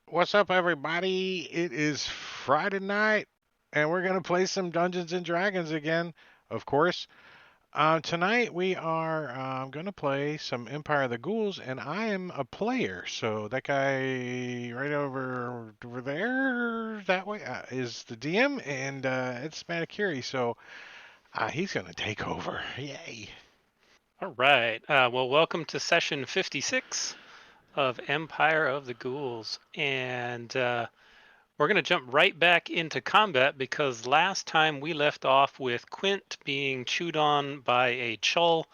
What's up, everybody? It is Friday night, and we're going to play some Dungeons and Dragons again, of course. Tonight, we are going to play some Empire of the Ghouls, and I am a player. So, that guy right over there, that way, is the DM, and it's Manicuri. So, he's going to take over. Yay. All right. Well, welcome to session 56 of Empire of the Ghouls. And we're going to jump right back into combat because last time we left off with Quint being chewed on by a chull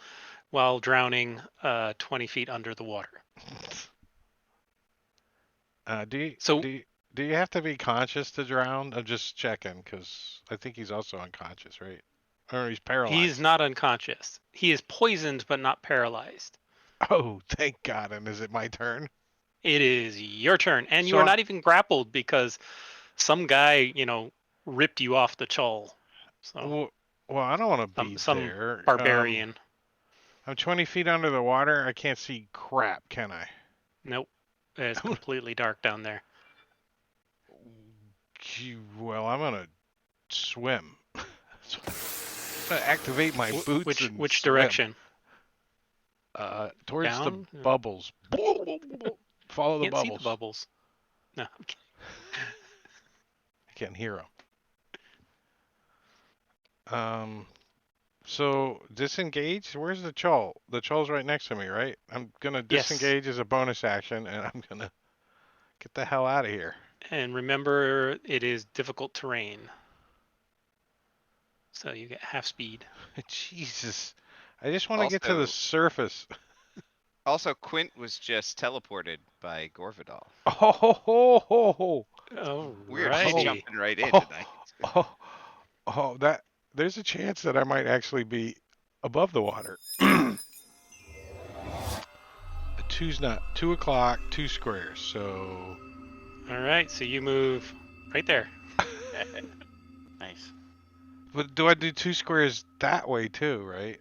while drowning 20 feet under the water. Uh, do you, So do you, do you have to be conscious to drown? I'm just checking because I think he's also unconscious, right? Or he's he's paralyzed. not unconscious. He is poisoned but not paralyzed. Oh, thank God. And is it my turn? It is your turn. And you So, are not even grappled because some guy, ripped you off the chull. So well, I don't want to some be some there. barbarian. I'm 20 feet under the water. I can't see crap, can I? Nope. It's completely dark down there. Well, I'm gonna swim. I'm gonna activate my boots and Which swim. direction? Towards the Down? No. bubbles. Follow the Can't see the bubbles. bubbles. No. I'm kidding. I can't hear them. So disengage. Where's the Chol? The Chol's right next to me, right? I'm gonna Yes. disengage as a bonus action, and I'm gonna get the hell out of here. And remember, it is difficult terrain. So you get half speed. Jesus, I just want to get to the Also, surface. Quint was just teleported by Gorvidal. Oh, ho, ho, ho, ho. Weird, she's Oh, Alrighty. jumping right in oh, tonight. oh, oh, that there's a chance that I might actually be above the water. Two's not 2 o'clock, 2 squares. So, Alright, so you move right there. Nice. but do I do 2 squares that way too? Right?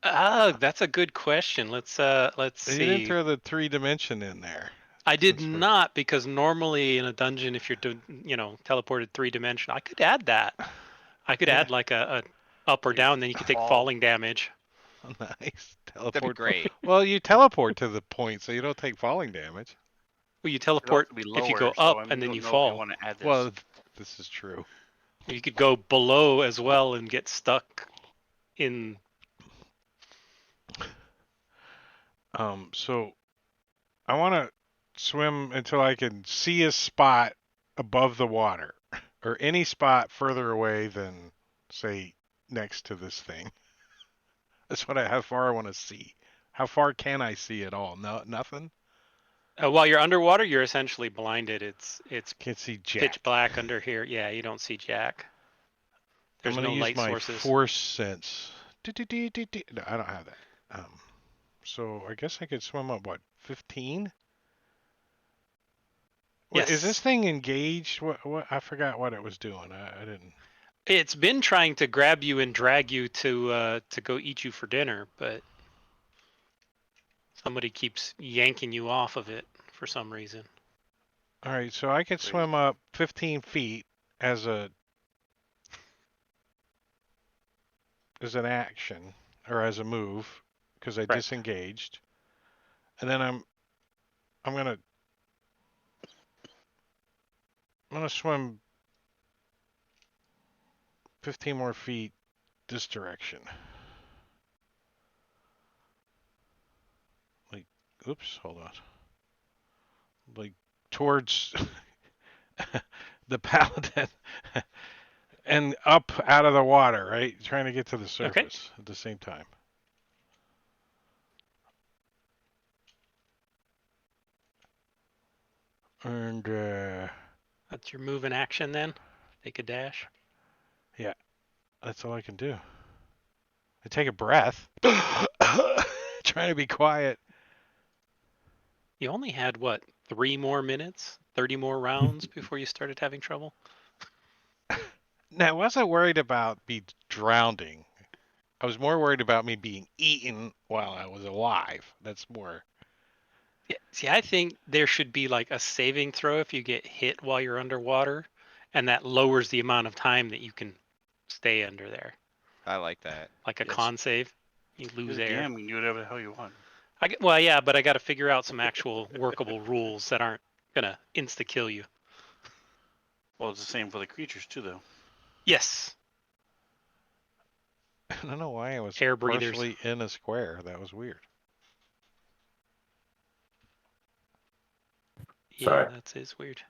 That's a good question. Let's You didn't see. throw the 3 dimension in there. I did Since we're not, because normally in a dungeon, if you're teleported 3 dimensional, I could add that. I could yeah, add like a up or You down, then you could take fall. falling damage. nice That'd be teleport. great. Well, you teleport to the point, so you don't take falling damage. Well, you It teleport also be if you lower, go so up I and then don't you know if you fall. want to add this. Well, this is true. You could go below as well and get stuck in. So I want to swim until I can see a spot above the water, or any spot further away than, say, next to this thing. That's what how far I want to see. How far can I see at all? No, nothing. While you're underwater, you're essentially blinded. It's Can't see pitch jack. black under here. Yeah, you don't see jack. I'm There's gonna no use light my sources. force sense. No, I don't have that. So I guess I could swim up what 15? What is this Yes. thing engaged? What? I forgot what it was doing. I didn't. It's been trying to grab you and drag you to go eat you for dinner, but somebody keeps yanking you off of it for some reason. All right, so I could Crazy. swim up 15 feet as an action or as a move because I Right. disengaged, and then I'm gonna swim 15 more feet this direction. Like, oops, hold on. Like towards the paladin and up out of the water, right? Trying to get to the Okay. surface at the same time. And That's your move in action then. Take a dash. yeah, that's all I can do. I take a breath, trying to be quiet. You only had what, 3 more minutes, 30 more rounds before you started having trouble? Now, I wasn't worried about me drowning. I was more worried about me being eaten while I was alive. That's more. Yeah, see, I think there should be like a saving throw if you get hit while you're underwater, and that lowers the amount of time that you can stay under there. I like that. Like a Yes. con save, you lose You're the air. DM, you can do whatever the hell you want. Well, yeah, but I got to figure out some actual workable rules that aren't gonna insta kill you. Well, it's the same for the creatures too, though. Yes, I don't know why I was air breathers. partially in a square. That was weird. Yeah, Sorry. that's weird.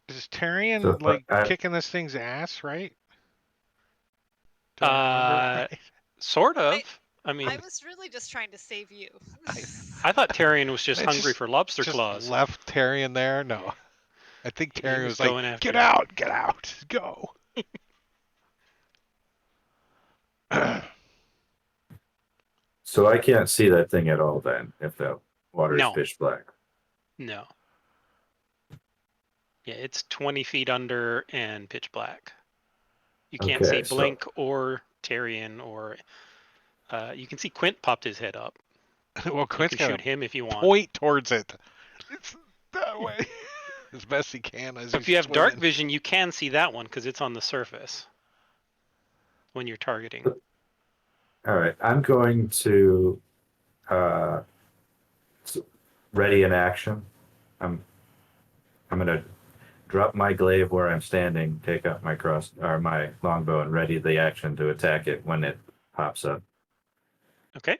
Is Tyrion So like I, kicking this thing's ass, right? Do I remember right? Sort of. I mean, I was really just trying to save you. I thought Tyrion was just I hungry for lobster just claws. left Tyrion there. No, I think He Tyrion was was like, going after "Get you. out, get out, go." so I can't see that thing at all then, if the water is No. pitch black. No. Yeah, it's 20 feet under and pitch black. You can't Okay, see Blink or Tyrion, or you can see Quint popped his head up. Well, You Quint's can gonna shoot him if you want. point towards it. It's that way as best he can. As So he's if you have dark swimming. vision, you can see that one because it's on the surface when you're targeting. All right, I'm going to ready in action. I'm I'm gonna drop my glaive where I'm standing, take out my cross or my longbow, and ready the action to attack it when it pops up. Okay.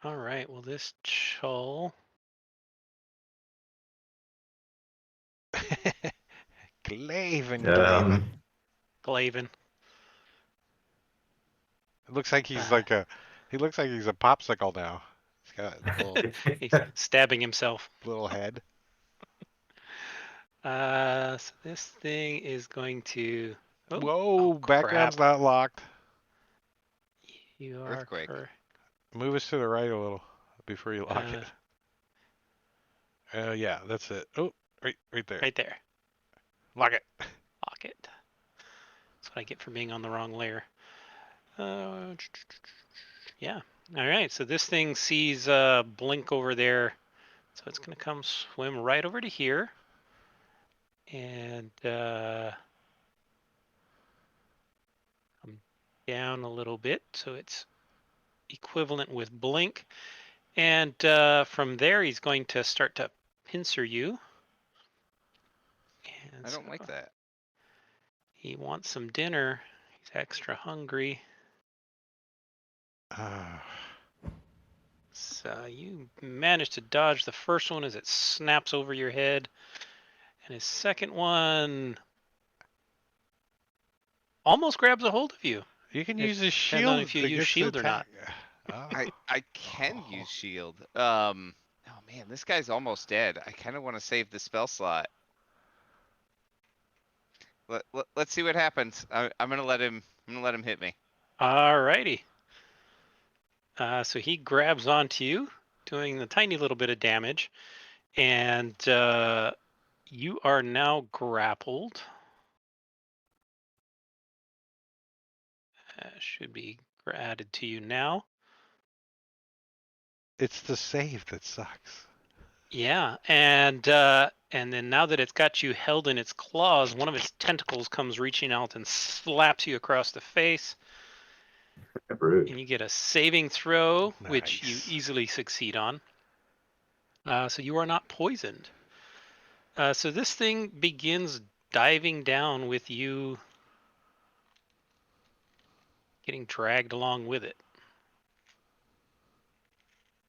All right. Well, this Chull. Glaven, Glaven. Glaven. It looks like he's Uh, like a. He looks like he's a popsicle now. He's got a He's stabbing himself. little head. So this thing is going to. Oh, Whoa! Background's crap. not locked. You are Earthquake. Move us to the right a little before you lock Uh, it. Yeah, that's it. Oh, right there. right there. Lock it. Lock it. That's what I get for being on the wrong layer. Yeah. All right. So this thing sees Blink over there. So it's going to come swim right over to here. And come down a little bit. So it's equivalent with Blink. And from there, he's going to start to pincer you. And I don't so like that. he wants some dinner. He's extra hungry. So you manage to dodge the first one as it snaps over your head. And his second one almost grabs a hold of you. You can If- use his depends on shield if you use against shield the or not. attack. Oh. I can Oh. use shield. Oh man, this guy's almost dead. I kind of want to save the spell slot. Let's see what happens. I'm gonna let him. I'm gonna let him hit me. Alrighty. So he grabs onto you, doing the tiny little bit of damage, and you are now grappled. Should be added to you now. It's the save that sucks. Yeah, and then now that it's got you held in its claws, one of its tentacles comes reaching out and slaps you across the face, Rude. and you get a saving throw, which you Nice. easily succeed on. So you are not poisoned. So this thing begins diving down with you getting dragged along with it.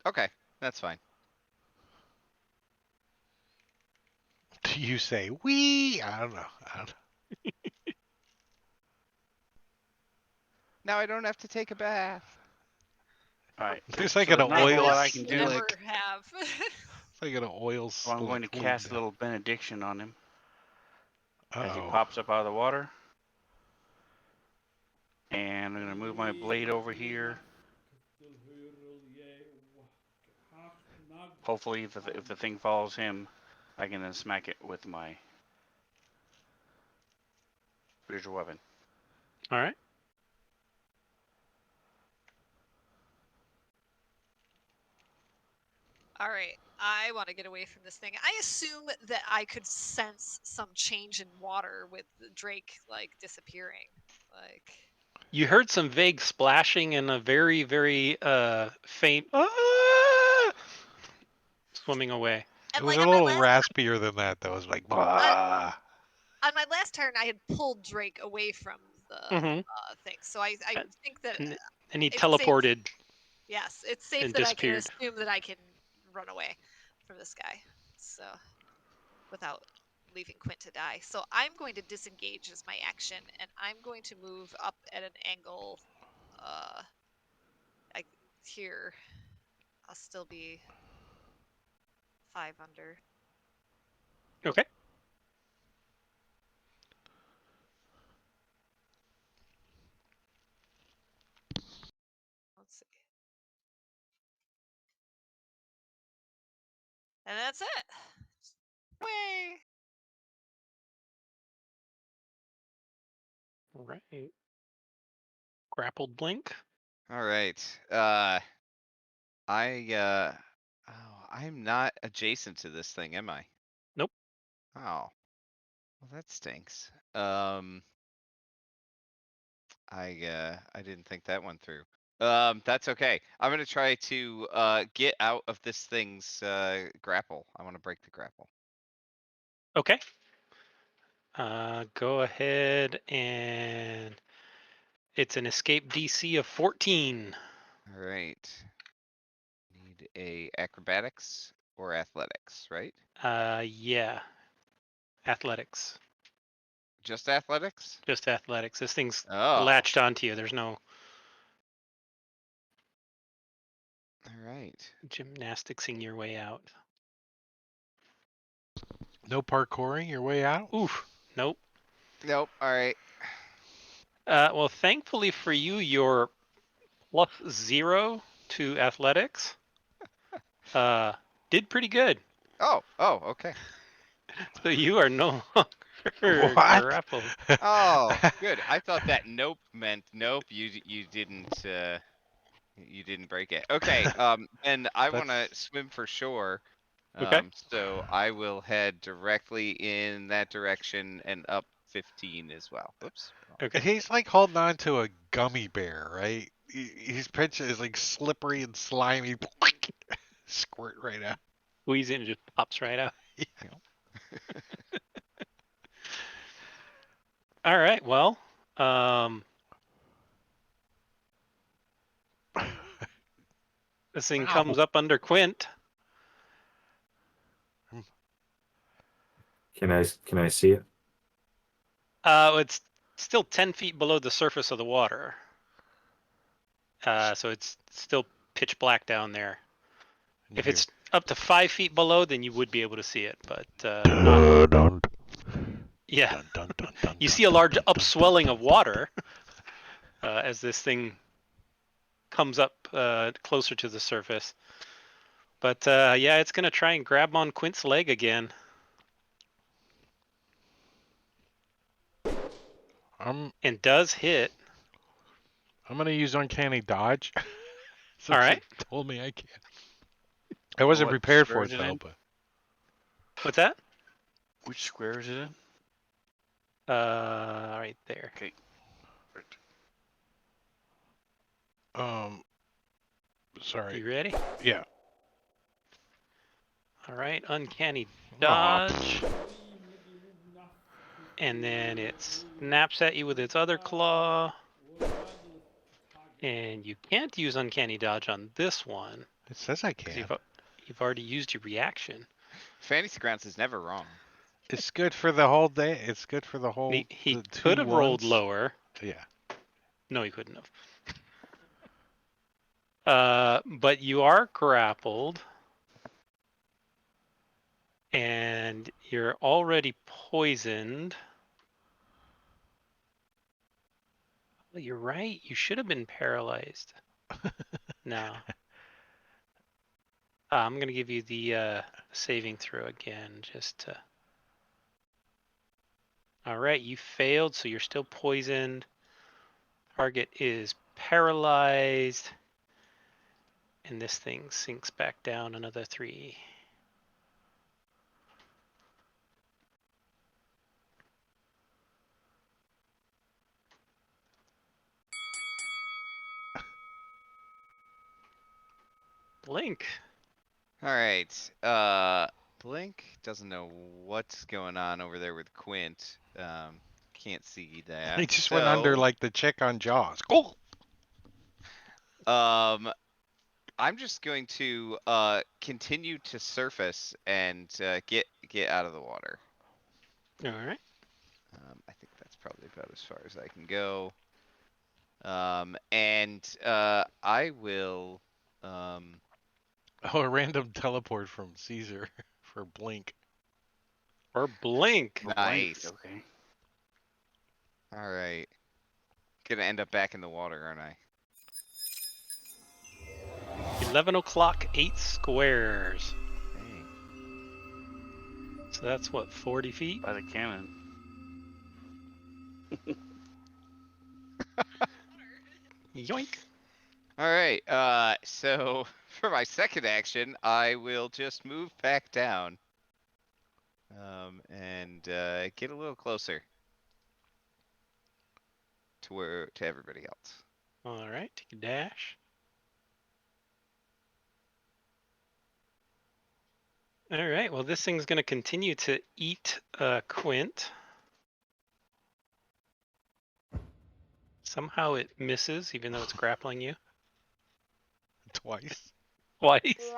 Okay, that's fine. Do you say we? I don't know. Now I don't have to take a bath. All right. There's like So an there's not a whole oil. lot I Yes, can you do. never have. It's like an oil. So I'm going to cast a little benediction on him as he Uh-oh. pops up out of the water. And I'm going to move my blade over here. Hopefully, if the thing follows him, I can then smack it with my spiritual weapon. All right. All right, I want to get away from this thing. I assume that I could sense some change in water with Drake like disappearing. Like, You heard some vague splashing and a very, very faint swimming away. It and was like a on my little last raspier than that, though. It was like, bah. on my last turn, I had pulled Drake away from the Mm-hmm. thing. So I And- think that And he it's safe. teleported. Yes, it's safe and that I can disappeared. assume that I can run away from this guy. So without leaving Quint to die. So I'm going to disengage as my action, and I'm going to move up at an angle. Here, I'll still be 5 under. Okay. Let's see. And that's it. Way. All right. Grappled Blink. All right. I'm not adjacent to this thing, am I? Nope. Oh. Well, that stinks. I didn't think that one through. That's okay. I'm gonna try to get out of this thing's grapple. I want to break the grapple. Okay. Go ahead and it's an escape DC of 14. All right. Need a acrobatics or athletics, right? Yeah. Athletics. Just athletics? Just athletics. This thing's Oh. latched onto you. There's no All right. gymnasticsing your way out. No parkouring your way out? Oof. Nope. Nope. All right. Well, thankfully for you, you're +0 to athletics. Did pretty good. Oh. Oh. Okay. So you are no longer What? grappled. Oh, good. I thought that nope meant nope. You didn't break it. Okay. And I want to That's- swim for shore. Okay. So I will head directly in that direction and up 15 as well. Whoops. Okay. He's like holding on to a gummy bear, right? His pinch is like slippery and slimy. Squirt right out. Squeeze it and it just pops right out. All right. Well, this thing Wow. comes up under Quint. Can I see it? It's still 10 feet below the surface of the water. So it's still pitch black down there. If it's up to 5 feet below, then you would be able to see it, but not. Yeah. You see a large upswelling of water as this thing comes up closer to the surface. But yeah, it's going to try and grab on Quint's leg again. And does hit. I'm gonna use uncanny dodge. Since All right. it told me I can't. I wasn't What prepared square for is it it though, in? but What's that? Which square is it in? Right there. Okay. Perfect. sorry. You ready? Yeah. All right. Uncanny Aw, dodge. And then it snaps at you with its other claw. And you can't use uncanny dodge on this one It says I because can. you've already used your reaction. Fantasy Grounds is never wrong. It's good for the whole day. It's good for the whole. He the could two have rolled ones. lower. Yeah. No, he couldn't have. But you are grappled. And you're already poisoned. Well, you're right. You should have been paralyzed. No. I'm going to give you the saving throw again just to. All right, you failed, so you're still poisoned. Target is paralyzed. And this thing sinks back down another 3. Blink. All right. Blink doesn't know what's going on over there with Quint. Can't see that. He just went under So, like the chick on Jaws. Cool. I'm just going to continue to surface and get out of the water. All right. I think that's probably about as far as I can go. And I will. Oh, a random teleport from Caesar for Blink. Or blink. Oh, blank. Nice. Okay. All right. Gonna end up back in the water, aren't I? 11 o'clock, 8 squares. Dang. So that's what, 40 feet? By the cannon. Yoink. All right. So for my second action, I will just move back down. and get a little closer to everybody else. All right, take a dash. All right, well, this thing's going to continue to eat Quint. Somehow it misses, even though it's grappling you Twice. twice.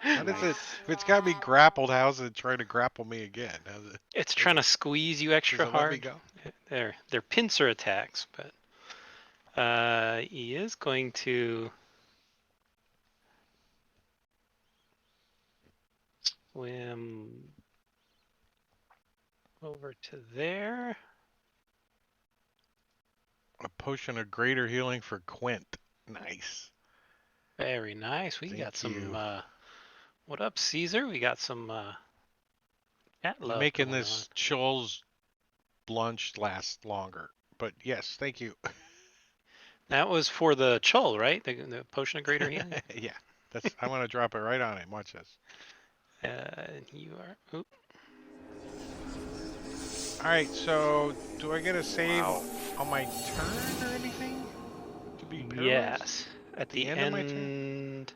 How does it? If it's got me grappled, how's it trying to grapple me again? How's it? It's trying to squeeze you extra Does it let me hard. go? They're pincer attacks, but he is going to swim over to there. A potion of greater healing for Quint. Nice. Very nice. We Thank got some. you. What up, Caesar? We got some cat love Making going this Chul's lunch last longer. But yes, thank you. on. That was for the Chul, right? The potion of greater healing. Yeah, I'm gonna drop it right on him. Watch this. You are. Oop. All right. So, do I get a save on my turn or anything to be paralyzed? Yes. At the end of my turn?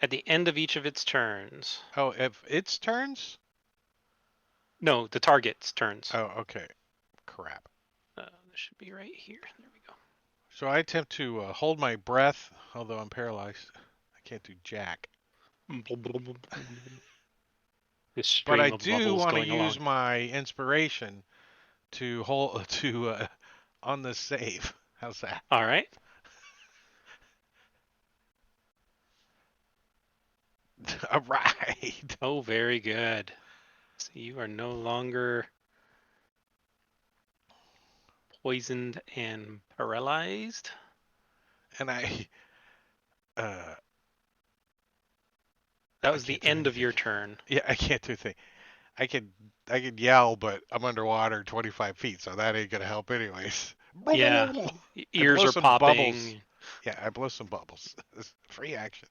At the end of each of its turns. Oh, if its turns? No, the target's turns. Oh, okay. Crap. This should be right here. There we go. So I attempt to hold my breath, although I'm paralyzed. I can't do jack. This stream But I of do bubbles want to going use along. my inspiration to hold on the save. How's that? All right. All right. Oh, very good. So you are no longer poisoned and paralyzed. And I That was the end of your turn. Yeah, I can't do a thing. I could yell, but I'm underwater 25 feet, so that ain't gonna help anyways. Yeah. I Ears blow are some popping. bubbles. Yeah, I blow some bubbles. Free action.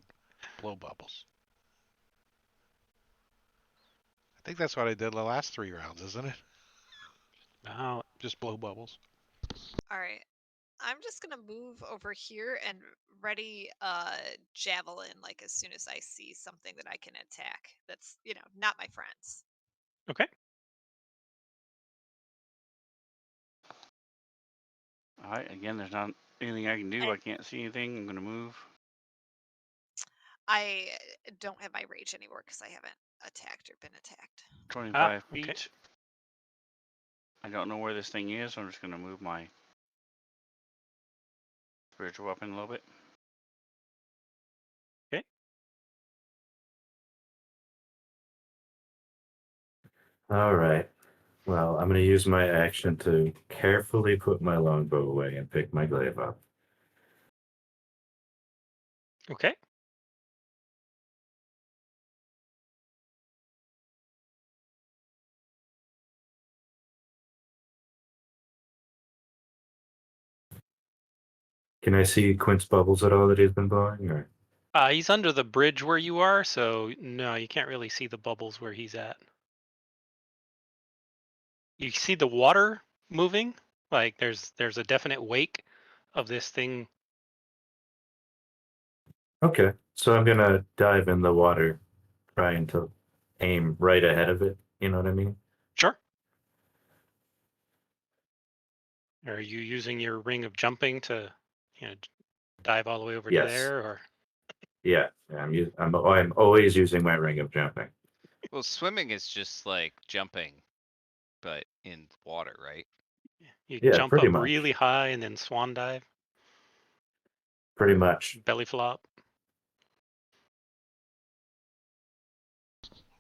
Blow bubbles. I think that's what I did the last 3 rounds, isn't it? Wow. Just blow bubbles. All right. I'm just gonna move over here and ready javelin like as soon as I see something that I can attack. That's not my friends. Okay. All right. Again, there's not anything I can do. I- I can't see anything. I'm gonna move. I don't have my rage anymore because I haven't attacked or been attacked. 25 okay. feet. I don't know where this thing is, so I'm just gonna move my spiritual weapon a little bit. All right. Well, I'm going to use my action to carefully put my longbow away and pick my glaive up. Okay. Can I see Quint's bubbles at all that he's been blowing? Or He's under the bridge where you are, so no, you can't really see the bubbles where he's at. You see the water moving, like there's a definite wake of this thing. okay, so I'm gonna dive in the water, trying to aim right ahead of it. You know what I mean? Sure. Are you using your ring of jumping to, dive all the way over to Yes. there, or? Yeah, I'm always using my ring of jumping. Well, swimming is just like jumping, but in water, right? You Yeah, jump pretty up much. really high and then swan dive, Pretty much. belly flop.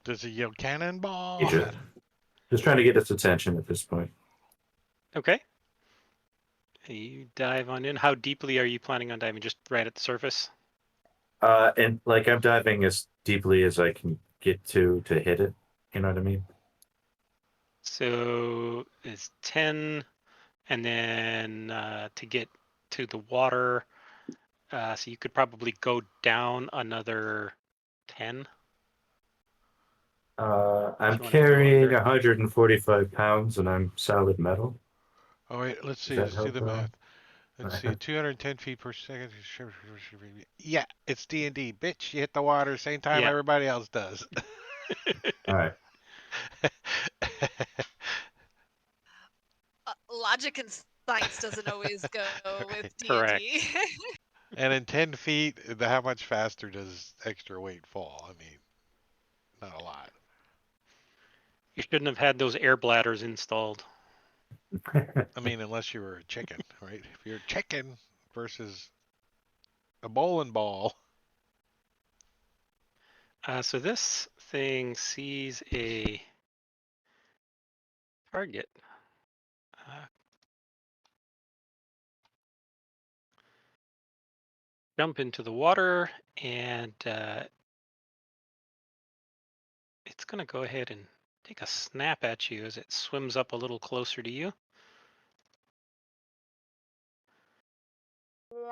Does he yell cannonball? Just trying to get its attention at this point. Okay. You dive on in. How deeply are you planning on diving? Just right at the surface? And like I'm diving as deeply as I can get to hit it. You know what I mean? So it's 10, and then to get to the water, so you could probably go down another 10. I'm you wanna go carrying under. 145 pounds and I'm solid metal. Oh wait, let's Does see. that Let's do help the at all? math. Let's see. 210 feet per second. Yeah, it's D&D. Bitch, you hit the water same time Yeah. everybody else does. All right. Logic and science doesn't always go with Correct. D&D. And in 10 feet, how much faster does extra weight fall? I mean, not a lot. You shouldn't have had those air bladders installed. I mean, unless you were a chicken, right? If you're a chicken versus a bowling ball. So this thing sees a target. Uh, Jump into the water, and it's going to go ahead and take a snap at you as it swims up a little closer to you.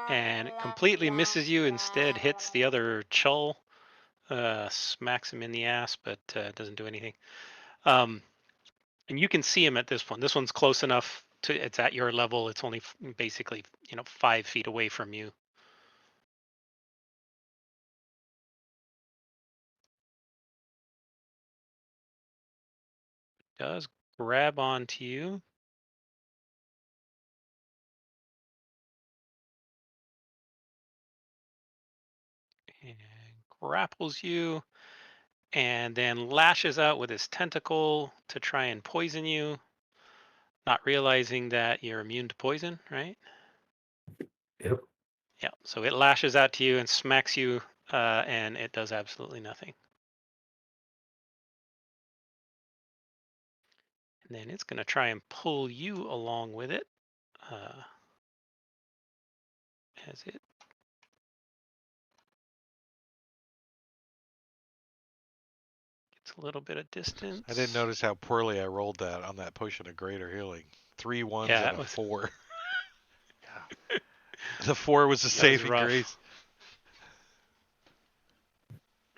And it completely misses you, instead hits the other chull, smacks him in the ass, but doesn't do anything. And you can see him at this point. This one's close enough to, it's at your level. It's only basically, 5 feet away from you. Does grab onto you. And grapples you, and then lashes out with his tentacle to try and poison you, not realizing that you're immune to poison, right? Yep. Yeah, so it lashes out to you and smacks you, and it does absolutely nothing. And then it's going to try and pull you along with it, as it gets a little bit of distance. I didn't notice how poorly I rolled that on that potion of greater healing. 3 ones Yeah, and that a was 4. yeah, The 4 was the that was saving rough. grace.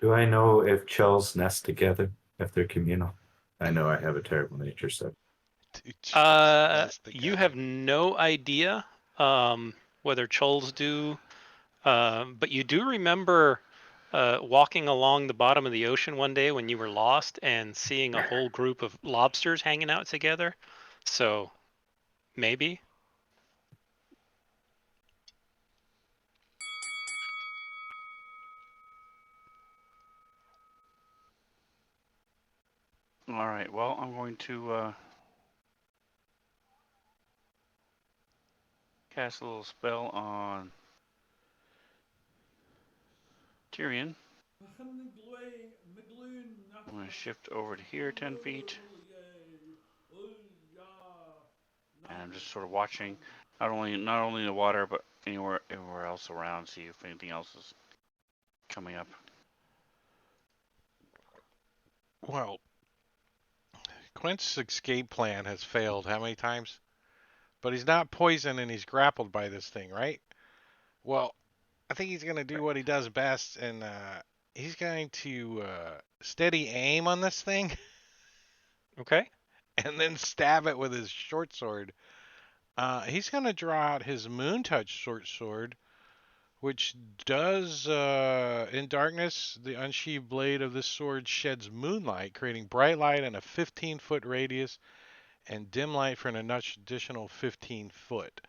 Do I know if chulls nest together, if they're communal? I know I have a terrible nature, so. Two chills nest You together. have no idea whether chulls do, but you do remember walking along the bottom of the ocean one day when you were lost and seeing a whole group of lobsters hanging out together. So maybe. All right. Well, I'm going to cast a little spell on Tyrion. I'm going to shift over to here 10 feet. And I'm just sort of watching not only the water, but everywhere else around, see if anything else is coming up. Well, Quint's escape plan has failed how many times? But he's not poisoned and he's grappled by this thing, right? Well, I think he's going to do what he does best, and he's going to steady aim on this thing Okay. and then stab it with his short sword. He's going to draw out his Moon Touch short sword, which does, in darkness, the unsheathed blade of this sword sheds moonlight, creating bright light in a 15-foot radius and dim light for an additional 15 foot.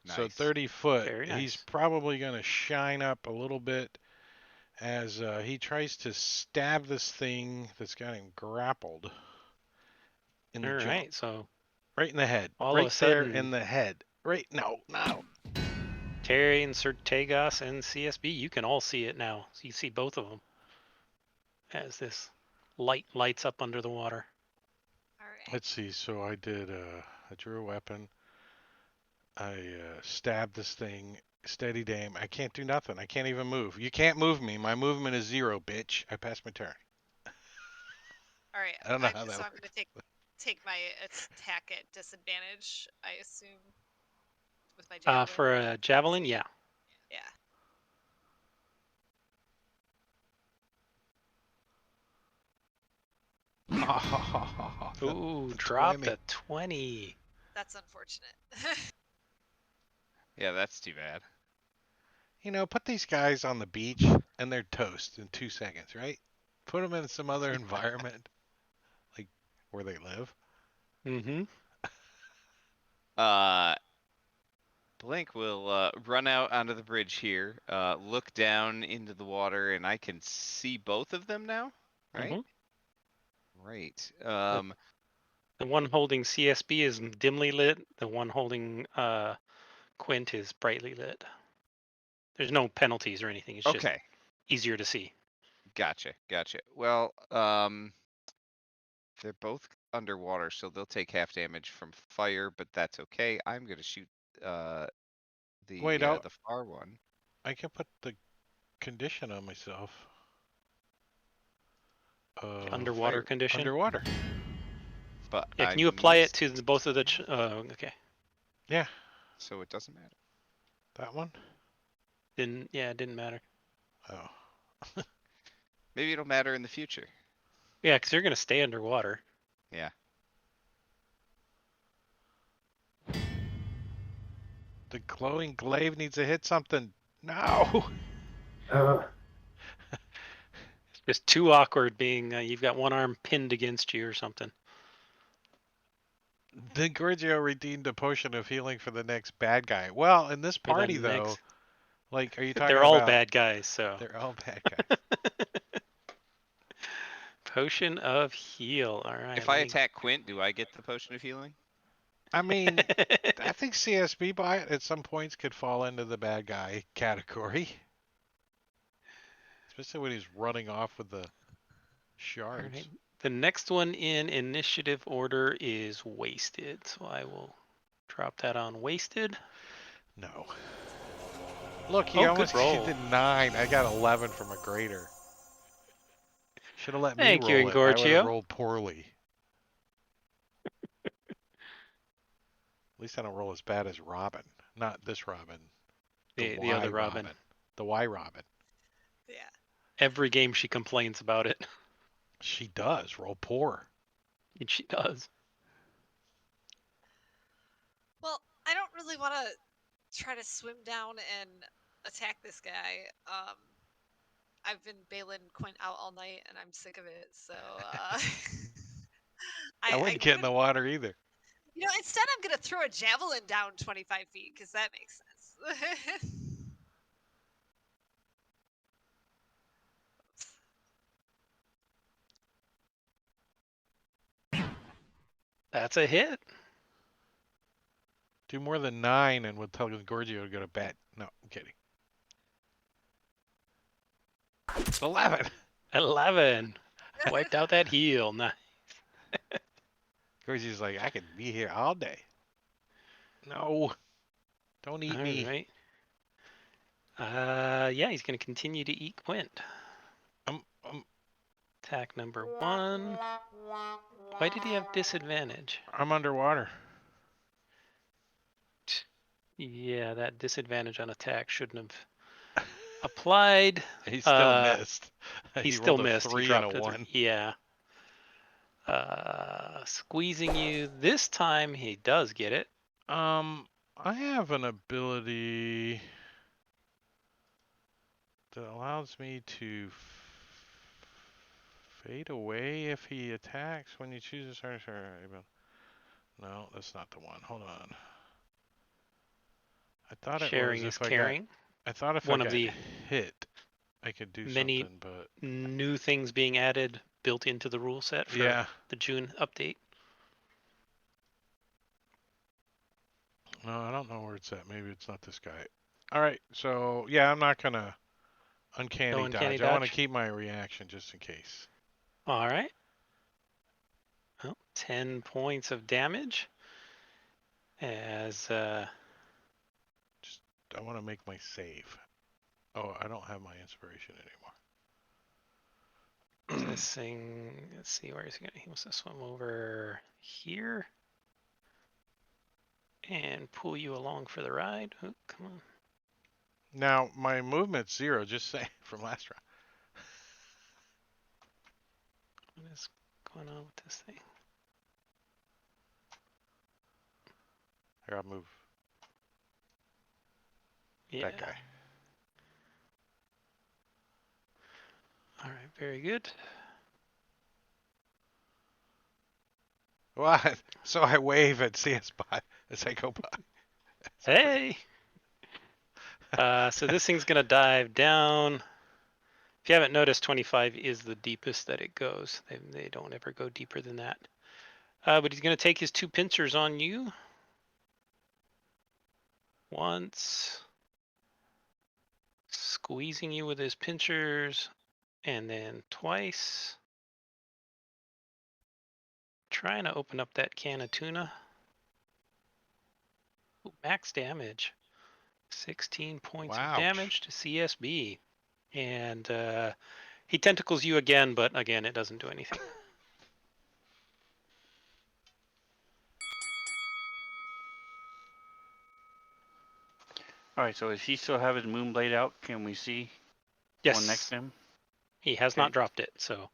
So Nice. 30 foot, Very he's nice. probably going to shine up a little bit as he tries to stab this thing that's got him grappled in All the jump. right. So Right in the head. all of Right a there in sudden, the head. Right. No. Terry and Sir Tagos and CSB, you can all see it now. So you see both of them as this light lights up under the water. All right. Let's see. So I did, I drew a weapon. I stabbed this thing. Steady aim. I can't do nothing. I can't even move. You can't move me. My movement is 0, bitch. I passed my turn. All right. I don't know how that So I'm works. gonna take my attack at disadvantage. I assume with my javelin. For a javelin, yeah. Yeah. Oh, Ooh, the dropped 20. a 20. That's unfortunate. Yeah, that's too bad. You know, put these guys on the beach and they're toast in 2 seconds, right? Put them in some other environment, like where they live. Mm-hmm. Uh, Blink will run out onto the bridge here, look down into the water, and I can see both of them now, right? Right. The one holding CSB is dimly lit. The one holding Quint is brightly lit. There's no penalties or anything. It's just Okay. easier to see. Gotcha. Well, they're both underwater, so they'll take half damage from fire, but that's okay. I'm gonna shoot Wait, the far one. I can put the condition on myself. Underwater fire. condition. Underwater. But Yeah, I can you apply it missed, to both of the? Okay. Yeah, so it doesn't matter. that one. It didn't matter. Oh, Maybe it'll matter in the future. Yeah, because you're gonna stay underwater. Yeah. the glowing glaive needs to hit something. No. It's just too awkward being you've got one arm pinned against you or something. Then Giorgio redeemed a potion of healing for the next bad guy. Well, in this For the party though, next- like, are you talking They're all about? bad guys, so. They're all bad guys. Potion of heal. All right. If I attack Quint, do I get the potion of healing? I mean, I think CSB by at some points could fall into the bad guy category, especially when he's running off with the All shards. right. The next one in initiative order is wasted, so I will drop that on wasted. No. Look, he Oh, good almost roll. did 9. I got 11 from a greater. Should have let me Thank you, roll it. I would have Engorgio. rolled poorly. At least I don't roll as bad as Robin. Not this Robin. The Y other Robin. The Y Robin. Yeah. Every game she complains about it. She does roll poor. And she does. Well, I don't really want to try to swim down and attack this guy. I've been bailing Quint out all night, and I'm sick of it. So I wouldn't I'm get in gonna, the water either. instead I'm gonna throw a javelin down 25 feet because that makes sense. That's a hit. Do more than 9 and we'll tell Giorgio to go to bed. No, I'm kidding. 11. 11. Wiped out that heal. Nice. Giorgio's like, I could be here all day. No. Don't eat All me. right. Yeah, he's going to continue to eat Quint. Um, Attack number 1. Why did he have disadvantage? I'm underwater. Yeah, that disadvantage on attack shouldn't have applied. He still Uh, missed. He He still rolled a missed. He 3 and dropped a a 3. 1. Yeah. Squeezing you. This time he does get it. I have an ability that allows me to fade away if he attacks when you choose a certain. No, that's not the one. Hold on. I thought it Sharing was is if I got. caring. I thought if One I of got the hit, I could do many something, but new things being added built into the rule set for yeah. the June update. No, I don't know where it's at. Maybe it's not this guy. All right, so yeah, I'm not gonna uncanny, No uncanny dodge. I want to dodge? keep my reaction just in case. All right. Well, 10 points of damage as Just I want to make my save. Oh, I don't have my inspiration anymore. this thing. Let's see, where is he going? He wants to swim over here and pull you along for the ride. Oh, come on. Now my movement's 0. Just say from last round. What is going on with this thing? Here, I'll move Yeah. that guy. All right, very good. What? So I wave at CSBot as I go by. Hey! So this thing's going to dive down. If you haven't noticed, 25 is the deepest that it goes. They don't ever go deeper than that. But he's going to take his 2 pincers on you. Once. Squeezing you with his pincers. And then twice. Trying to open up that can of tuna. Ooh, max damage. 16 points of Wow. damage to CSB. And he tentacles you again, but again, it doesn't do anything. All right. So does he still have his moonblade out? Can we see Yes. one next to him? He has Okay. not dropped it, so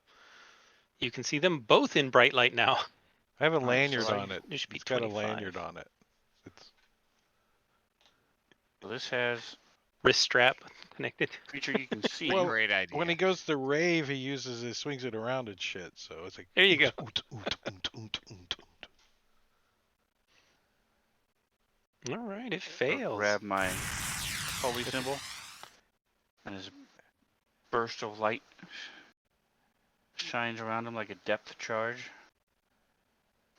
you can see them both in bright light now. I have a Alright, lanyard so on it. It should be It's got a 25. lanyard on it. It's So this has Wrist strap connected. creature you can see. Well, Great idea. when he goes to rave, he uses it, swings it around and shit. So it's like. There you go. All right, it fails. Grab my holy symbol, and his burst of light shines around him like a depth charge.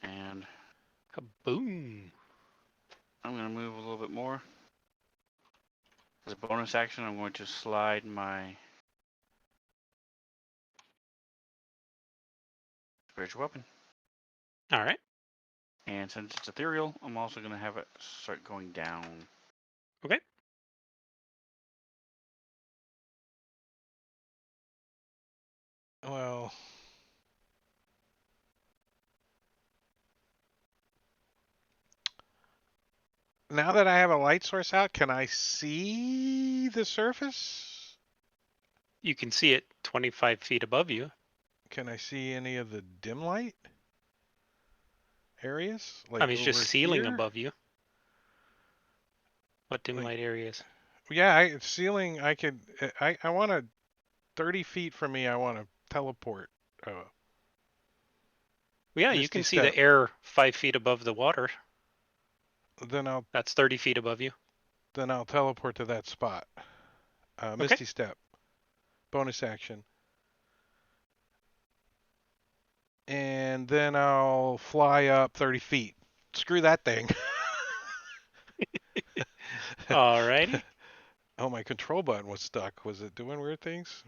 And Kaboom. I'm going to move a little bit more. As a bonus action, I'm going to slide my spiritual weapon. All right. And since it's ethereal, I'm also going to have it start going down. Okay. Well. Now that I have a light source out, can I see the surface? You can see it 25 feet above you. Can I see any of the dim light areas? Like I mean, it's just over ceiling here? above you. What dim Like- light areas? Yeah, ceiling. I could. I want to. 30 feet from me, I want to teleport. Well, yeah, you Misty can see step. the air 5 feet above the water. Then I'll That's 30 feet above you. teleport to that spot. Misty step. Bonus action. And then I'll fly up 30 feet. Screw that thing. All righty. Oh, my control button was stuck. Was it doing weird things?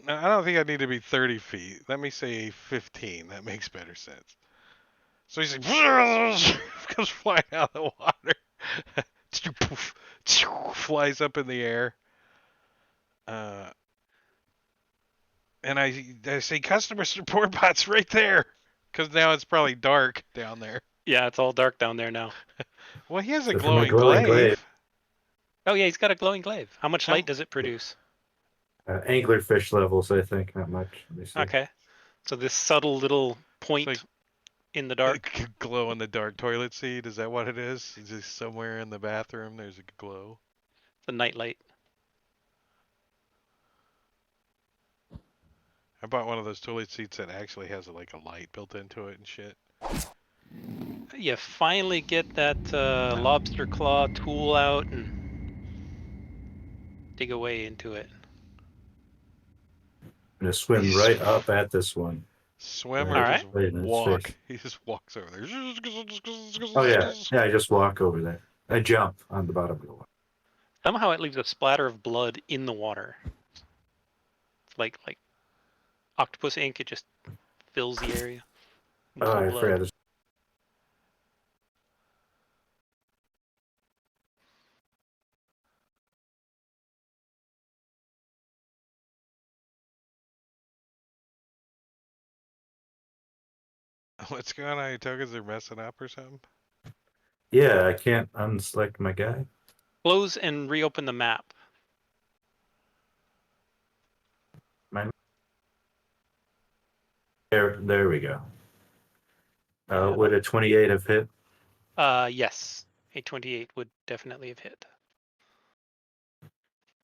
No, I don't think I need to be 30 feet. Let me say 15. That makes better sense. So he's like, comes flying out of the water. Flies up in the air. And I say, customer support bot's right there. Because now it's probably dark down there. Yeah, it's all dark down there now. Well, he has a So from a glowing glowing glaive. glaive. Oh, yeah, he's got a glowing glaive. How much How- light does it produce? Anglerfish levels, I think, not much. Let me see. Okay. So this subtle little point like- in the dark. Glow in the dark toilet seat. Is that what it is? Is it somewhere in the bathroom there's a glow? The nightlight. I bought one of those toilet seats that actually has like a light built into it and shit. You finally get that lobster claw tool out and dig away into it. I'm gonna swim right up at this one. Swim All or right. just Right in its walk? face. He just walks over there. Oh yeah, yeah. I just walk over there. I jump on the bottom of the water. Somehow it leaves a splatter of blood in the water. It's like octopus ink. It just fills the area. with Oh, the I blood. forgot. What's going on? Your tokens are messing up or something? Yeah, I can't unselect my guy. Close and reopen the map. My There we go. Yeah. Would a 28 have hit? Yes, a 28 would definitely have hit. Do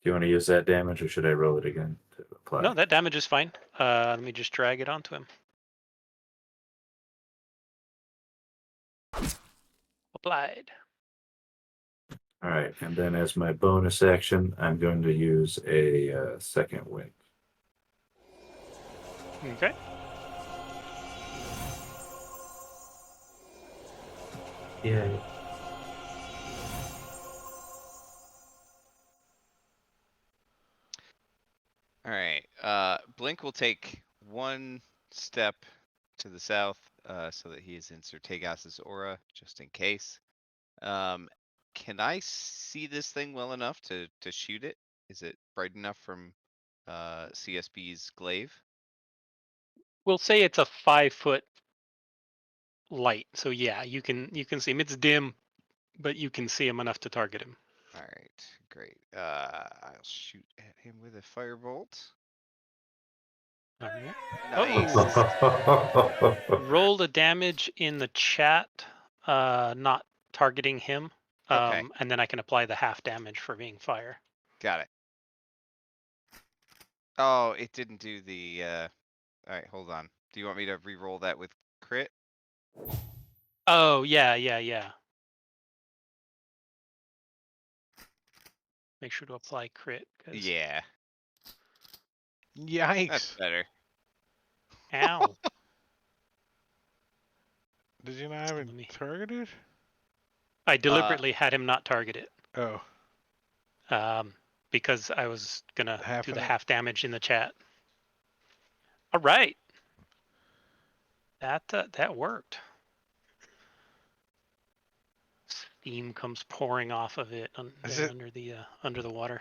you want to use that damage, or should I roll it again to apply? No, that damage is fine. Let me just drag it onto him. Applied. All right, and then as my bonus action, I'm going to use a second wind. Okay. Yay. All right. Blink will take one step to the south, so that he is in Sir Tagas's aura, just in case. Can I see this thing well enough to shoot it? Is it bright enough from CSB's glaive? We'll say it's a 5-foot light. So yeah, you can see him. It's dim, but you can see him enough to target him. All right, great. I'll shoot at him with a firebolt. All right. Nice. Oh. Roll the damage in the chat, not targeting him. Okay. And then I can apply the half damage for being fire. Got it. Oh, it didn't do the. All right, hold on. Do you want me to re-roll that with crit? Oh yeah. Make sure to apply crit. Yeah, that's Yikes! better. Ow. Did you not have it Let me- targeted? I deliberately had him not target it. Oh, Because I was gonna do the Halfing it. half damage in the chat. All right. That worked. Steam comes pouring off of it Is it- under the water.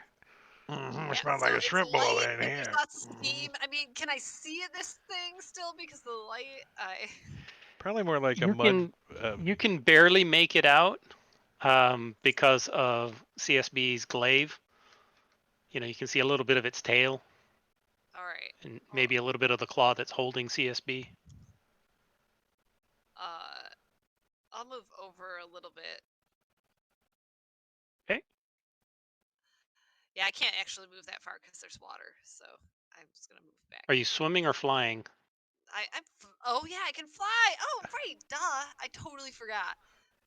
it Yeah, smells so like a it's shrimp boil light in and here. there's lots of steam. I mean, can I see this thing still because of the light? Probably more like a You mud. You can barely make it out because of CSB's glaive. You know, you can see a little bit of its tail All right. and maybe a little bit of the claw that's holding CSB. I'll move over a little bit. Okay. Yeah, I can't actually move that far because there's water, so I'm just gonna move back. Are you swimming or flying? Oh yeah, I can fly. Oh right, duh. I totally forgot.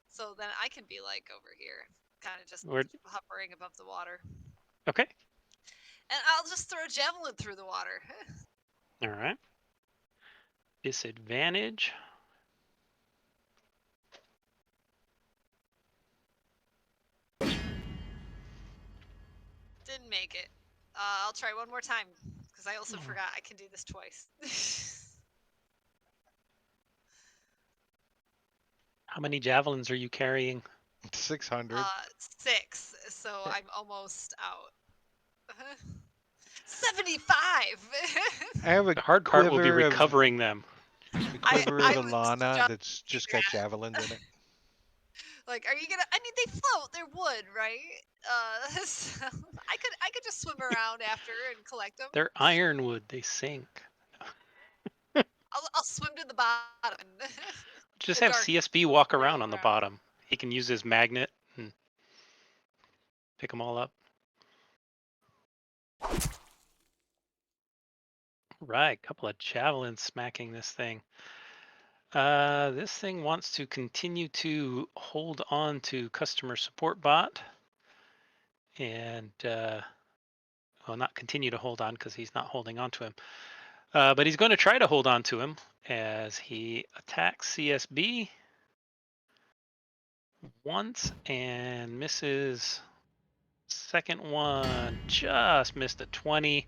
So then I can be like over here, kind of just hovering above the water, Okay. and I'll just throw a javelin through the water. All right. Disadvantage. Didn't make it. I'll try one more time because I also forgot I can do this twice. How many javelins are you carrying? 600. 6. So I'm almost out. 75. I have a The hard part will be quiver of recovering them. a quiver I of was Alana just that's just got javelins in it. like, are you gonna? I mean, they float. They're wood, right? So I could just swim around after and collect them. They're ironwood. They sink. I'll swim to the bottom. Just The have dark CSB walk roll around on the bottom. He can use his magnet and pick them all up. Right, couple of javelins smacking this thing. This thing wants to continue to hold on to customer support bot. And, well, not continue to hold on because he's not holding on to him. But he's going to try to hold on to him as he attacks CSB once and misses. Second one just missed a 20.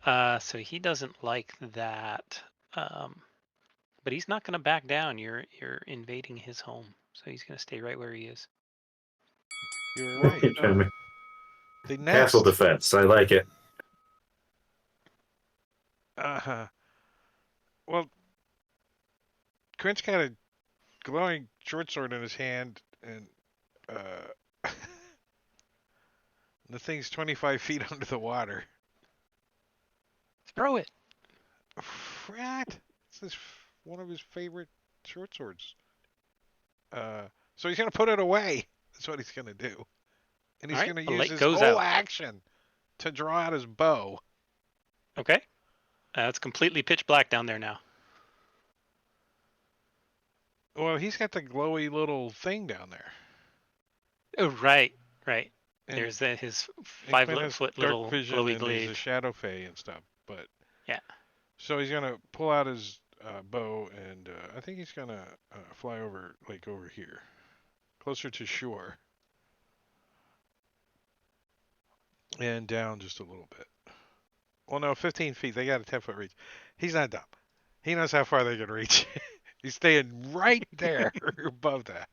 So he doesn't like that. But he's not going to back down. You're invading his home, so he's going to stay right where he is. You're right. The nest. Castle defense. I like it. Well, Quint's got a glowing short sword in his hand, and the thing's 25 feet under the water. Throw it. Rat. this one of his favorite short swords. So he's gonna put it away. That's what he's gonna do, and he's All right, gonna the use light his goes whole out. action to draw out his bow. Okay. It's completely pitch black down there now. Well, he's got the glowy little thing down there. Oh, right. And There's his Quinn 5 has foot dark little vision glowy and he's a glaive. shadow fae and stuff. But Yeah. so he's gonna pull out his bow and I think he's gonna fly over like over here, closer to shore, and down just a little bit. Well, no, 15 feet. They got a 10-foot reach. He's not dumb. He knows how far they can reach. He's staying right there above that.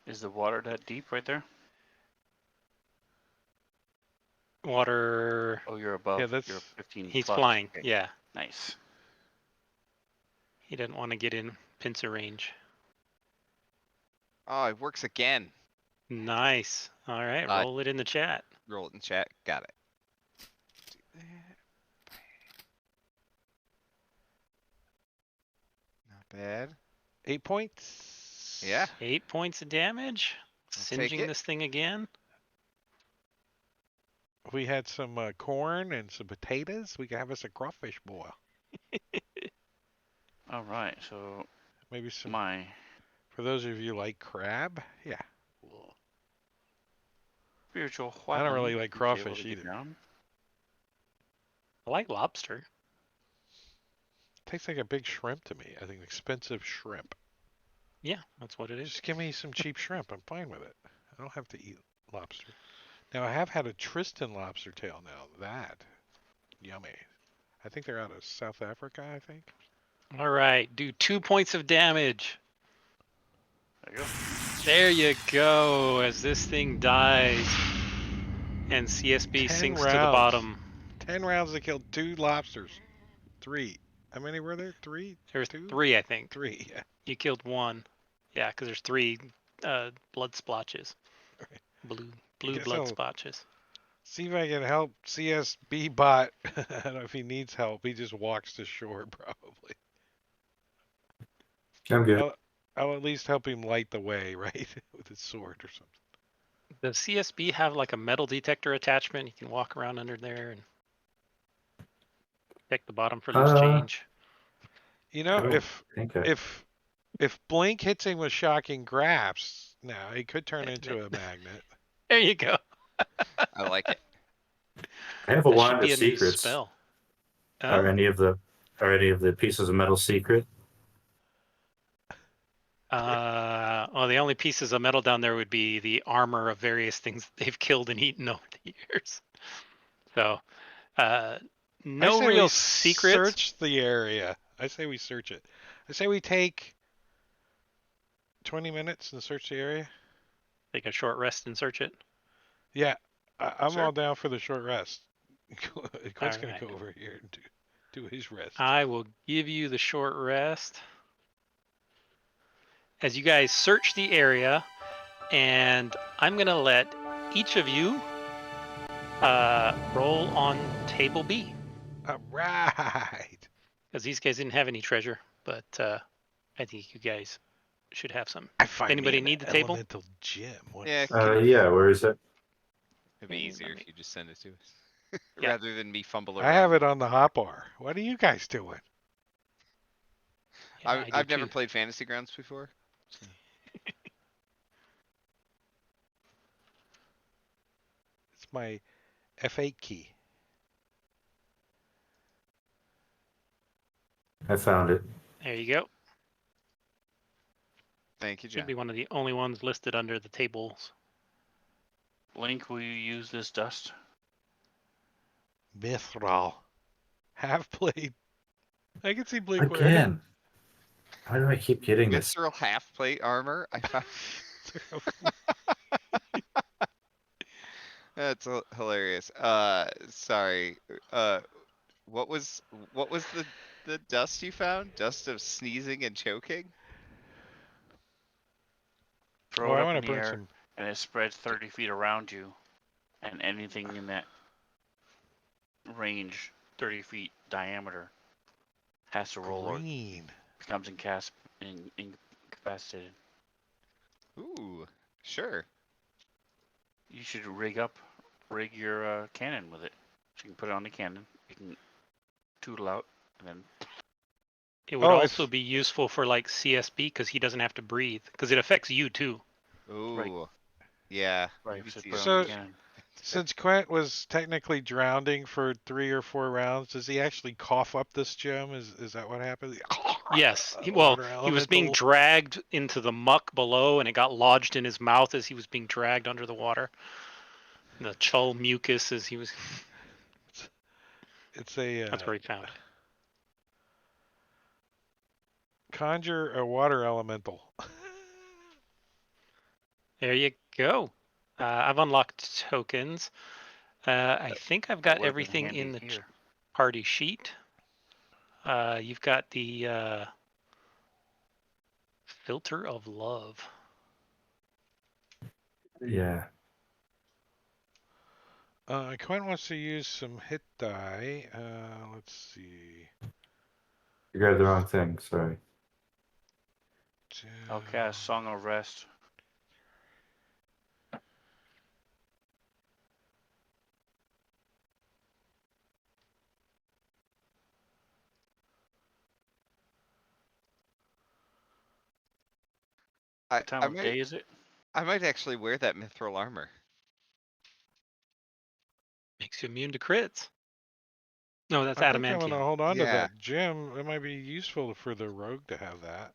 Is the water that deep right there? Water. Oh, you're above. Yeah, that's- You're 15 He's plus. flying. Okay, Yeah. Nice. He didn't want to get in pincer range. Oh, it works again. Nice. All right. Uh, Roll it in the chat. Roll it in chat. Got it. Do that. Not bad. 8 points. Yeah. 8 points of damage. I'll take Singeing it. this thing again. We had some corn and some potatoes. We could have us a crawfish boil. All right. So Maybe some. my For those of you like crab, yeah. spiritual I don't weapon really like is able crawfish to get either. down. I like lobster. Tastes like a big shrimp to me. I think expensive shrimp. Yeah, that's what it is. Just give me some cheap shrimp. I'm fine with it. I don't have to eat lobster. Now I have had a Tristan lobster tail now. That yummy. I think they're out of South Africa, I think. All right. Do 2 points of damage. There you go. There you go. As this thing dies and CSB 10 sinks to the rounds. bottom. 10 rounds to kill 2 lobsters. 3. How many were there? 3? There's 2? 3, I think. 3, yeah. You killed 1. Yeah, because there's 3 blood splotches. Okay. Blue guess blood I'll- splotches. See if I can help CSB bot. I don't know if he needs help. He just walks to shore, probably. I'm good. I'll at least help him light the way, right? With his sword or something. Does CSB have like a metal detector attachment? You can walk around under there and check the bottom for loose change. You know, Oh, if think I- if Blink hits him with shocking grasps, now he could turn into a magnet. There you go. I like it. I have a That should wand be of a new secrets. spell. Are any of the pieces of metal secret? Well, the only pieces of metal down there would be the armor of various things they've killed and eaten over the years. So, no I say real we secrets. search the area. I say we search it. I say we take 20 minutes and search the area. Take a short rest and search it. Yeah, I'm Sure. all down for the short rest. Quinn's gonna Alright. go over here and do his rest. I will give you the short rest. As you guys search the area, and I'm going to let each of you roll on table B. All right. Because these guys didn't have any treasure, but I think you guys should have some. I find Anybody me an need the table? elemental gem. What? Yeah, Yeah, where is it? it'd be Okay, easier let if you just send it to us. Yeah. Rather than me fumble around. I have it on the hotbar. What are you guys doing? Yeah, I do I've never too. played Fantasy Grounds before. It's my F8 key. I found it. There you go. Thank you, Should John. be one of the only ones listed under the tables. Link, will you use this dust? Mithril. Have played. I can see Blink wearing it. Again. Why do I keep getting this? Visceral half plate armor. I found. That's hilarious. Sorry. What was the dust you found? Dust of sneezing and choking? Throw Oh, it I up want in to the burn air, some. and it spreads 30 feet around you, and anything in that range, 30 feet diameter, has to roll or Green. becomes incapacitated. Ooh, sure. You should rig your cannon with it. So you can put it on the cannon. You can tootle out, and then It would Oh, also it's be useful for like CSB because he doesn't have to breathe because it affects you too. Ooh, yeah. You right, could so see put it it. on the so cannon. since Quent was technically drowning for 3 or 4 rounds, does he actually cough up this gem? Is that what happened? Yes. Well, Water he was being elemental. dragged into the muck below, and it got lodged in his mouth as he was being dragged under the water. And the chull mucus as he was. It's a That's where he found. conjure a water elemental. There you go. I've unlocked tokens. I think I've That got would have been everything handy in the here. party sheet. You've got the filter of love. Yeah. Quent wants to use some hit die. Let's see. You grabbed the wrong thing. Sorry. I'll cast Song of Rest. I, What time I of might day is it? I might actually wear that mithril armor. Makes you immune to crits. No, that's I think I'm gonna adamantium. hold on to Yeah. that gem. It might be useful for the rogue to have that.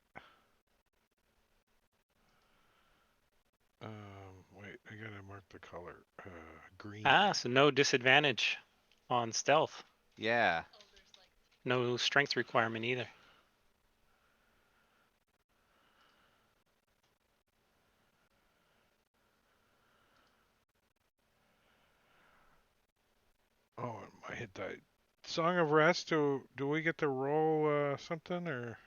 Wait, I gotta mark the color. Green. So no disadvantage on stealth. Yeah. No strength requirement either. Oh, my hit die. Song of Rest. Do we get to roll something or?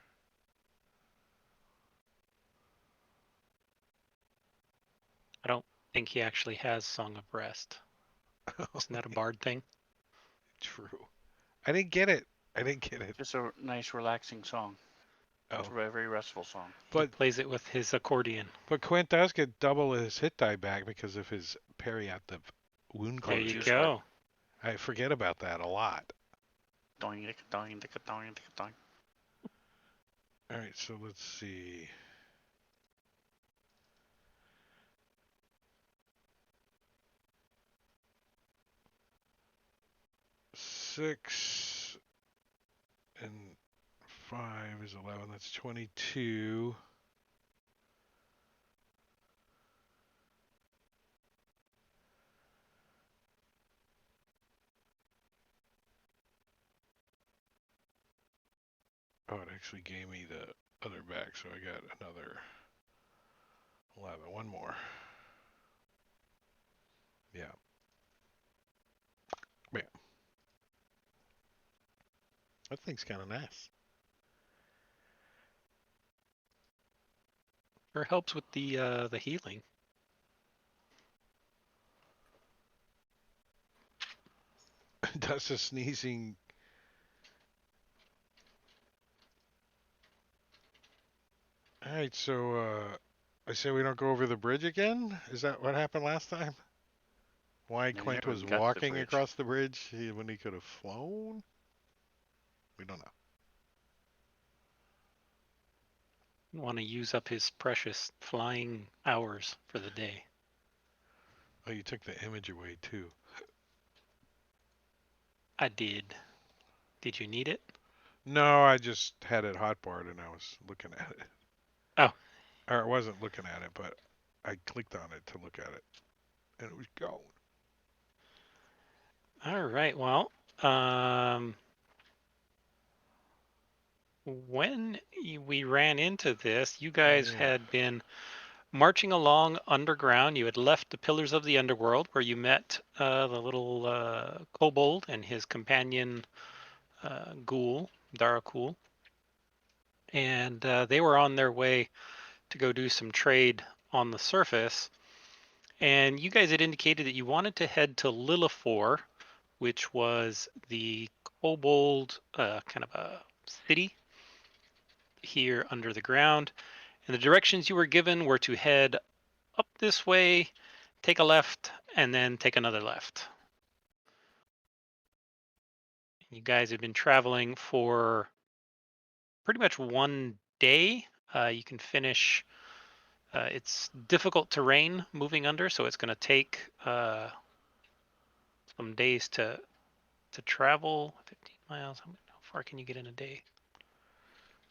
I don't think he actually has Song of Rest. Isn't that a bard thing? True. I didn't get it. I didn't get it. Just a nice, relaxing song. It's Oh, a very restful song. He but plays it with his accordion. Quint does get double his hit die back because of his parry at the wound There closure. you juice go. I forget about that a lot. Doing, doing, doing, doing, doing. All right, so let's see. Six and 5 is 11. That's 22. Oh, it actually gave me the other back, so I got another 11. One more. Yeah. Bam. That thing's kind of nice. Or helps with the healing. Does a sneezing. All right, so I say we don't go over the bridge again. Is that what happened last time? Why No, you Quint was haven't got to the walking bridge. across the bridge when he could have flown? We don't know. Want to use up his precious flying hours for the day. Oh, you took the image away too. I did. Did you need it? No, I just had it hotbarred and I was looking at it. Oh. Or I wasn't looking at it, but I clicked on it to look at it. And it was gone. All right. Well, when we ran into this, you guys had been marching along underground. You had left the Pillars of the Underworld, where you met the little kobold and his companion Ghoul, Darakul. And they were on their way to go do some trade on the surface. And you guys had indicated that you wanted to head to Lilifor, which was the kobold kind of a city here under the ground. And the directions you were given were to head up this way, take a left, and then take another left. You guys have been traveling for pretty much one day. You can finish. It's difficult terrain moving under, so it's going to take some days to travel. 15 miles. How far can you get in a day?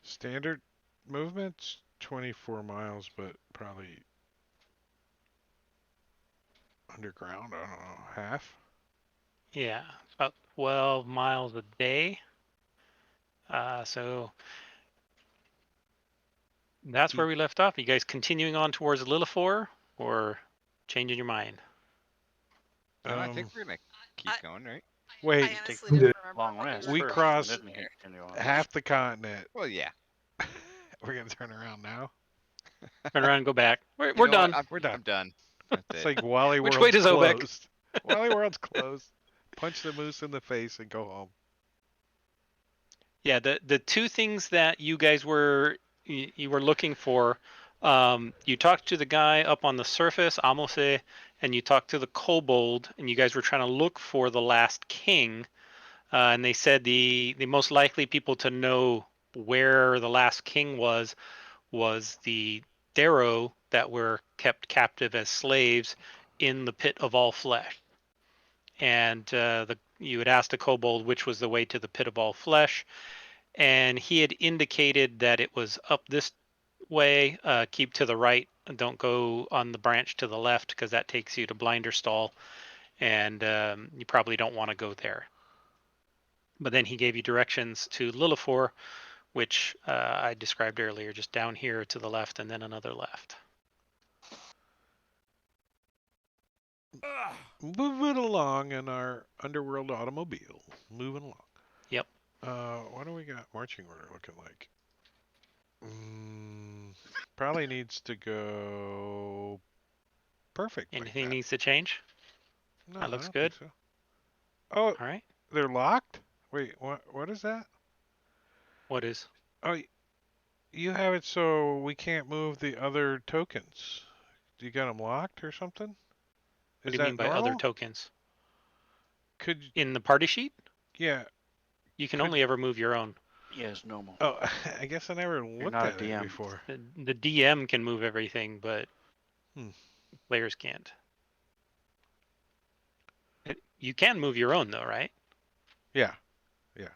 Standard movements 24 miles, but probably underground. I don't know, half. Yeah, about 12 miles a day. So that's where we left off. You guys continuing on towards Lilifor or changing your mind? No, I think Um, we're gonna keep I- going, right? I wait, honestly Yeah. didn't remember Long what we rest were we going first, and crossed then we here. can continue on. half the continent. Well, yeah. We're gonna turn around now. Turn around and go back. We're You know done. what? We're done. I'm done. That's It's it. like Wally Which way World's does Obek? closed. Wally World's closed. Punch the moose in the face and go home. Yeah, the two things that you guys were you were looking for, you talked to the guy up on the surface, Amose, and you talked to the kobold, and you guys were trying to look for the last king, and they said the most likely people to know where the last king was the Darrow that were kept captive as slaves in the pit of all flesh. And you had asked a kobold which was the way to the pit of all flesh, and he had indicated that it was up this way. Keep to the right. Don't go on the branch to the left because that takes you to Blinderstall, and you probably don't want to go there. But then he gave you directions to Lilifor, which I described earlier, just down here to the left and then another left. Moving along in our underworld automobile. Moving along. Yep. What do we got marching order looking like? Probably needs to go perfect like Anything that. needs to change? No, That I looks don't good. think so. Oh, All right. they're locked? Wait, what is that? What is? Oh, you have it so we can't move the other tokens. Do you got them locked or something? What Is do you mean that by other normal? tokens? Could In the party sheet, yeah, you can could only ever move your own. Yeah, it's normal. oh, I guess I never You're looked not a at it DM. before. The DM can move everything, but Hmm. players can't. You can move your own though, right? Yeah. Yeah.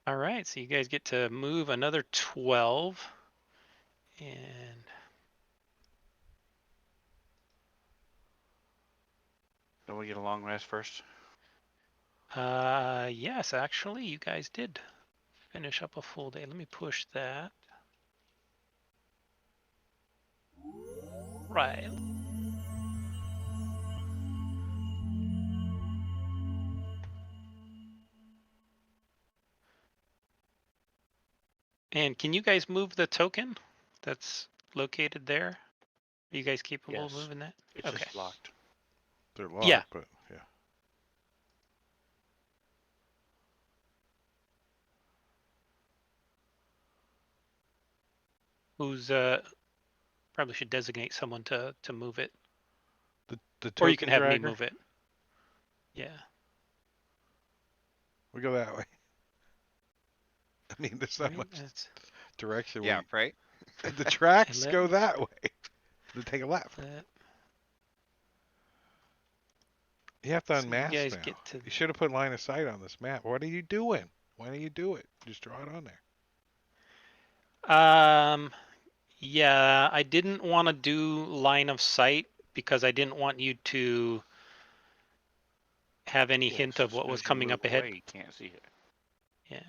All right, so you guys get to move another 12. And Don't we get a long rest first? yes, actually, you guys did finish up a full day. Let me push that. Right. And can you guys move the token that's located there? Are you guys capable of Yes. moving that? It's Okay. just locked. They're locked, Yeah. but yeah. Who's probably should designate someone to move it, The or you can token have me dragger. move it. Yeah. We go that way. I mean, there's not Right, much that's direction. Yeah, right. The tracks let go me- that way. To take a left. You have to So you unmask guys now. get to You should have put line of sight on this map. What are you doing? Why don't you do it? Just draw it on there. Yeah, I didn't want to do line of sight because I didn't want you to have any Yeah, hint so of as what soon was as you coming move up ahead. away, you can't see it. Yeah.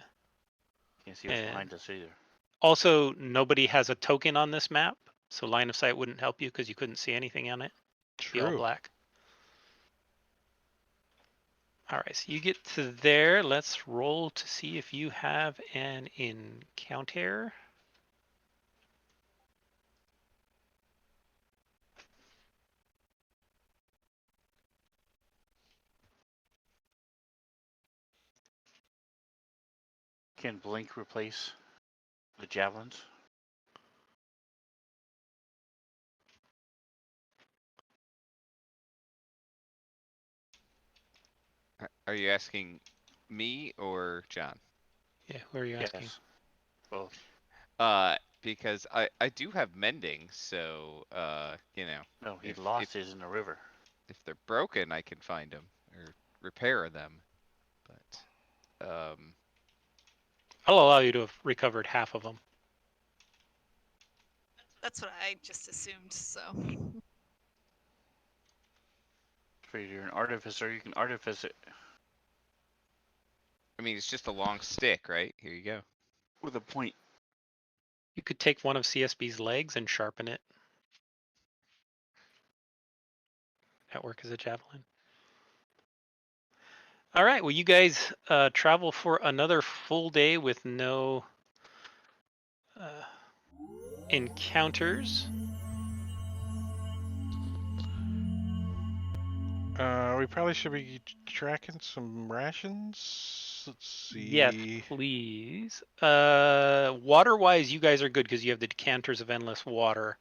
Can't see what's And behind us either. also, nobody has a token on this map, so line of sight wouldn't help you because you couldn't see anything on it. It'd be all True. black. All right, so you get to there. Let's roll to see if you have an encounter. Can Blink replace the javelins? Are you asking me or John? Yeah, who are you asking? Yes. Both. Because I do have mending, so you know, No, he if lost his in the river. if they're broken, I can find them or repair them. But I'll allow you to have recovered half of them. That's what I just assumed. So So you're an artificer, you can artifice it I mean, it's just a long stick, right? Here you go. with a point. You could take one of CSB's legs and sharpen it. That work as a javelin. All right. Well, you guys travel for another full day with no encounters. We probably should be tracking some rations. Let's see. Yes, please. Water-wise, you guys are good because you have the decanters of endless water.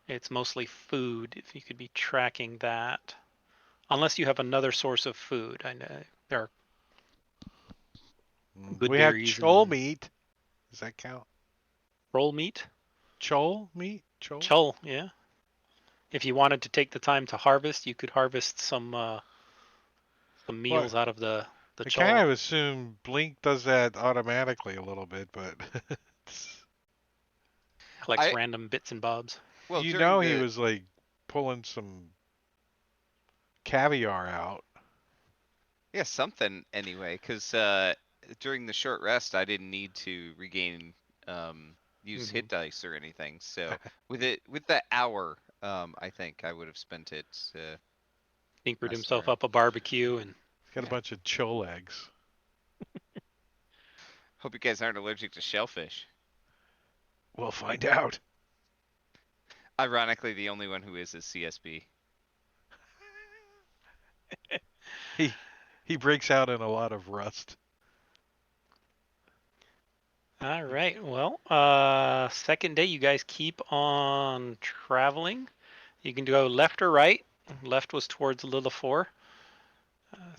It's mostly food. If you could be tracking that, unless you have another source of food. I know there are good We have berries chol and meat. Does that count? roll meat. Chol meat? Chol? Chol, yeah. If you wanted to take the time to harvest, you could harvest some meals out of the I chol. kind of assume Blink does that automatically a little bit, but Collects random bits and bobs. Well, you during know the he was like pulling some caviar out. yeah something anyway, because during the short rest, I didn't need to regain use hit dice or anything. So with that hour, I think I would have spent it. Tinkered messing himself around. up a barbecue and He's got a bunch of chol eggs. Hope you guys aren't allergic to shellfish. We'll find out. Ironically, the only one who is CSB. He breaks out in a lot of rust. all right. Well, second day, you guys keep on traveling. You can go left or right. Left was towards Lillifore.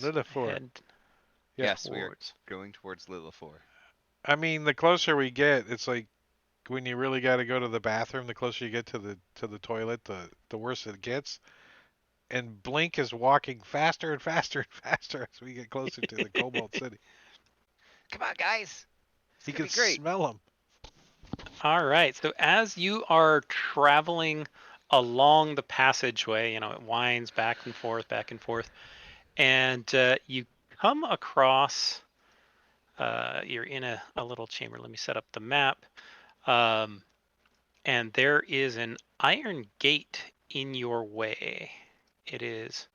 Lillifore. Head Yeah. Yes, we are towards. going towards Lillifore. I mean, the closer we get, it's like when you really got to go to the bathroom. The closer you get to the toilet, the worse it gets. And Blink is walking faster and faster and faster as we get closer to the Cobalt City. Come on, guys. He gonna can be great. smell them. All right. So as you are traveling along the passageway, it winds back and forth, and you come across. You're in a little chamber. Let me set up the map. And there is an iron gate in your way. It is.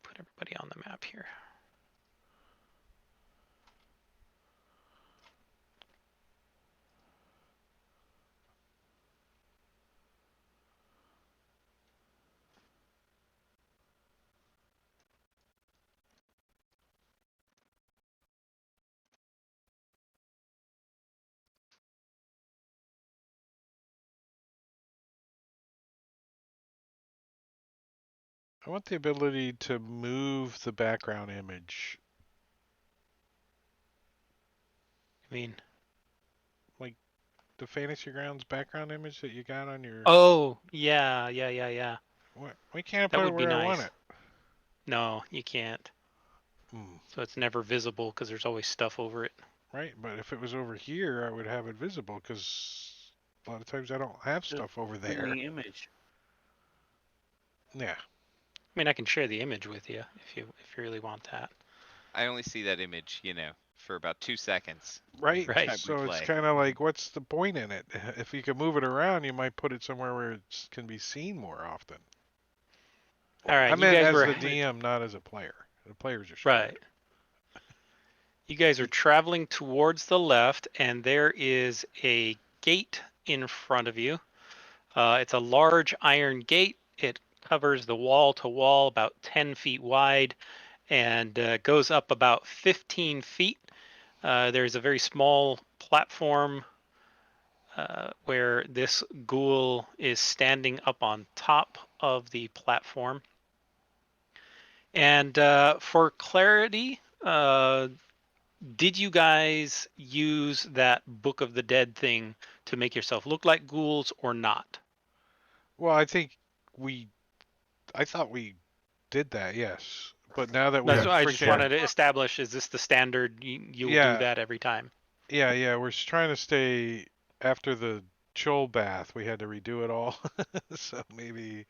Put everybody on the map here. I want the ability to move the background image. I mean, Like the Fantasy Grounds background image that you got on your. oh, yeah. Why can't I That put it would be where I nice. want it? No, you can't. So it's never visible because there's always stuff over it. Right, but if it was over here, I would have it visible because a lot of times I don't have stuff over Bring there. the image. Yeah. I mean, I can share the image with you if you really want that. I only see that image, for about 2 seconds. Right. Right. So it's Replay. kind of like, what's the point in it? If you can move it around, you might put it somewhere where it can be seen more often. All right, I you meant guys as were the DM, not as a player. The players are right. screwed. You guys are traveling towards the left, and there is a gate in front of you. It's a large iron gate. It covers the wall to wall, about 10 feet wide, and goes up about 15 feet. There's a very small platform where this ghoul is standing up on top of the platform. And for clarity, did you guys use that Book of the Dead thing to make yourself look like ghouls or not? Well, I thought we did that, yes. But now that That's we've Yeah, what I just freaking, wanted to establish. Is this the standard? You'll do yeah, that every time. yeah, we're trying to stay after the Chol bath. We had to redo it all, so maybe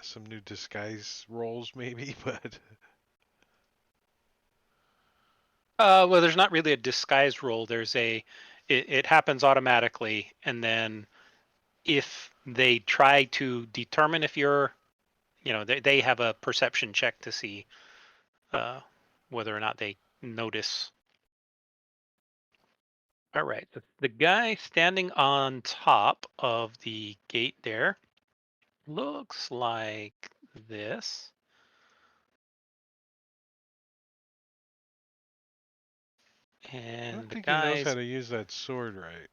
some new disguise roles, maybe. But Well, there's not really a disguise roll. It happens automatically, and then if they try to determine if you're, they have a perception check to see uh, whether or not they notice. All right, the guy standing on top of the gate there looks like this. I don't And the think he knows how guy's to use that sword right.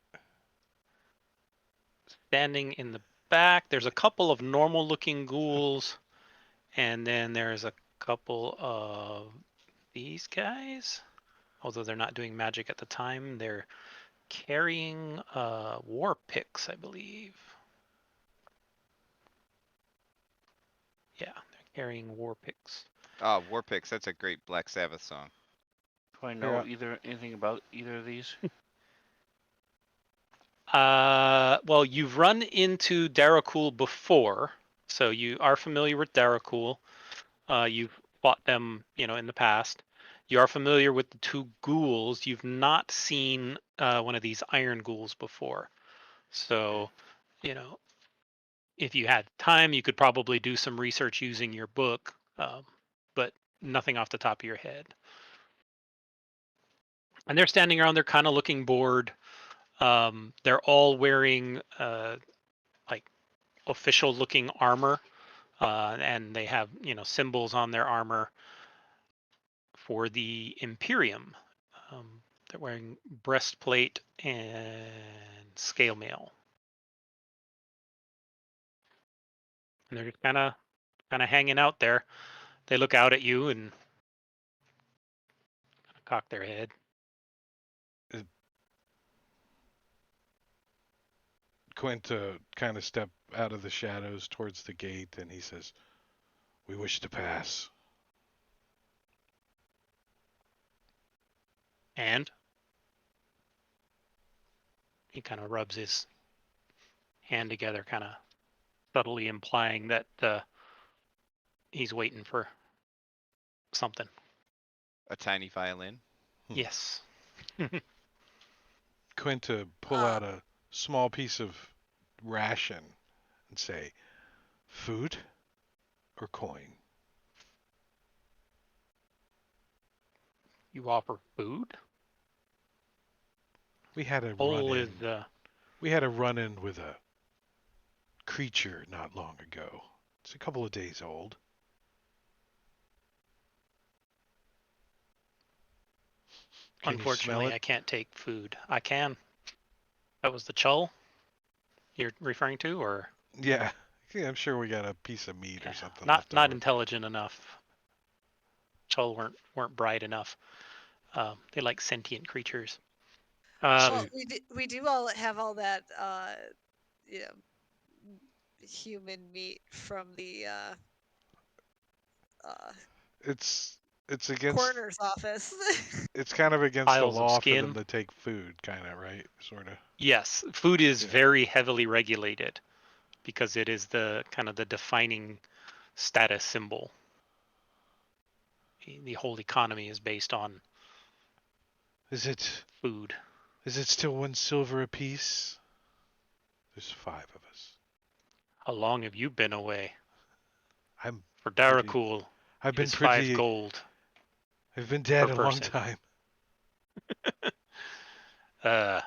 standing in the back. There's a couple of normal looking ghouls, and then there's a couple of these guys. Although they're not doing magic at the time, they're carrying war picks, I believe. Yeah, they're carrying war picks. Oh, Warpix, that's a great Black Sabbath song. Do I Yeah. know anything about either of these? Well, you've run into Darakul before, so you are familiar with Darakul. You've fought them, in the past. You are familiar with the two ghouls. You've not seen one of these iron ghouls before. So, you know, if you had time, you could probably do some research using your book, but nothing off the top of your head. And they're standing around. They're kind of looking bored. They're all wearing like official-looking armor, and they have symbols on their armor for the Imperium. They're wearing breastplate and scale mail, and they're just kind of hanging out there. They look out at you and cock their head. Quinta kind of step out of the shadows towards the gate, and he says, "We wish to pass." And he kind of rubs his hand together, kind of subtly implying that he's waiting for something. A tiny violin. Yes. Quinta pull out a small piece of ration and say, "Food or coin?" You offer food? We had a run Hole is in. We had a run in with a creature not long ago. It's a couple of days old. Can you smell unfortunately it? I can't take food. I can. That was the chull you're referring to, or Yeah. Yeah, I'm sure we got a piece of meat or yeah, something not left not over. intelligent enough. Chull weren't bright enough. They like sentient creatures. So Well, we do all have all that you know human meat from the uh it's it's against coroner's office. it's kind of against the Piles of law for them skin. to take food, kind of, right? Sort of. Yes, food is Yeah. very heavily regulated because it is the kind of the defining status symbol. The whole economy is based on Is it food. is it still 1 silver apiece? There's 5 of us. How long have you been away? I'm For pretty. Darakul, I've it been is 5 pretty. gold I've been per dead a long person. time. Uh,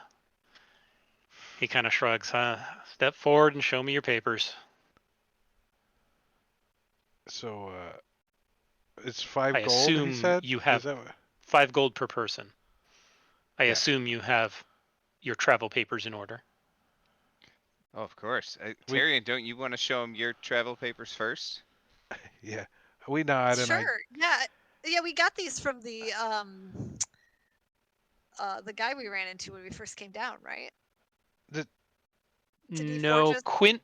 he kind of shrugs. Step forward and show me your papers. So, It's 5 I gold, he assume said? you Is have that what? 5 gold per person. I Yeah. assume you have your travel papers in order. Oh, of course. We Tyrion, don't you want to show him your travel papers first? yeah. We nod and Sure. Yeah. Yeah, we got these from the guy we ran into when we first came down, right? Did he forge No, us? Quint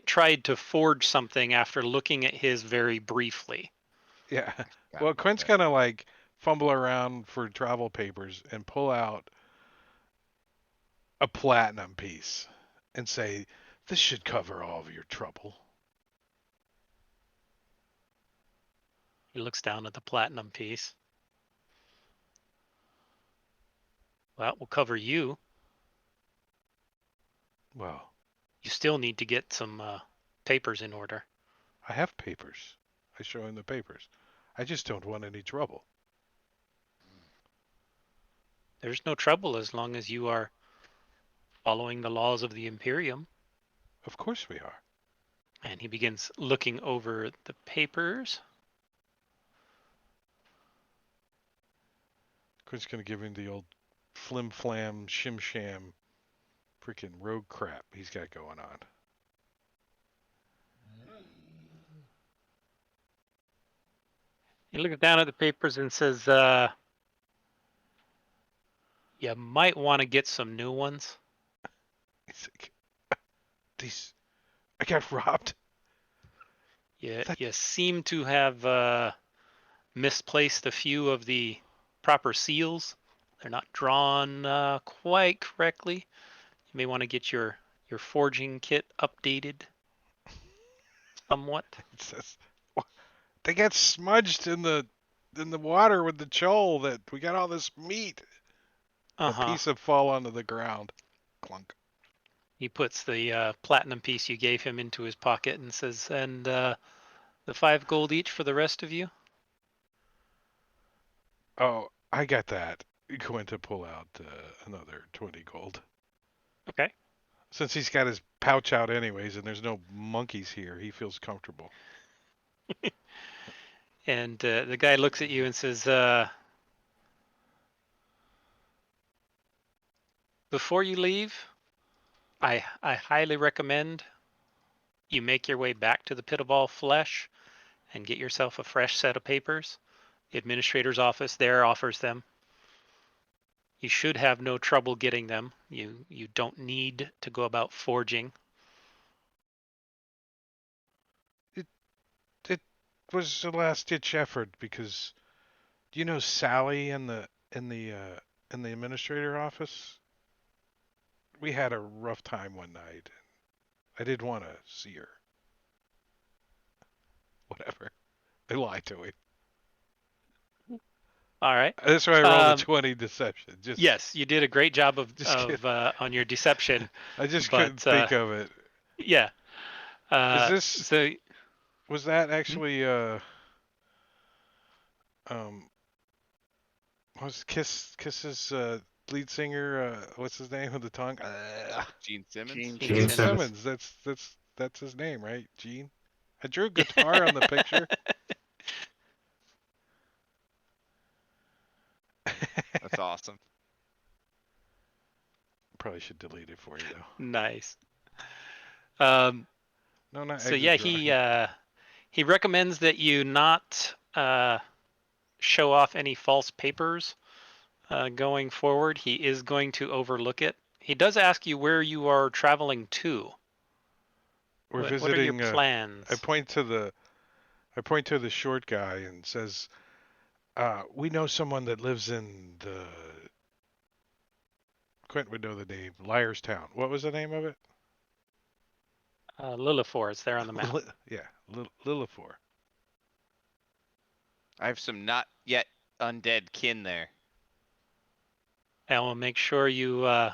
tried to forge something after looking at his very briefly. yeah. Forgot Well, about Quint's that. gonna like fumble around for travel papers and pull out a platinum piece and say, "This should cover all of your trouble." He looks down at the platinum piece. Well, we'll cover you. Well, You still need to get some papers in order. I have papers. I show him the papers. I just don't want any trouble. There's no trouble as long as you are following the laws of the Imperium. Of course we are. And he begins looking over the papers. Quint's gonna give him the old flim flam shim sham freaking rogue crap he's got going on. He looks down at the papers and says, you might want to get some new ones. He's like, these, I got robbed. You seem to have misplaced a few of the proper seals. They're not drawn quite correctly. You may want to get your forging kit updated somewhat. It says, they got smudged in the water with the chol that we got all this meat. A piece of fall onto the ground. Clunk. He puts the platinum piece you gave him into his pocket and says, and the 5 gold each for the rest of you? Oh, I got that. Going to pull out another 20 gold. Okay. Since he's got his pouch out anyways and there's no monkeys here, he feels comfortable. And the guy looks at you and says, before you leave, I highly recommend you make your way back to the Pit of All Flesh and get yourself a fresh set of papers. The administrator's office there offers them. You should have no trouble getting them. You don't need to go about forging. It was a last ditch effort because do you know Sally in the administrator office? We had a rough time one night. I did want to see her. Whatever. I lied to him. All right. That's why I rolled a 20 deception. Yes, you did a great job of on your deception. I just couldn't think of it. Yeah. Is this so? Was that actually was Kiss's lead singer? What's his name with the tongue? Gene Simmons. Gene Simmons. That's his name, right? Gene. I drew a guitar on the picture. That's awesome. Probably should delete it for you though. Nice. No, not so yeah, he recommends that you not show off any false papers going forward. He is going to overlook it. He does ask you where you are traveling to. We're what visiting. are your plans? I point to the short guy and says, "We know someone that lives in the." Quint would know the name. Liarstown. What was the name of it? Lilifor. It's there on the map. Yeah, Lilifor. I have some not yet undead kin there. I will make sure you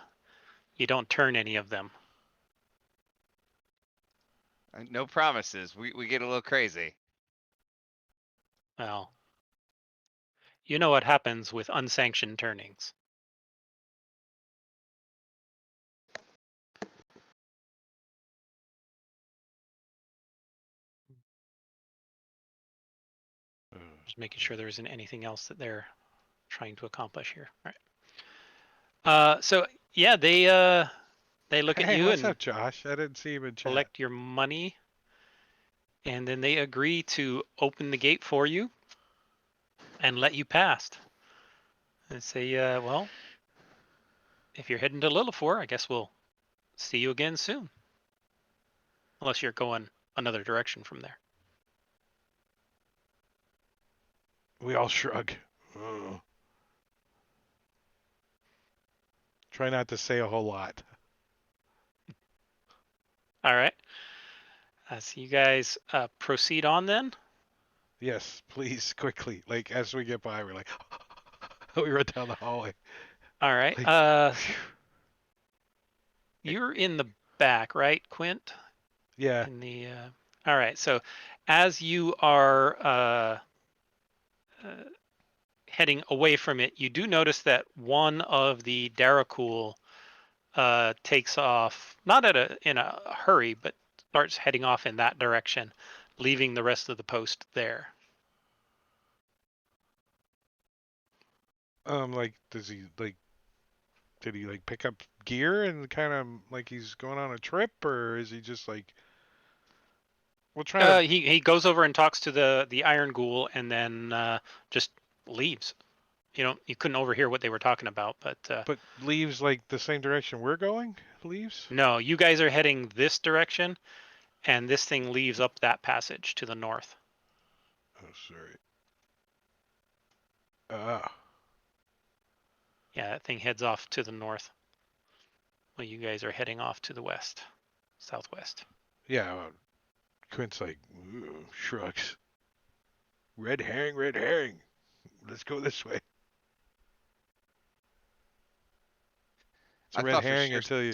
don't turn any of them. No promises. We get a little crazy. Well, you know what happens with unsanctioned turnings. Just making sure there isn't anything else that they're trying to accomplish here. All right. So yeah, they look at Hey, you what's and up, Josh? I didn't see him in chat. collect your money, and then they agree to open the gate for you and let you past. And say, well, if you're heading to Lilifor, I guess we'll see you again soon. Unless you're going another direction from there. We all shrug. Ugh. Try not to say a whole lot. All right. So you guys proceed on then. Yes, please, quickly. Like as we get by, we're like, we run down the hallway. All right. Like, You're in the back, right, Quint? yeah. In the. All right. So as you are heading away from it, you do notice that one of the Daracool takes off, not in a hurry, but starts heading off in that direction, leaving the rest of the post there. Like, does he like? Did he like pick up gear and kind of like he's going on a trip, or is he just like? We'll try to. He goes over and talks to the Iron Ghoul, and then just leaves. You couldn't overhear what they were talking about, but But leaves like the same direction we're going. Leaves. no, you guys are heading this direction, and this thing leaves up that passage to the north. Oh, sorry. Ah. Yeah, that thing heads off to the north. Well, you guys are heading off to the west, southwest. Yeah. Quint's like shrugs. Red herring, red herring. Let's go this way. It's a I red thought for herring sure.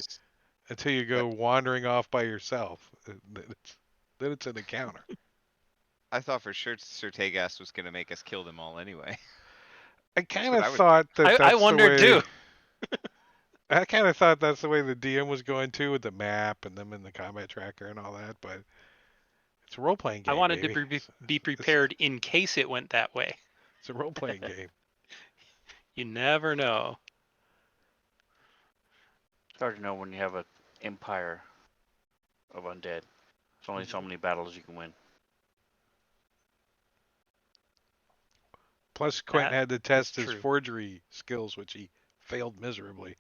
until you go wandering off by yourself. Then it's an encounter. I thought for sure Sir Tegas was gonna make us kill them all anyway. I kind what of I would thought that I that's the wondered way. too. I kind of thought that's the way the DM was going to with the map and them in the combat tracker and all that, but it's a role playing game. I wanted baby. to be prepared in case it went that way. It's a role playing game. You never know. It's hard to know when you have an empire of undead. There's only so many battles you can win. Plus, Quentin That had to test is his true. forgery skills, which he failed miserably.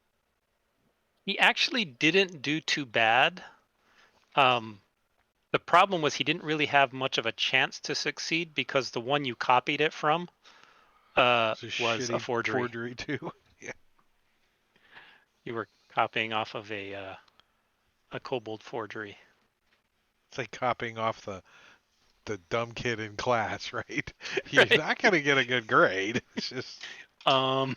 He actually didn't do too bad. The problem was he didn't really have much of a chance to succeed because the one you copied it from It's a was a shitty forgery. too. Yeah. You were copying off of a kobold forgery. It's like copying off the dumb kid in class, right? You're Right. not gonna get a good grade. It's just All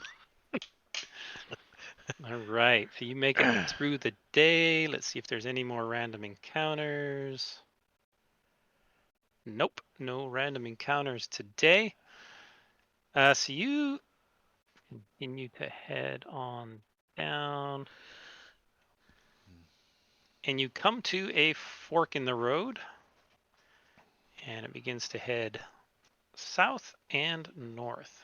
right. So you make it through the day. Let's see if there's any more random encounters. Nope, no random encounters today. So you continue to head on down. And you come to a fork in the road. And it begins to head south and north.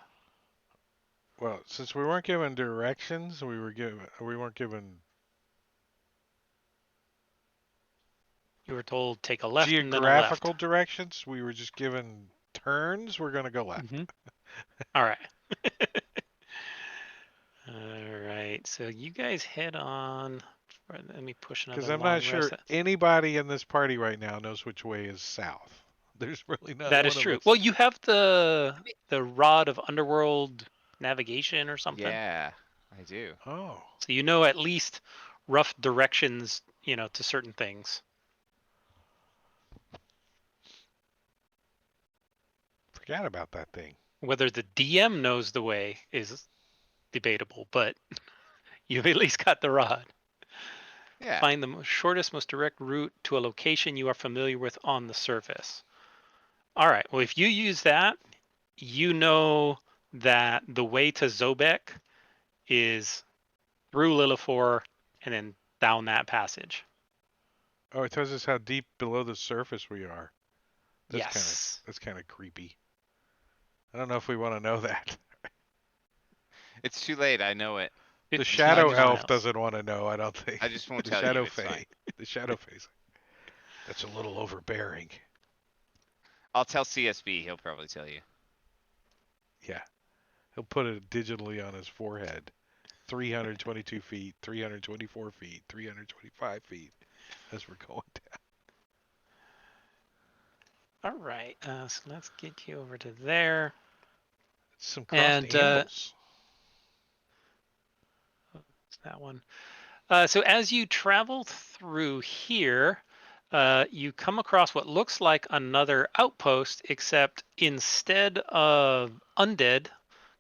well, since we weren't given directions, we weren't given You were told take a left and then a geographical left. directions. We were just given turns. We're gonna go left. All right. All right. So you guys head on. Let me push another Because I'm long not sure rest. anybody in this party right now knows which way is south. There's really not That one is of true. us. Well, you have the rod of underworld navigation or something. Yeah, I do. Oh, So you know at least rough directions, to certain things. forgot about that thing. Whether the DM knows the way is debatable, but you've at least got the rod. Yeah. Find the shortest, most direct route to a location you are familiar with on the surface. All right. Well, if you use that, you know that the way to Zobek is through Lilifor and then down that passage. Oh, it tells us how deep below the surface we are. Yes. That's kind of creepy. I don't know if we want to know that. It's too late. I know it. The It- shadow no one elf else. doesn't want to know, I don't think. I just won't The tell you. shadow It's fine. fae. The shadow phase. That's a little overbearing. I'll tell CSB. He'll probably tell you. Yeah. He'll put it digitally on his forehead. 322 feet, 324 feet, 325 feet as we're going down. All right. So let's get you over to there. Some crossed And, angles. It's that one. So as you travel through here, you come across what looks like another outpost, except instead of undead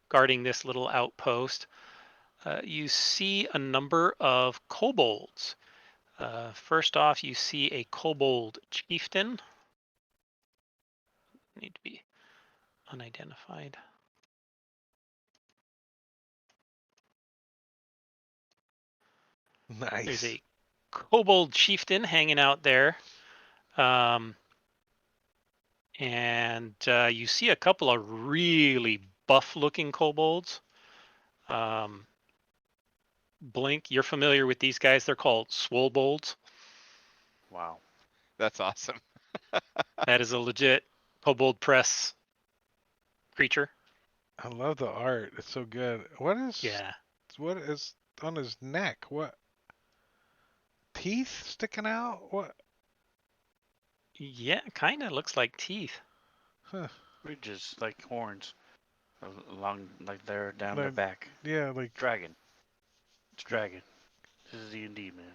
guarding this little outpost, you see a number of kobolds. First off, you see a kobold chieftain. Need to be unidentified. Nice. There's a kobold chieftain hanging out there. And you see a couple of really buff-looking kobolds. Blink, you're familiar with these guys. They're called swolebolds. Wow. That's awesome. That is a legit kobold press creature. I love the art. It's so good. What is on his neck? What? Teeth sticking out? What? Yeah, kind of looks like teeth. Huh. Ridges like horns, along like they're down the Like- back. Yeah, like Dragon. It's dragon. This is D&D, man.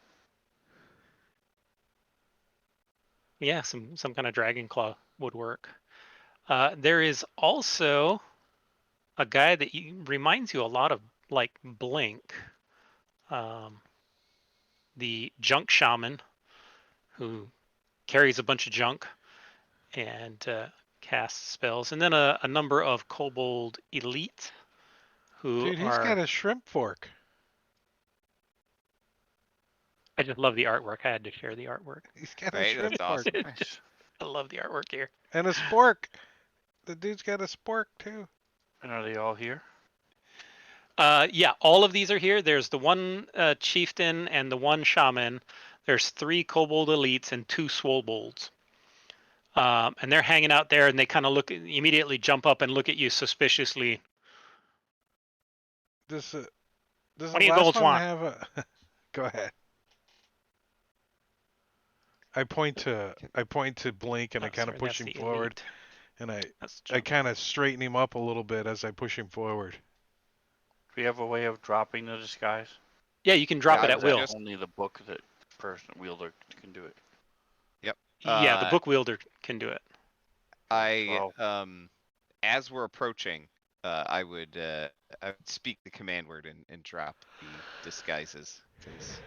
Yeah, some kind of dragon claw would work. There is also a guy that reminds you a lot of like Blink, the junk shaman, who carries a bunch of junk and casts spells, and then a number of kobold elite who dude, he's are. got a shrimp fork. I just love the artwork. I had to share the artwork. He's got a Right? shrimp That's fork awesome. Nice. I love the artwork here. and a spork. The dude's got a spork too. And are they all here? Yeah, all of these are here. There's the one chieftain and the one shaman. There's 3 kobold elites and 2 swolebolds. And they're hanging out there, and they kind of immediately jump up and look at you suspiciously. Does What the do you last ghouls one want? have a? Go ahead. I point to Blink and I Oh, kind of sorry, push that's him the forward, elite. and That's I junk. kind of straighten him up a little bit as I push him forward. Do we have a way of dropping the disguise? Yeah, you can drop Yeah, it I at was will. just- Only the book that person wielder can do it. Yeah, the book wielder can do it. I Well, as we're approaching, I would speak the command word and drop the disguises because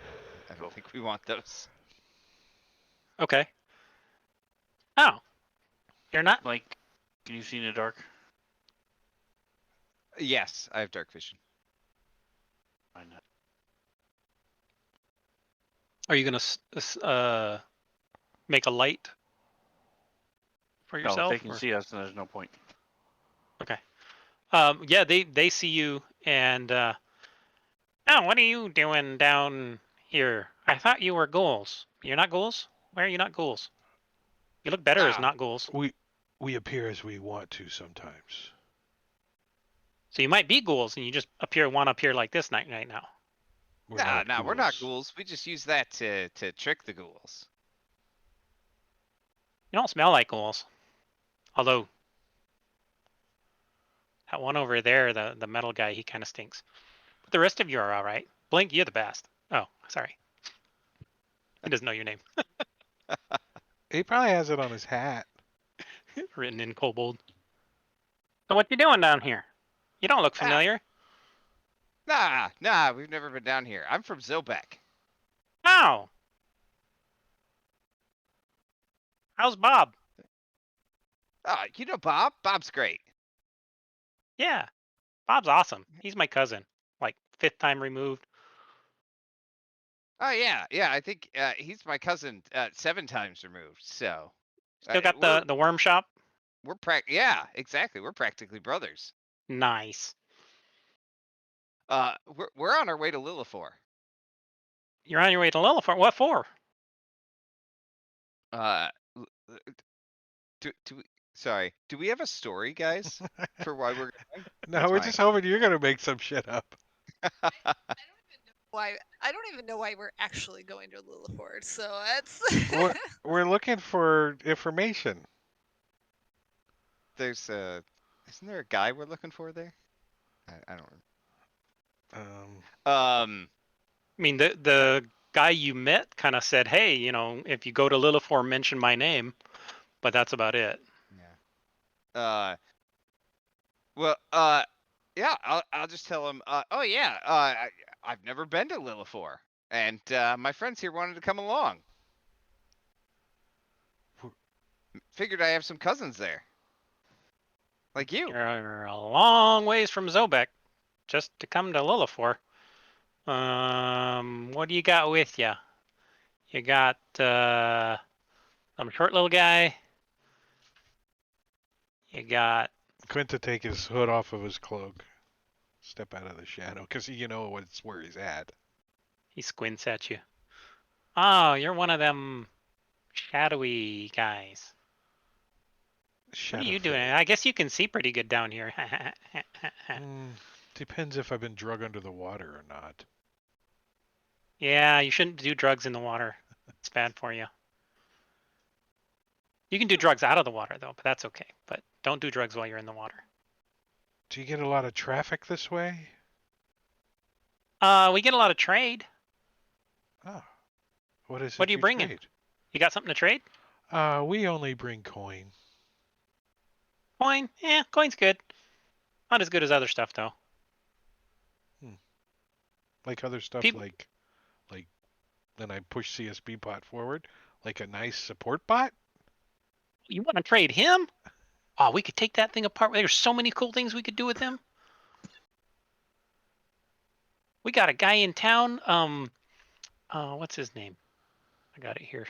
I don't think we want those. Okay. Oh, you're not. like, can you see in the dark? Yes, I have dark vision. I know. Are you gonna make a light for No, yourself? if they can or- see us, then there's no point. Okay. Yeah, they see you, and oh, what are you doing down here? I thought you were ghouls. You're not ghouls? Why are you not ghouls? You look better as Ah. not ghouls. We appear as we want to sometimes. So you might be ghouls, and you just want to appear like this night right now. We're We're not ghouls. ghouls. We just use that to trick the ghouls. You don't smell like ghouls. Although that one over there, the metal guy, he kind of stinks. But the rest of you are all right. Blink, you're the best. Oh, sorry. He doesn't know your name. He probably has it on his hat. Written in kobold. So what you doing down here? You don't look familiar. Nah, we've never been down here. I'm from Zobek. Oh. How's Bob? Oh, you know Bob? Bob's great. Yeah. Bob's awesome. He's my cousin. Like 5th time removed. Oh yeah. I think he's my cousin 7 times removed. So Still got we're- the worm shop? yeah, exactly. We're practically brothers. Nice. We're on our way to Lilithor. You're on your way to Lilithor. What for? Uh, l- uh, sorry. Do we have a story, guys, for why we're going? No, That's we're fine. just hoping you're gonna make some shit up. Why? I don't even know why we're actually going to Lilliport. So that's. We're looking for information. There's isn't there a guy we're looking for there? I don't. Um, Um. I mean, the guy you met kind of said, "Hey, if you go to Lilithor, mention my name," but that's about it. Yeah. Well. Yeah. I'll just tell him. Oh yeah. I've never been to Lilithor, and my friends here wanted to come along. Figured I have some cousins there, like you. You're a long ways from Zobek just to come to Lilithor. What do you got with you? You got some short little guy. You got Quint to take his hood off of his cloak, step out of the shadow, because you know what's where he's at. he squints at you. Oh, you're one of them shadowy guys. What are Shadow you doing? Fae. I guess you can see pretty good down here. Depends if I've been drug under the water or not. Yeah, you shouldn't do drugs in the water. It's bad for you. You can do drugs out of the water though, but that's okay. But don't do drugs while you're in the water. Do you get a lot of traffic this way? We get a lot of trade. Oh, what is What it are you bringing? trade? You got something to trade? We only bring coin. Coin? Yeah, coin's good. Not as good as other stuff though. Like other stuff, People, like then I push CSB bot forward, like a nice support bot. you want to trade him? Oh, we could take that thing apart. There's so many cool things we could do with him. We got a guy in town. What's his name? I got it here.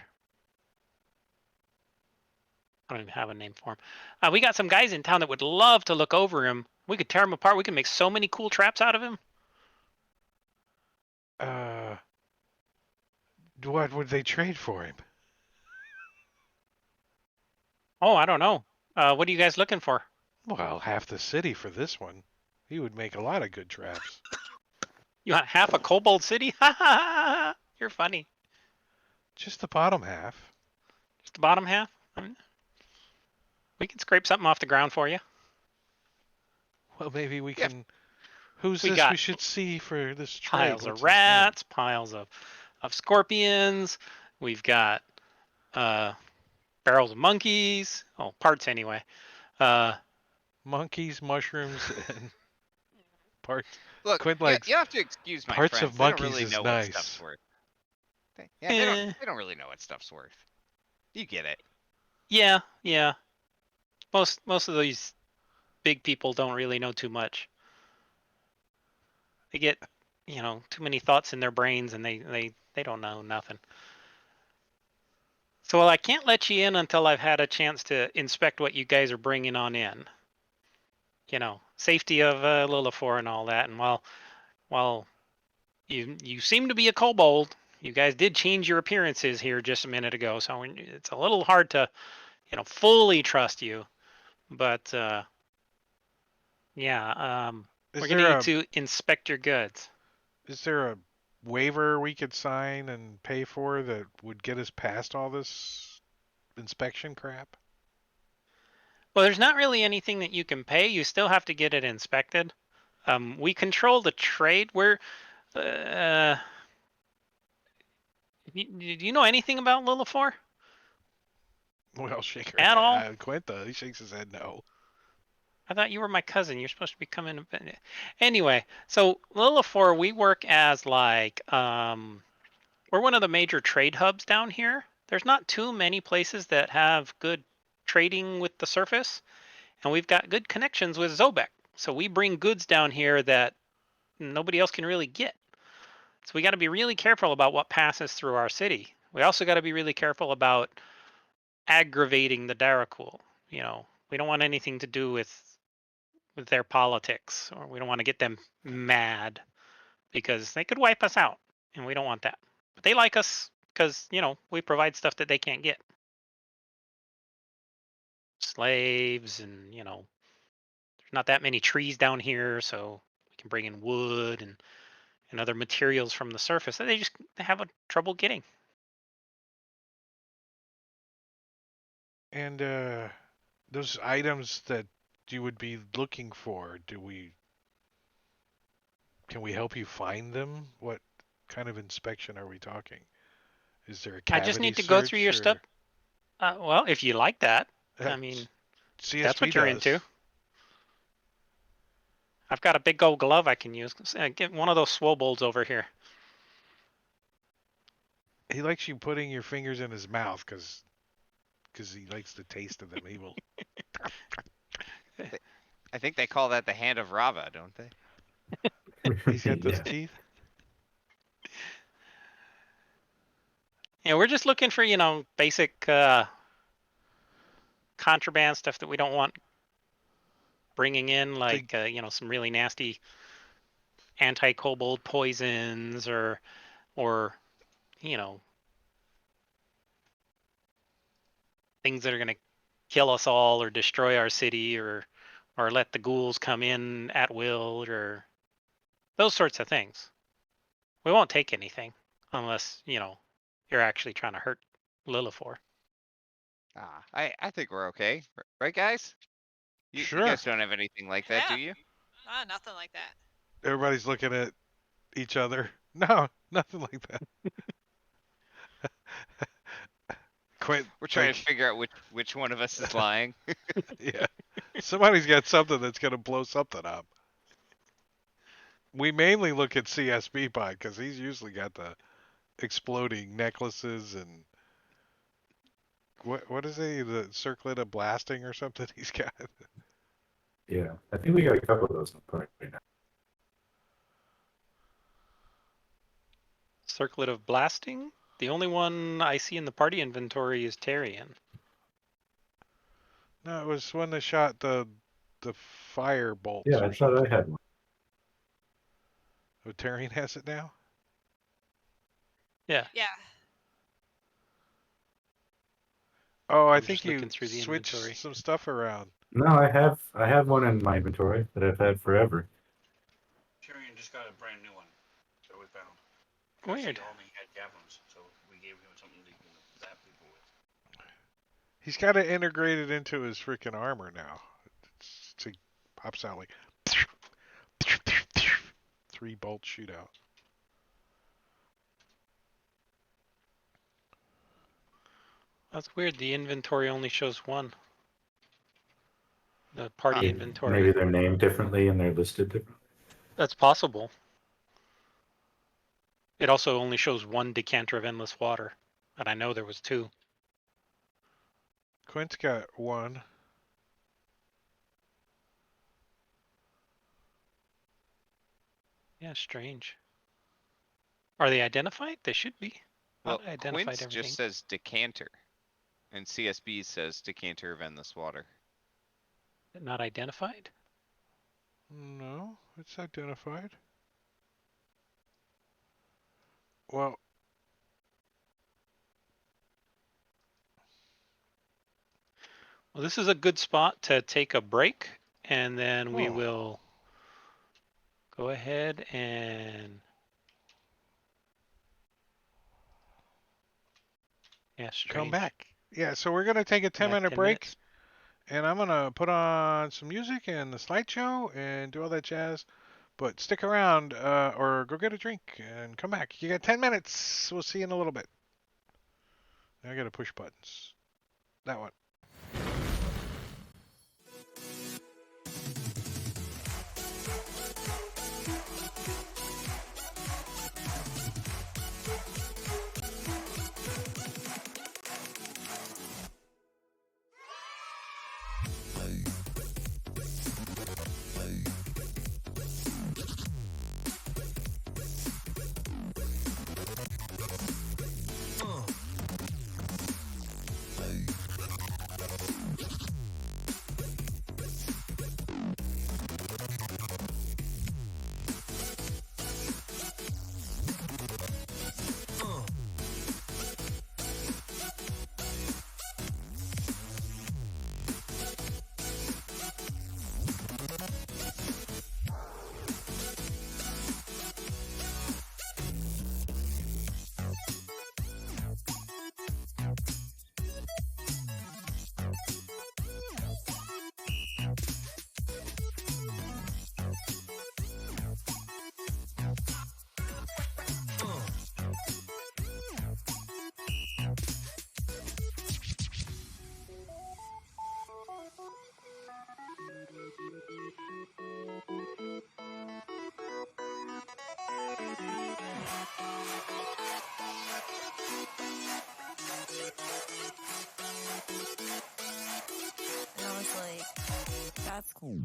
I don't even have a name for him. We got some guys in town that would love to look over him. We could tear him apart. We could make so many cool traps out of him. What would they trade for him? Oh, I don't know. What are you guys looking for? Well, half the city for this one. He would make a lot of good traps. You want half a Kobold City? Ha ha ha! You're funny. Just the bottom half. Just the bottom half? We can scrape something off the ground for you. Well, maybe we Yeah. can. Who's We this got we should see for this trade? piles What's of his name? rats, piles of scorpions. We've got barrels of monkeys. Oh, parts anyway. Monkeys, mushrooms, and parts. Look, Quint yeah, likes you have to excuse my parts friends. of They don't monkeys really is know what stuff's nice. worth. They Eh. don't really know what stuff's worth. You get it. Yeah. Most of these big people don't really know too much. They get, too many thoughts in their brains and they don't know nothing. So, well, I can't let you in until I've had a chance to inspect what you guys are bringing on in. Safety of Lilithor and all that. And while you seem to be a kobold, you guys did change your appearances here just a minute ago, so it's a little hard to, fully trust you. But yeah, we're gonna need to inspect your goods. Is there a waiver we could sign and pay for that would get us past all this inspection crap? Well, there's not really anything that you can pay. You still have to get it inspected. We control the trade. Do you know anything about Lilithor Well, shake her at all? head. Quinta, he shakes his head no. I thought you were my cousin. You're supposed to be coming. Anyway, so Lilithor, we work as we're one of the major trade hubs down here. There's not too many places that have good trading with the surface, and we've got good connections with Zobek. So we bring goods down here that nobody else can really get. So we got to be really careful about what passes through our city. We also got to be really careful about aggravating the Darakul. we don't want anything to do with their politics, or we don't want to get them mad because they could wipe us out, and we don't want that. But they like us because we provide stuff that they can't get. Slaves, and there's not that many trees down here, so we can bring in wood and other materials from the surface that they have a trouble getting. And those items that you would be looking for, can we help you find them? What kind of inspection are we talking? Is there a I just cavity need to go through search your stuff. Well, if you like that, I mean, CSP that's what you're does. into. I've got a big old glove I can use. Get one of those swobolds over here. He likes you putting your fingers in his mouth because he likes the taste of them. He will. I think they call that the hand of Rava, don't they? He's got those Yeah. teeth. Yeah, we're just looking for basic contraband stuff that we don't want bringing in, like some really nasty anti-kobold poisons, or things that are going to kill us all or destroy our city, or let the ghouls come in at will, or those sorts of things. We won't take anything unless you're actually trying to hurt Lilifor. I think we're okay, right, guys? You Sure. guys don't have anything like that, do you? Nothing like that. Everybody's looking at each other. No, nothing like that. Quite. We're trying to figure out which one of us is lying. Yeah. Somebody's got something that's going to blow something up. We mainly look at CSB Pod because he's usually got the exploding necklaces and what is he? The circlet of blasting or something he's got. Yeah, I think we got a couple of those in the park right now. Circlet of blasting. The only one I see in the party inventory is Tarian. No, it was one that shot the fire bolts. Yeah, or I thought something. I had one. Oh, Tarian has it now? Yeah. Yeah. Oh, I I'm think just looking you through the switched inventory. some stuff around. No, I have one in my inventory that I've had forever. Tyrion just got a brand new one that we found. Weird. He only had javelins, so we gave him something to zap people with. He's got it integrated into his freaking armor now. It pops out like 3-bolt shootout. That's weird. The inventory only shows one. The party Maybe- inventory. Maybe they're named differently and they're listed differently. That's possible. It also only shows one decanter of endless water, and I know there was two. Quint's got one. Yeah, strange. Are they identified? They should be. Well, Thought I identified Quince everything. just says decanter, and CSB says decanter of endless water. Not identified? No, it's identified. Well, Well, this is a good spot to take a break, and then we Oh. will go ahead and come strange. back. Yeah, so we're going to take a Come back 10-minute 10 break, minutes. and I'm going to put on some music and the slideshow and do all that jazz. But stick around or go get a drink and come back. You got 10 minutes. We'll see you in a little bit. I got to push buttons. That one. And I was like, that's cool.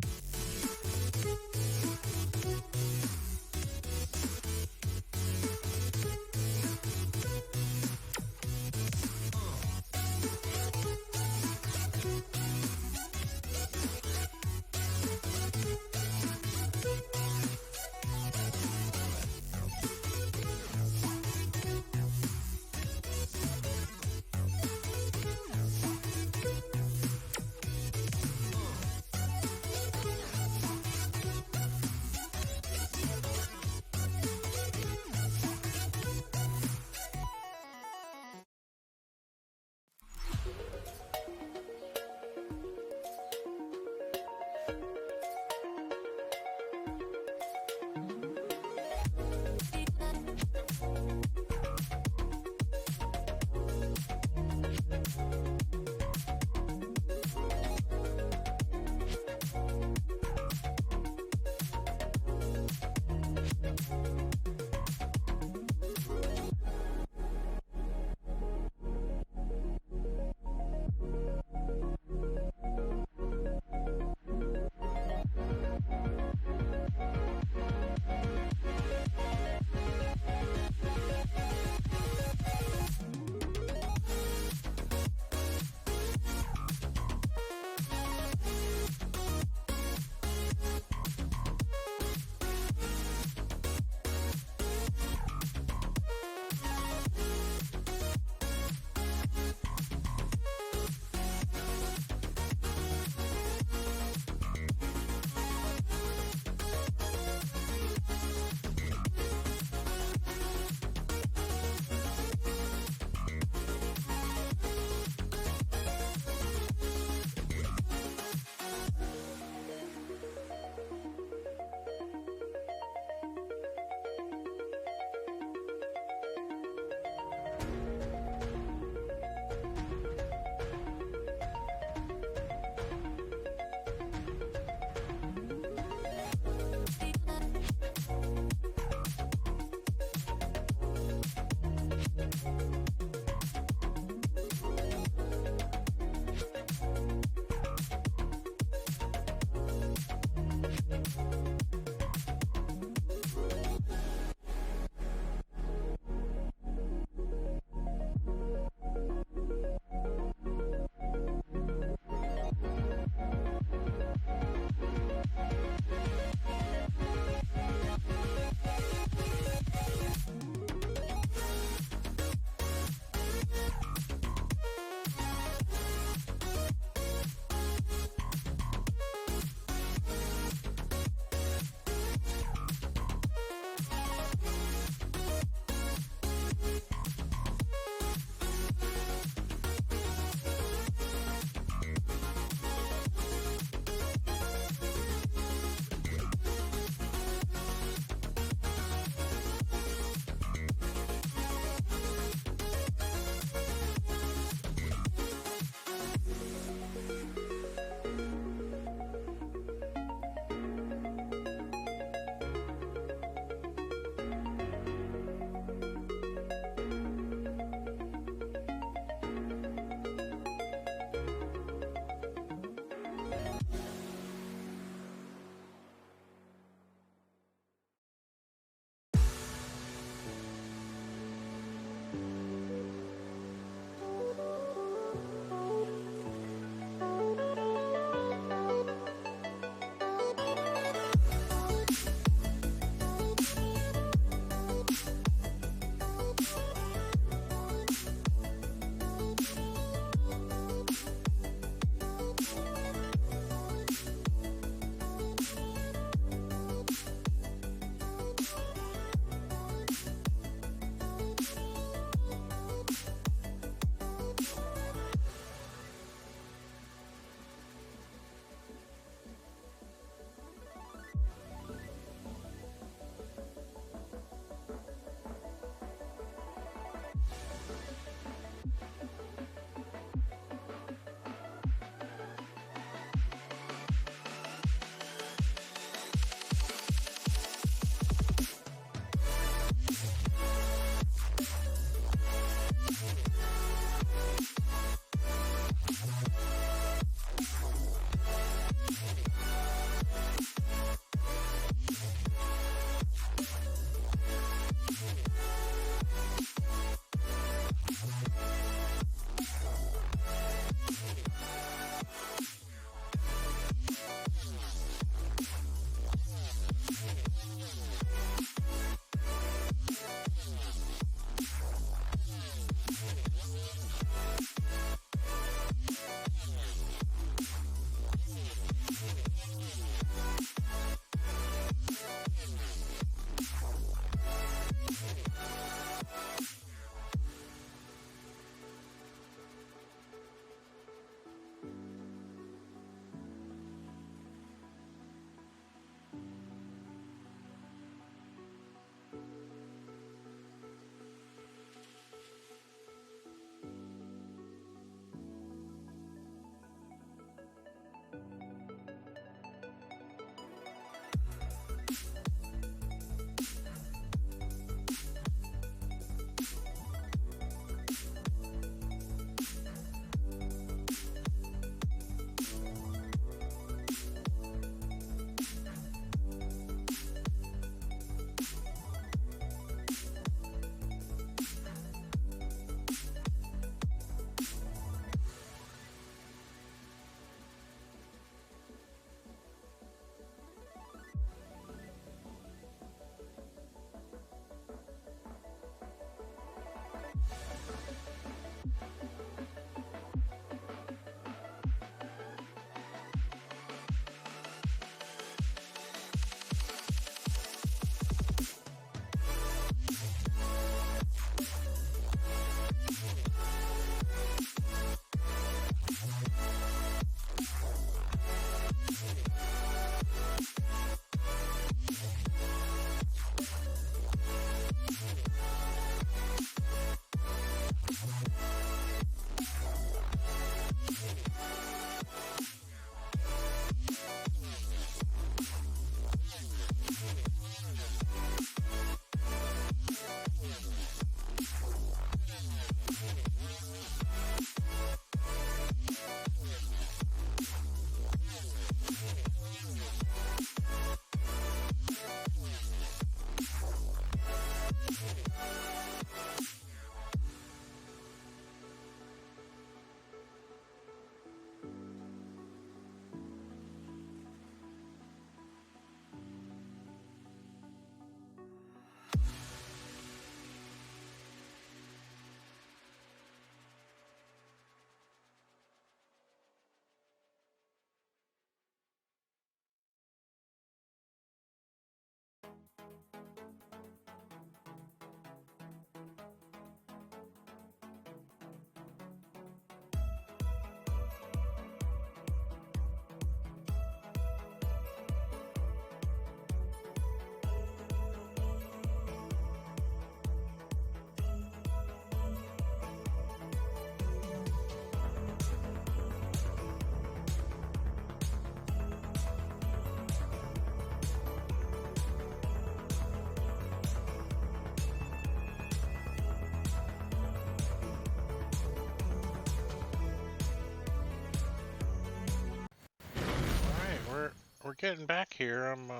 getting back here. I'm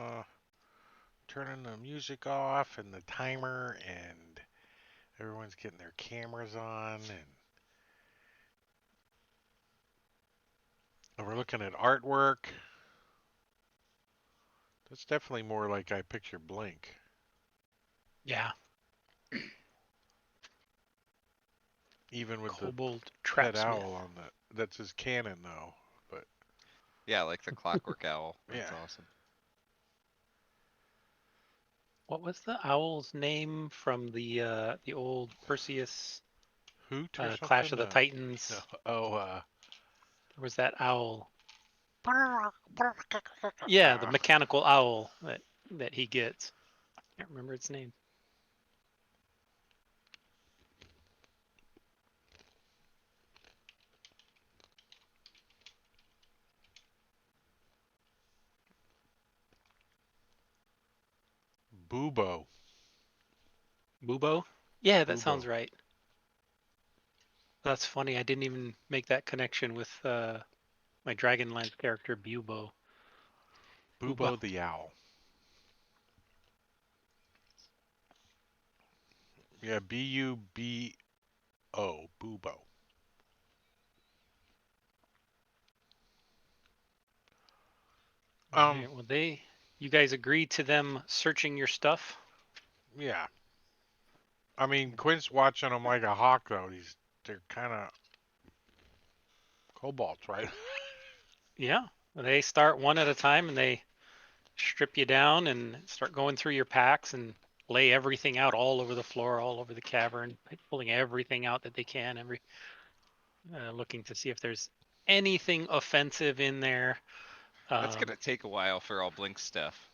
turning the music off and the timer, and everyone's getting their cameras on, and we're looking at artwork. That's definitely more like I picture Blink. Yeah. Even with the Kobold pet Trapsmith. owl on the that's his cannon though. But Yeah, like the clockwork owl. That's Yeah. awesome. What was the owl's name from the old Perseus Hoot or something? Clash of the Titans? No. Oh, There was that owl. Yeah, the mechanical owl that he gets. I can't remember its name. Bubo. Bubo? Yeah, that Bubo. sounds right. That's funny. I didn't even make that connection with my Dragonlance character, Bubo. Bubo the owl. Yeah, Bubo. Bubo. Alright, well, you guys agreed to them searching your stuff? Yeah. I mean, Quint's watching them like a hawk though. They're kind of kobolds, right? Yeah. They start one at a time and they strip you down and start going through your packs and lay everything out all over the floor, all over the cavern, pulling everything out that they can, looking to see if there's anything offensive in there. That's gonna take a while for all Blink stuff.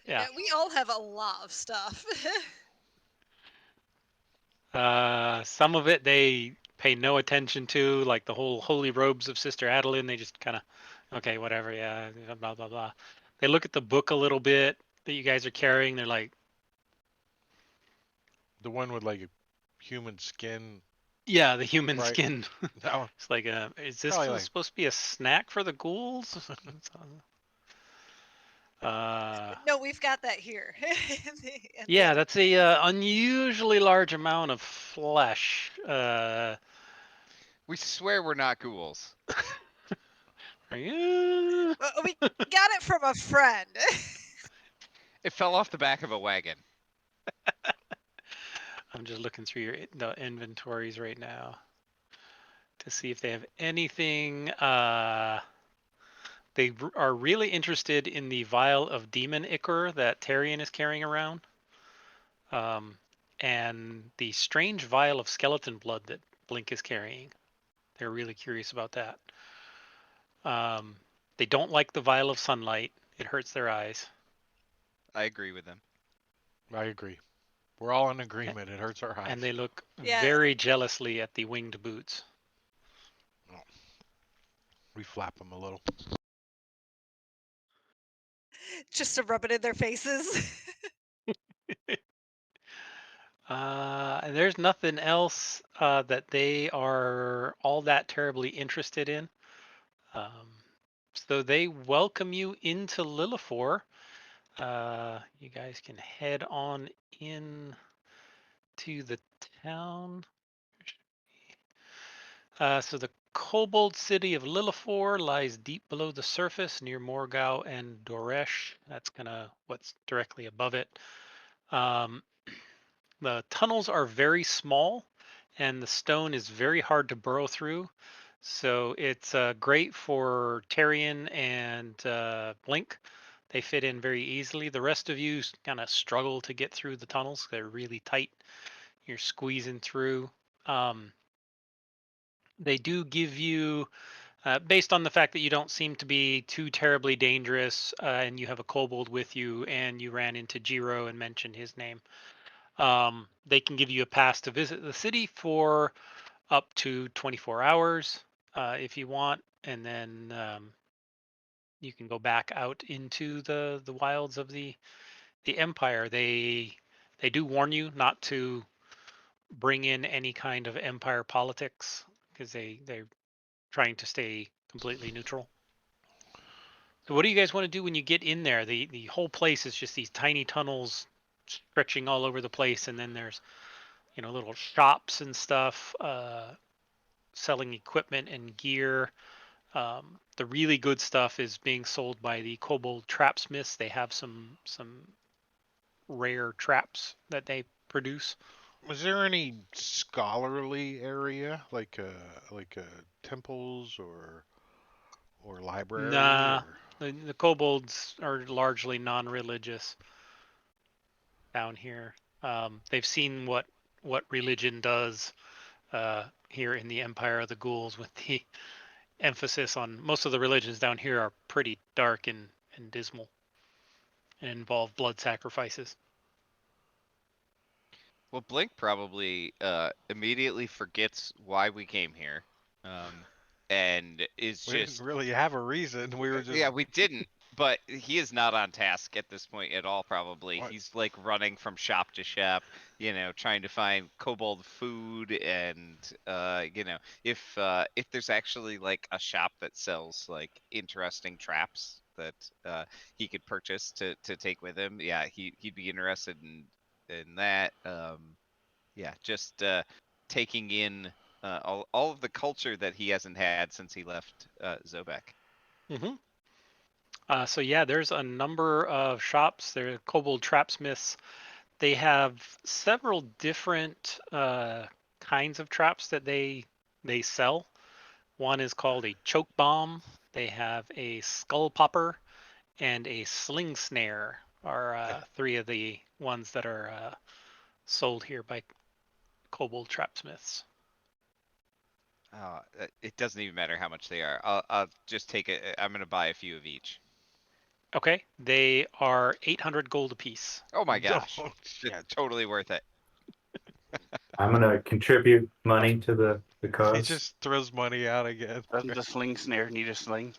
Yeah. We all have a lot of stuff. Some of it they pay no attention to, like the whole holy robes of Sister Adeline. They just kind of, okay, whatever, yeah, blah blah blah. They look at the book a little bit that you guys are carrying. They're like, The one with like a human skin. yeah, the human Right. skin. That one. It's like, is this Probably like- supposed to be a snack for the ghouls? No, we've got that here. Yeah, that's a unusually large amount of flesh. We swear we're not ghouls. Yeah. We got it from a friend. It fell off the back of a wagon. I'm just looking through the inventories right now to see if they have anything. They are really interested in the vial of demon ichor that Tyrion is carrying around, and the strange vial of skeleton blood that Blink is carrying. They're really curious about that. They don't like the vial of sunlight. It hurts their eyes. I agree with them. I agree. We're all in agreement. It hurts our eyes. And they look Yeah. very jealously at the winged boots. We flap them a little. Just to rub it in their faces. And there's nothing else that they are all that terribly interested in. So they welcome you into Lilifor. You guys can head on in to the town. So the kobold city of Lilifor lies deep below the surface near Morgau and Doresh. That's kind of what's directly above it. The tunnels are very small and the stone is very hard to burrow through. So it's great for Tyrion and Blink. They fit in very easily. The rest of you kind of struggle to get through the tunnels. They're really tight. You're squeezing through. They do give you, based on the fact that you don't seem to be too terribly dangerous and you have a kobold with you and you ran into Jiro and mentioned his name, they can give you a pass to visit the city for up to 24 hours if you want, and then you can go back out into the wilds of the empire. They do warn you not to bring in any kind of empire politics because they're trying to stay completely neutral. So what do you guys want to do when you get in there? The whole place is just these tiny tunnels stretching all over the place, and then there's little shops and stuff selling equipment and gear. The really good stuff is being sold by the Kobold Trapsmiths. They have some rare traps that they produce. Was there any scholarly area like temples or library Nah, or the kobolds are largely non-religious down here. They've seen what religion does here in the Empire of the Ghouls, with the emphasis on most of the religions down here are pretty dark and dismal and involve blood sacrifices. Well, Blink probably immediately forgets why we came here, and is we didn't just really have a reason. We were just yeah, we didn't. But he is not on task at this point at all. Probably What? he's like running from shop to shop, trying to find kobold food, and if there's actually like a shop that sells like interesting traps that he could purchase to take with him, yeah, he'd be interested in that. Yeah, just taking in all of the culture that he hasn't had since he left Zobek. Mm-hmm. So yeah, there's a number of shops. There are Kobold Trapsmiths. They have several different kinds of traps that they sell. One is called a choke bomb. They have a skull popper and a sling snare. Are three of the ones that are sold here by Kobold Trapsmiths. It doesn't even matter how much they are. I'll just take it. I'm gonna buy a few of each. Okay, they are 800 gold apiece. Oh my gosh, Oh, it's shit. totally worth it. I'm gonna contribute money to the He cause. just throws money out again. Doesn't the sling snare need a sling?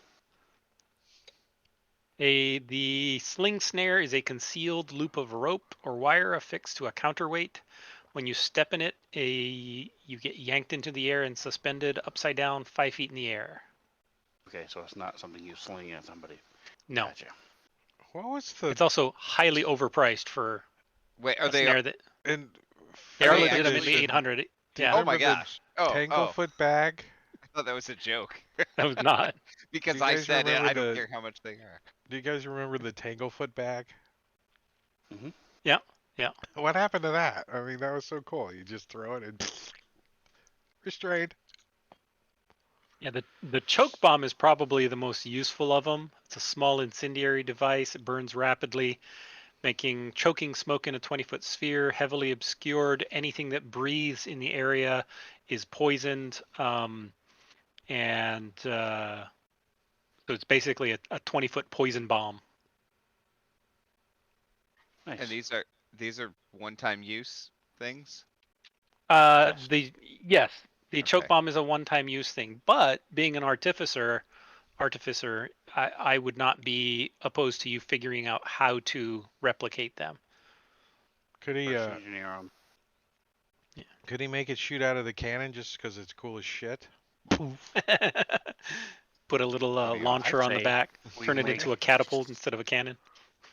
The sling snare is a concealed loop of rope or wire affixed to a counterweight. When you step in it, you get yanked into the air and suspended upside down 5 feet in the air. Okay, so it's not something you sling at somebody. No, Gotcha. What was the it's also highly overpriced for Wait, a snare that in they are they legitimately actually- 800. Do you Yeah, Oh my remember gosh. the Oh, Tanglefoot bag? I thought that was a joke that was not. because you I guys said remember I don't the- care how much they are. Do you guys remember the Tanglefoot bag? Yeah, yeah. What happened to that? I mean, that was so cool. You just throw it and restrained. Yeah, the choke bomb is probably the most useful of them. It's a small incendiary device. It burns rapidly, making choking smoke in a 20-foot sphere, heavily obscured. Anything that breathes in the area is poisoned. And so it's basically a 20-foot poison bomb. Nice. And these are one-time use things. Yes, the choke Okay. bomb is a one-time use thing, but being an artificer, I would not be opposed to you figuring out how to replicate them. Could he Reverse engineer 'em. could he make it shoot out of the cannon just because it's cool as shit? Poof. Put a little That'd be launcher awesome. on the Say back, we turn it make into a catapult instead of a cannon.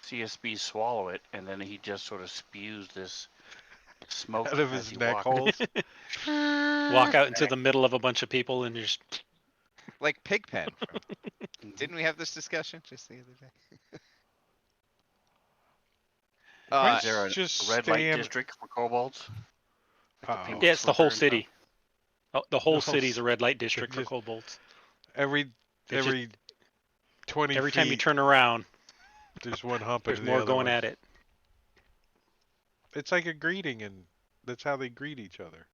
CSB swallow it, and then he just sort of spews this smoke Out of as his he neck walks. holes. Walk out into the middle of a bunch of people and just Like Pigpen. Didn't we have this discussion just the other day? Why Is there a just red stay light in- district for kobolds? Like the Uh-oh. pink yeah, it's the whole slipper and city. Oh, the whole The whole city's a red light district for just- kobolds. Every It's just- every 20 Every feet, time you turn around, there's one hump there's into the more other going one. at it. It's like a greeting, and that's how they greet each other.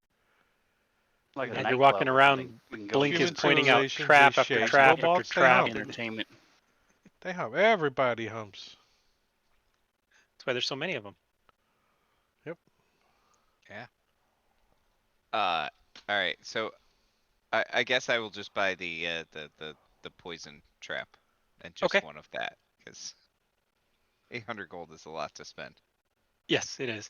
Like a And you're nightclub walking where around, we can go Blink Human is pointing out civilizations, trap they after shake. trap after Kobolds, they trap. hump. And entertainment. They hump. Everybody humps. that's why there's so many of them. All right. So I guess I will just buy the poison trap and just Okay. one of that because 800 gold is a lot to spend. Yes, it is.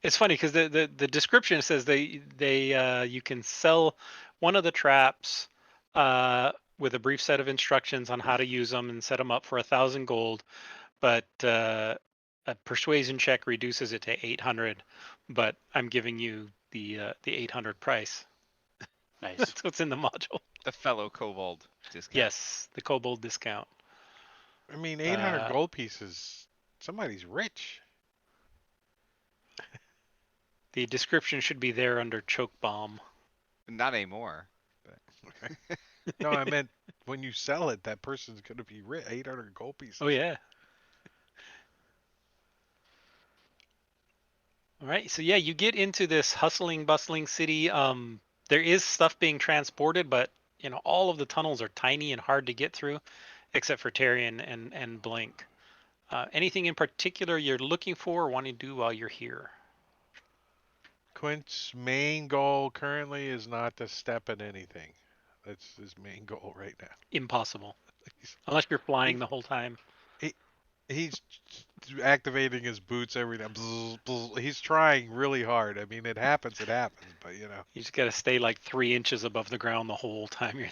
It's funny because the description says they you can sell one of the traps with a brief set of instructions on how to use them and set them up for 1,000 gold. But a persuasion check reduces it to 800. But I'm giving you the 800 price. Nice. That's what's in the module. The fellow kobold discount. Yes, the kobold discount. I mean, 800 Uh, gold pieces. Somebody's rich. The description should be there under choke bomb. Not anymore. No, I meant when you sell it, that person's going to be rich. 800 gold pieces. Oh yeah. All right, so yeah, you get into this hustling, bustling city. There is stuff being transported, but all of the tunnels are tiny and hard to get through, except for Terry and Blink. Anything in particular you're looking for or wanting to do while you're here? Quint's main goal currently is not to step in anything. That's his main goal right now. Impossible, He's, unless you're flying he- the whole time. he's activating his boots every time. Bzz, bzz. He's trying really hard. I mean, it happens, but You just got to stay like 3 inches above the ground the whole time you're.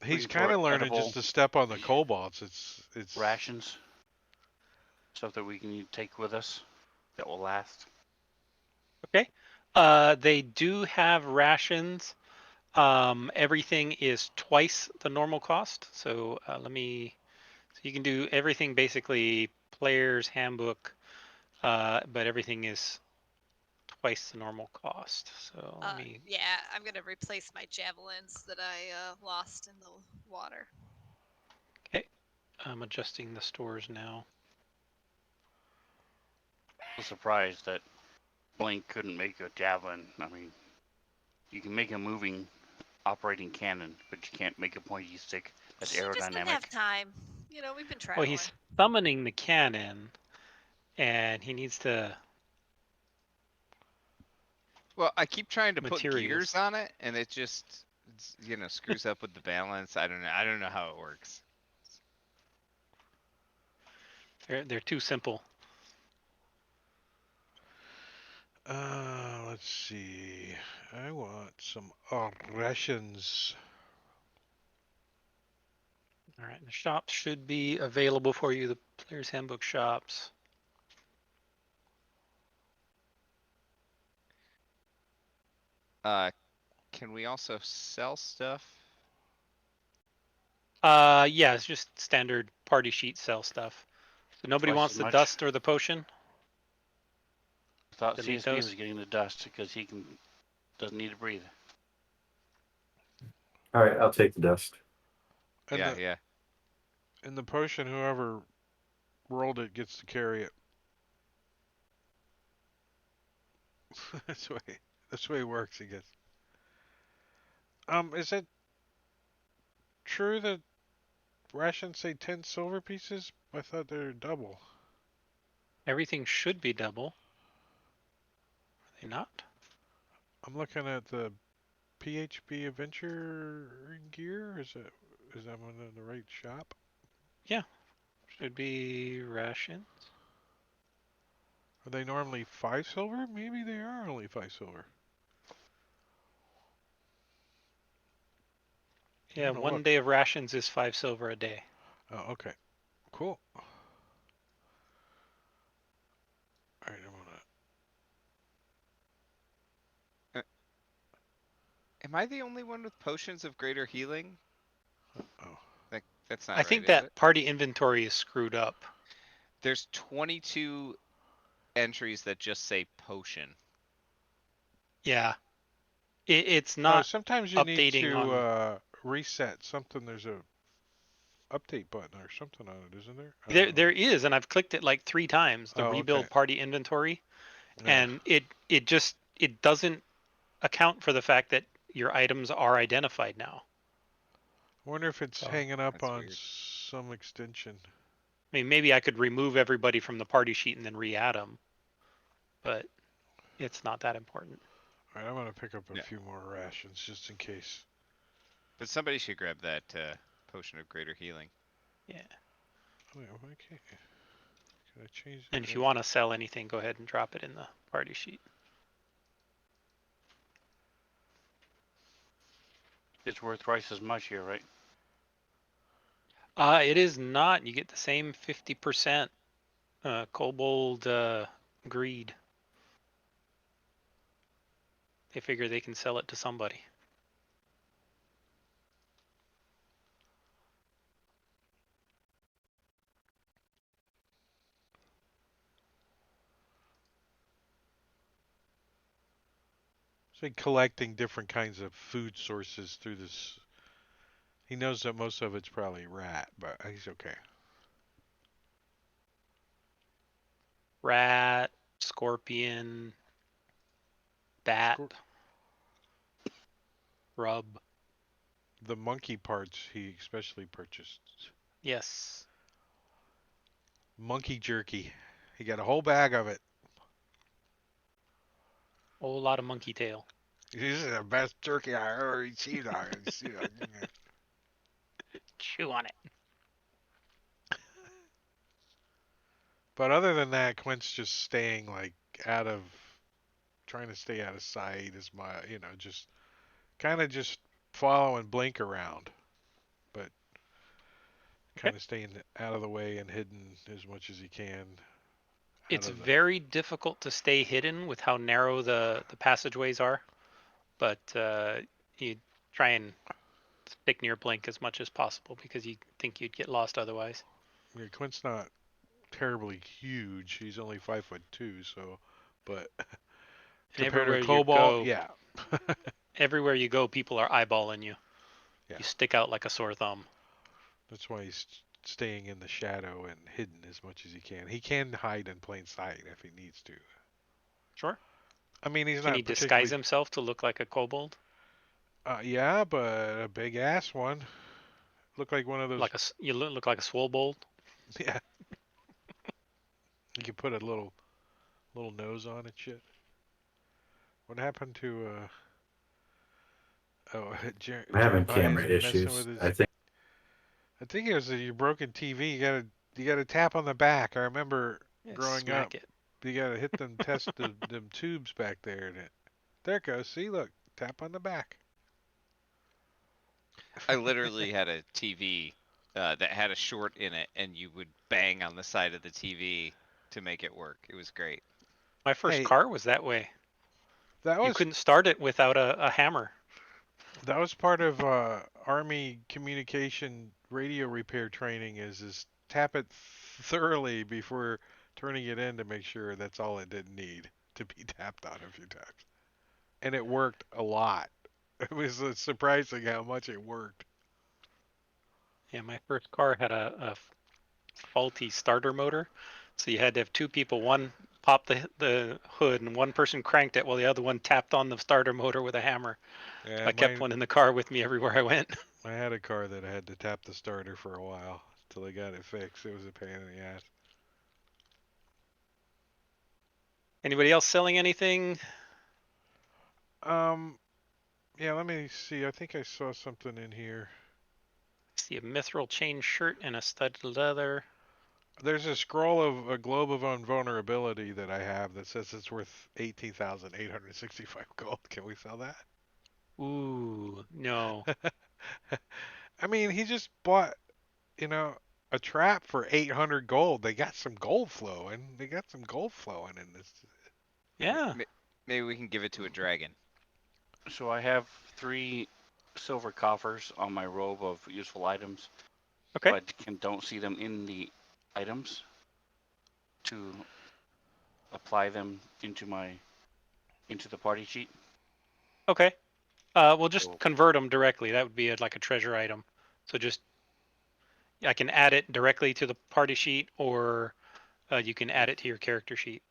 he's Looking kind for of learning edible just to step on the kobolds. It's rations. Stuff that we can take with us that will last. Okay. They do have rations. Everything is twice the normal cost. So So you can do everything basically player's handbook, but everything is twice the normal cost. So let me. Yeah, I'm gonna replace my javelins that I lost in the water. Okay. I'm adjusting the stores now. I'm surprised that Blink couldn't make a javelin. I mean, you can make a moving operating cannon, but you can't make a pointy stick that's She just didn't aerodynamic. have time. We've been Well, traveling. he's summoning the cannon, and he needs to. Well, I keep trying to put Materials. gears on it, and it just screws up with the balance. I don't know. I don't know how it works. They're too simple. let's see. I want some rations. All right, the shops should be available for you. The player's handbook shops. Can we also sell stuff? Yeah, it's just standard party sheet sell stuff. So nobody Twice wants as the much. dust or the potion. I thought Didn't need CSB those? was getting the dust because he doesn't need to breathe. All right, I'll take the dust. And Yeah, the, yeah. And the potion, whoever rolled it gets to carry it. that's the way it works, I guess. Is it true that rations say 10 silver pieces? I thought they were double. Everything should be double. Are they not? I'm looking at the PHP adventure gear. Is that one in the right shop? Should be rations. Are they normally 5 silver? Maybe they are only 5 silver. Yeah, gonna one look. day of rations is 5 silver a day. Oh, okay. Cool. Alright, I'm gonna... Am I the only one with potions of greater healing? Oh. That's not I right, think is that it? party inventory is screwed up. There's 22 entries that just say potion. Yeah. It's Oh, not sometimes you need updating to on. reset something. There's a update button or something on it, isn't there? There is, and I've clicked it like 3 times. The Oh, rebuild okay. party inventory, Yeah. and it doesn't account for the fact that your items are identified now. I wonder if it's So, hanging up that's on weird. some extension. I mean, maybe I could remove everybody from the party sheet and then re-add them, but it's not that important. Alright, I'm gonna pick up a Yeah. few more rations just in case. But somebody should grab that potion of greater healing. Yeah. Wait, okay. Can I change And that? if you want to sell anything, go ahead and drop it in the party sheet. It's worth twice as much here, right? It is not. You get the same 50% kobold greed. They figure they can sell it to somebody. So collecting different kinds of food sources through this. He knows that most of it's probably rat, but he's okay. Rat, scorpion, bat, Scor- rub. The monkey parts he especially purchased. Yes. Monkey jerky. He got a whole bag of it. Whole lot of monkey tail. This is the best jerky I ever seen. Chew on it. But other than that, Quint's just staying like out of, trying to stay out of sight as my, just kind of just following Blink around, but kind Okay. of staying out of the way and hidden as much as he can. It's Out of the, very difficult to stay hidden with how narrow the passageways are, but you try and stick near Blink as much as possible because you think you'd get lost otherwise. Quint's not terribly huge. He's only 5'2", so, but And compared to everywhere you Cobalt, go, yeah, people are eyeballing you. yeah. You stick out like a sore thumb. That's why he's staying in the shadow and hidden as much as he can. He can hide in plain sight if he needs to. Sure. I mean, he's Can he not disguise particularly. himself to look like a kobold? Yeah, but a big ass one. Look like one of those. You look like a swobold? Yeah, you could put a little nose on and shit. What happened to oh I'm having Jeremiah's camera messing with issues. his. I think I think it was your broken TV. You gotta tap on the back. I remember Yeah, growing up. smack it. You gotta hit them them tubes back there. There it goes. See, look, tap on the back. I literally had a TV that had a short in it, and you would bang on the side of the TV to make it work. It was great. My first Hey, car was that way. that You was couldn't start it without a hammer. that was part of Army communication radio repair training. Is tap it thoroughly before turning it in to make sure that's all it didn't need to be tapped on a few times. And it worked a lot. It was surprising how much it worked. Yeah, my first car had a faulty starter motor, so you had to have two people. One popped the hood, and one person cranked it while the other one tapped on the starter motor with a hammer. So Yeah, I kept one in the car with me everywhere I went. I had a car that I had to tap the starter for a while till I got it fixed. It was a pain in the ass. Anybody else selling anything? Um, yeah, let me see. I think I saw something in here. I see a mithril chain shirt and a studded leather. There's a scroll of a globe of invulnerability that I have that says it's worth 18,865 gold. Can we sell that? Ooh, no. I mean, he just bought, you know, a trap for 800 gold. They got some gold flowing. They got some gold flowing in this. Yeah. Maybe we can give it to a dragon. So I have 3 silver coffers on my robe of useful items, Okay. but don't see them in the items to apply them into the party sheet. Okay. We'll just So, convert them directly. That would be like a treasure item. So just I can add it directly to the party sheet, or you can add it to your character sheet.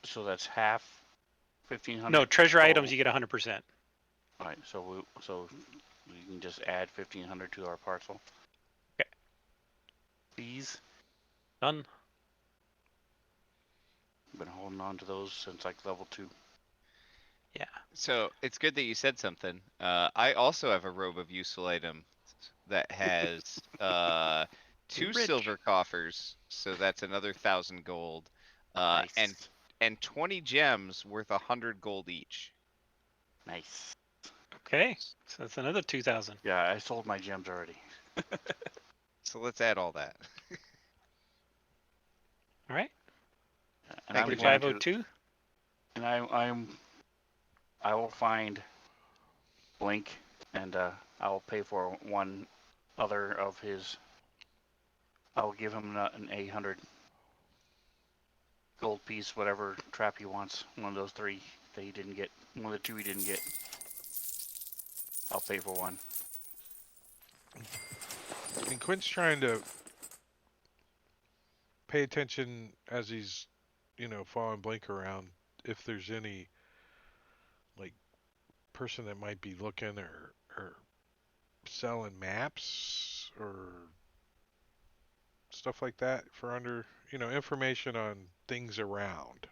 so that's half 1,500. No, treasure total. items you get 100%. All right, so we can just add 1,500 to our parcel. Okay. Please. Done. Been holding on to those since like level 2. Yeah. So it's good that you said something. I also have a robe of useful items that has two rich. silver coffers, so that's another 1,000 gold, Nice. and 20 gems worth 100 gold each. Nice. Okay, so that's another 2,000. Yeah, I sold my gems already. So let's add all that. All right, And Thank I'm you, going Jack. to, 4502. and I will find Blink, and I will pay for one other of his. I will give him an 800 gold piece, whatever trap he wants. One of those three that he didn't get. One of the two he didn't get. I'll pay for one. And Quint's trying to pay attention as he's, following Blink around. If there's any like person that might be looking or selling maps or stuff like that for information on things around.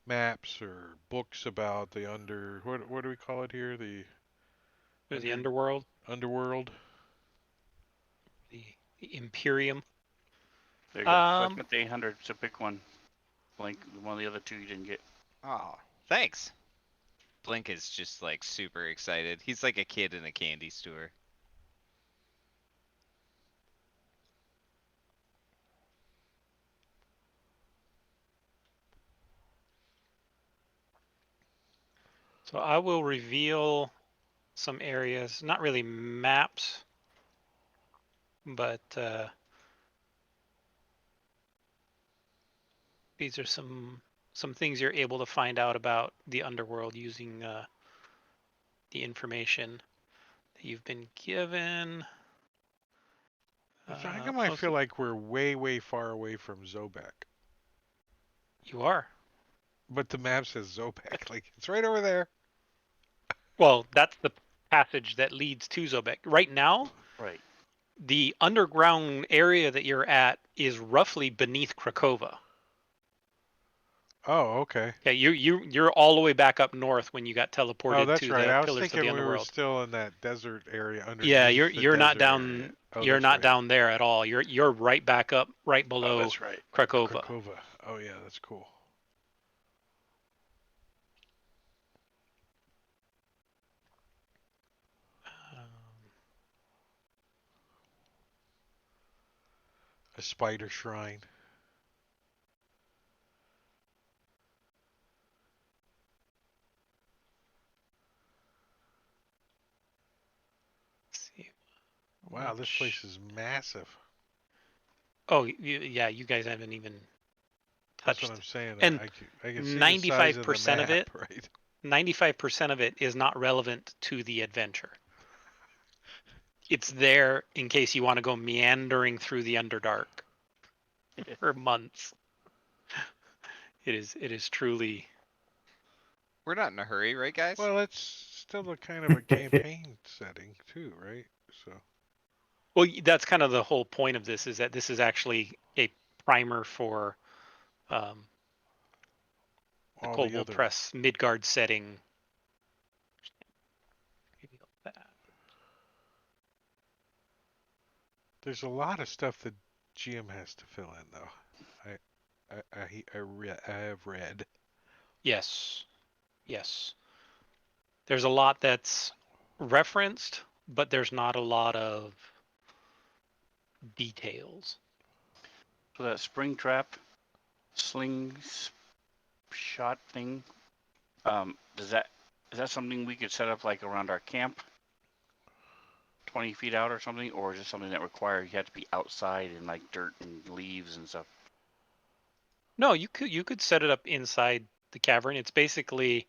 Maps or books about the what do we call it here? The The underworld, underworld. the Imperium. There you go. So I spent the 800, so pick one. Blink, one of the other two you didn't get. Oh, thanks. Blink is just like super excited. He's like a kid in a candy store. So I will reveal some areas, not really maps, but these are some things you're able to find out about the underworld using the information that you've been given. How come I feel like we're way, way far away from Zobek? You are. But the map says Zobek. Like, it's right over there. Well, that's the passage that leads to Zobek. Right now, Right. the underground area that you're at is roughly beneath Krakova. Oh, okay. Yeah, you're all the way back up north when you got teleported Oh, that's to right. the I was Pillars of thinking the we were Underworld. still in that desert area underneath. Yeah, the you're not desert down. area. Oh, You're that's not right. down there at all. You're right back up, right below Oh, that's right. Krakova. Krakova. Oh, yeah, that's cool. A spider shrine. Let's see. Wow, this place is massive. Oh, yeah, you guys haven't even That's touched. what I'm saying. And I can see the size of the 95% map, of it, right? 95% of it is not relevant to the adventure. It's there in case you want to go meandering through the Underdark for months. It is truly. We're not in a hurry, right, guys? Well, it's still a kind of a campaign setting, too, right? So. Well, that's kind of the whole point of this, is that this is actually a primer for the All the Global other. Press Midgard setting. There's a lot of stuff that GM has to fill in, though. I have read. Yes. There's a lot that's referenced, but there's not a lot of details. So that spring trap, sling shot thing, is that something we could set up like around our camp, 20 feet out or something, or is it something that requires you have to be outside in like dirt and leaves and stuff? No, you could set it up inside the cavern. It's basically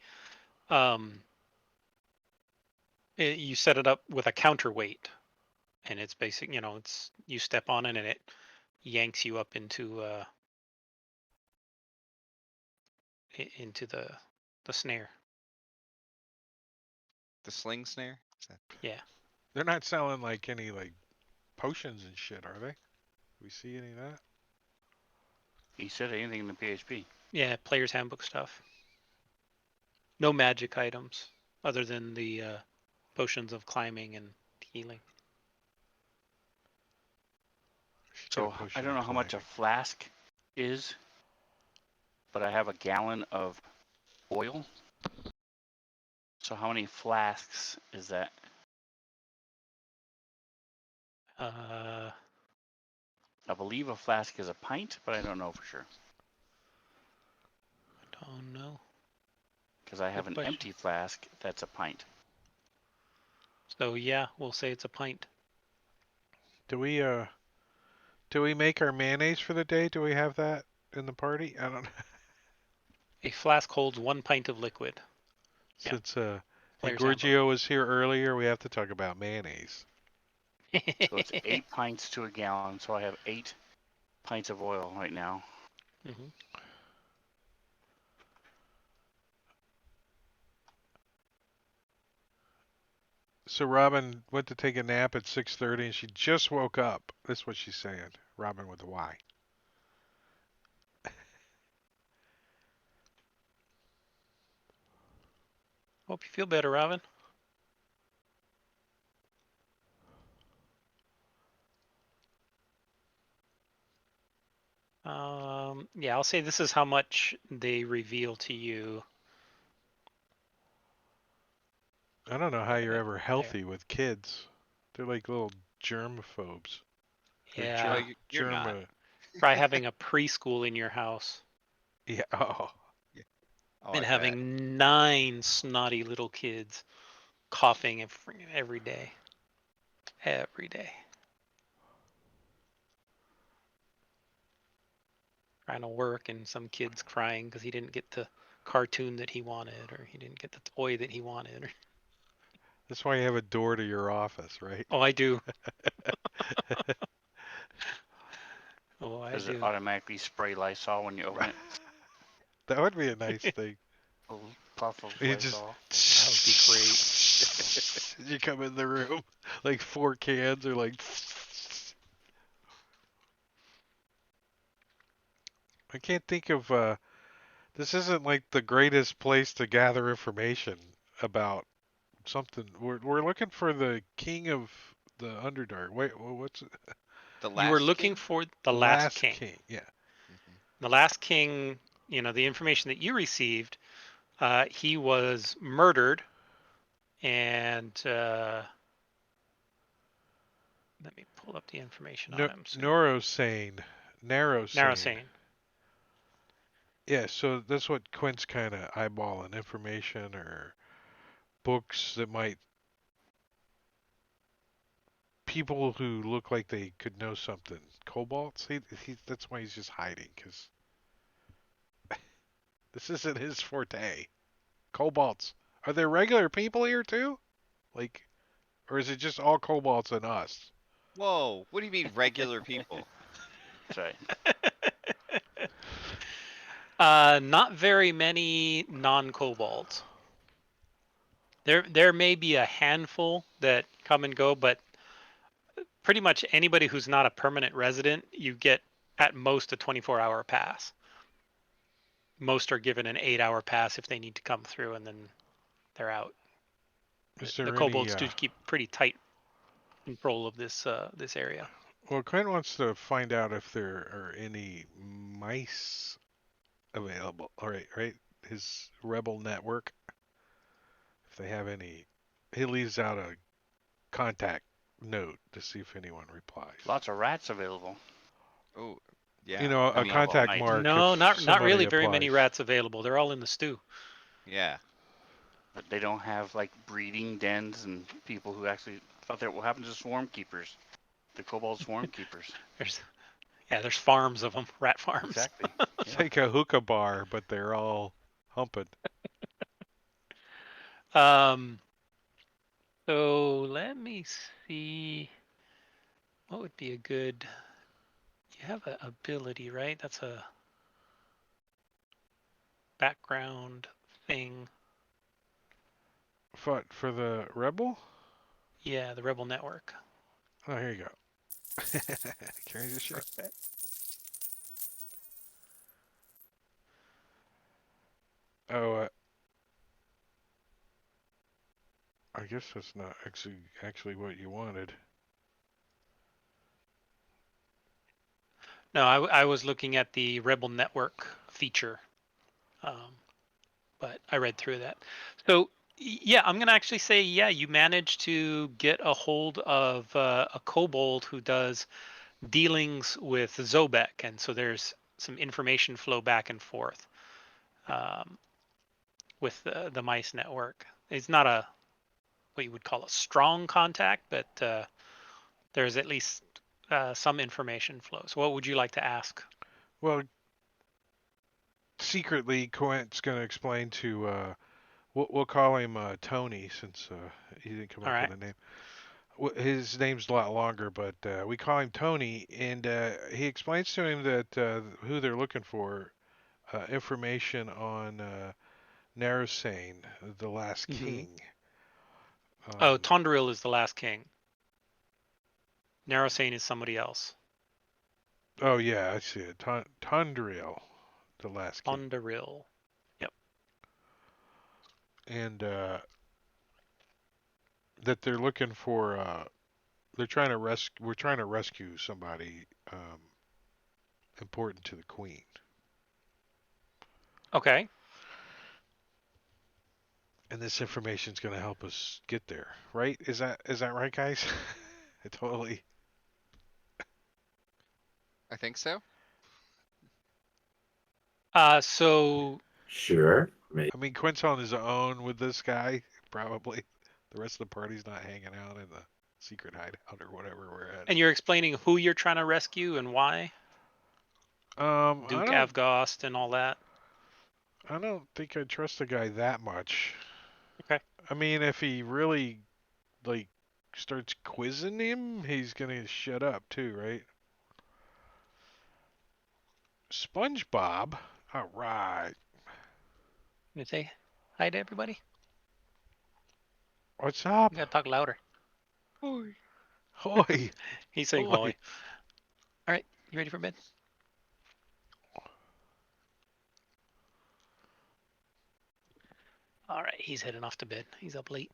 you set it up with a counterweight, and it's basic. It's you step on it and it yanks you up into the snare. The sling snare? Yeah. They're not selling like any like potions and shit, are they? We see any of that? He said anything in the PHP. Yeah, player's handbook stuff. No magic items other than the potions of climbing and healing. So I don't know how much a flask is, but I have a gallon of oil. So how many flasks is that? Uh, I believe a flask is a pint, but I don't know for sure. I don't know. Because I have Good an question. empty flask that's a pint. So yeah, we'll say it's a pint. Do we make our mayonnaise for the day? Do we have that in the party? I don't know. A flask holds 1 pint of liquid. Yeah. Since Player's Gorgio was here earlier, we have to talk about mayonnaise. So it's 8 pints to a gallon. So I have 8 pints of oil right now. Mm-hmm. So Robin went to take a nap at 6:30, and she just woke up. That's what she's saying. Robin with a Y. Hope you feel better, Robin. Yeah, I'll say this is how much they reveal to you. I don't know how you're ever There. healthy with kids. They're like little germaphobes. Or Yeah, Well, you're not. try having a preschool in your house Yeah. Oh. Oh, and I bet. having 9 snotty little kids coughing every day. Every day. Trying to work and some kid's crying because he didn't get the cartoon that he wanted or he didn't get the toy that he wanted. That's why you have a door to your office, right? Oh, I do. Oh, I Does it do. automatically spray Lysol when you open it? That would be a nice thing. A little puff of You just Lysol. That would be great. you come in the room, like 4 cans are like. I can't think of. This isn't like the greatest place to gather information about something. We're looking for the king of the Underdark. Wait, what's it? The You were last looking king? for the The last king. Yeah. Mhm. The last king, the information that you received, he was murdered, and let me pull up the information on him. So, Neurosane. Narrowsane. Narrowsane. Yeah, so that's what Quint's kind of eyeballing information or books that might people who look like they could know something. Kobolds? That's why he's just hiding, because this isn't his forte. Kobolds. Are there regular people here too? Like, or is it just all kobolds and us? Whoa, what do you mean regular people? Sorry. Not very many non-kobolds. There may be a handful that come and go, but pretty much anybody who's not a permanent resident, you get at most a 24-hour pass. Most are given an 8-hour pass if they need to come through, and then they're out. Is The there any? kobolds do keep pretty tight control of this area. Well, Quint wants to find out if there are any mice available. All right, right. His rebel network. If they have any, he leaves out a contact note to see if anyone replies. Lots of rats available. Oh, yeah. You know, I a mean, contact mice. mark. No, if not somebody really very applies. many rats available. They're all in the stew. Yeah. But they don't have like breeding dens and people who actually thought that what happened to swarm keepers, the kobold swarm keepers. There's farms of them, rat farms. Exactly. It's Yeah. like a hookah bar, but they're all humping. So let me see. What would be a good? You have an ability, right? That's a background thing. For the rebel? Yeah, the Rebel Network. Oh, here you go. Can I just show that? Oh, I guess that's not actually what you wanted. No, I was looking at the Rebel Network feature, but I read through that. So Yeah, I'm gonna actually say, yeah, you managed to get a hold of a kobold who does dealings with Zobek, and so there's some information flow back and forth um, with the mice network. It's not a what you would call a strong contact, but there's at least some information flow. So, what would you like to ask? Well, secretly, Quint's going to explain to, we'll call him Tony since he didn't come All up right. with a name. His name's a lot longer, but we call him Tony, and he explains to him that who they're looking for, information on Narasane, the last Mm-hmm. king. Oh, Um, Tondril is the last king. Narosane is somebody else. oh yeah, I see it. Tundriel, the last king, Tondril. Yep. and that they're looking for. They're trying to rescue. We're trying to rescue somebody important to the queen. Okay. And this information is going to help us get there, right? Is that right, guys? I totally. I think so. So Sure. Maybe. I mean, Quint's on his own with this guy. Probably the rest of the party's not hanging out in the secret hideout or whatever we're at. and you're explaining who you're trying to rescue and why? I Duke don't. Avgost and all that. I don't think I trust the guy that much. Okay. I mean, if he really like starts quizzing him, he's gonna shut up too, right? SpongeBob. All right. You say hi to everybody. What's up? You gotta talk louder. Hoy. He's saying Hoy. hoy. All right, you ready for bed? All right, he's heading off to bed. He's up late.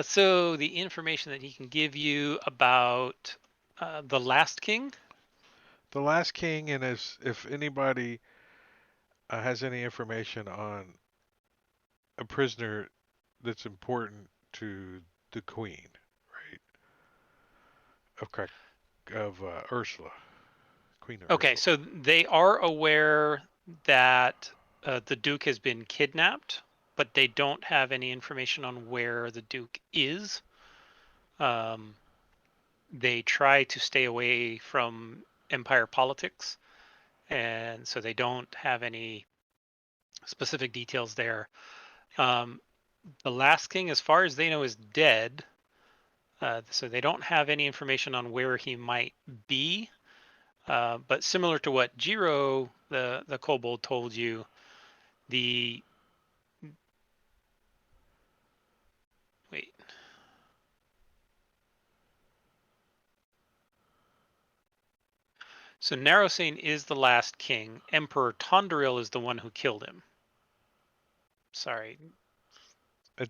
So the information that he can give you about the last king. The last king, and if anybody has any information on a prisoner that's important to the queen, right? Of Ursula, Queen Okay, Ursula. so they are aware that the Duke has been kidnapped, but they don't have any information on where the Duke is. Um, they try to stay away from Empire politics, and so they don't have any specific details there. Um, the last king, as far as they know, is dead. So they don't have any information on where he might be. But similar to what Jiro, the kobold, told you, the wait. So Narosane is the last king. Emperor Tondril is the one who killed him. Sorry,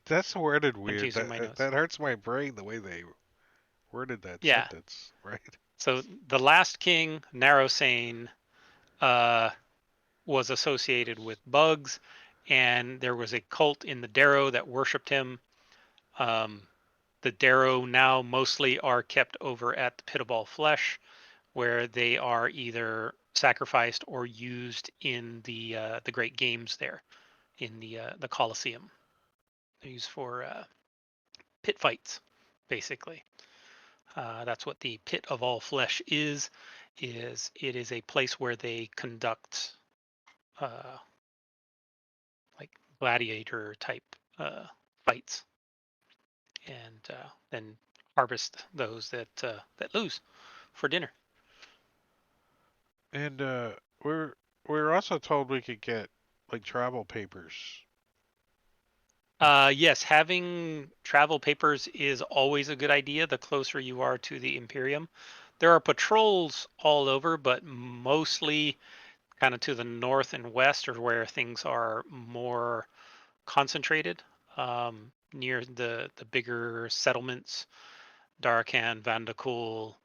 That's worded weird. confusing my That notes. that hurts my brain the way they worded that Yeah. sentence, right? So the last king, Narosane, uh, was associated with bugs, and there was a cult in the Darrow that worshipped him. The Darrow now mostly are kept over at the Pit of All Flesh, where they are either sacrificed or used in the great games there in the Colosseum. They're used for pit fights, basically. That's what the Pit of All Flesh is. Is it is a place where they conduct uh, like gladiator type fights, and then harvest those that lose for dinner. And we're we're also told we could get like travel papers. Yes, having travel papers is always a good idea the closer you are to the Imperium. There are patrols all over, but mostly kind of to the north and west are where things are more concentrated, near the bigger settlements, Darkan, Vandakul,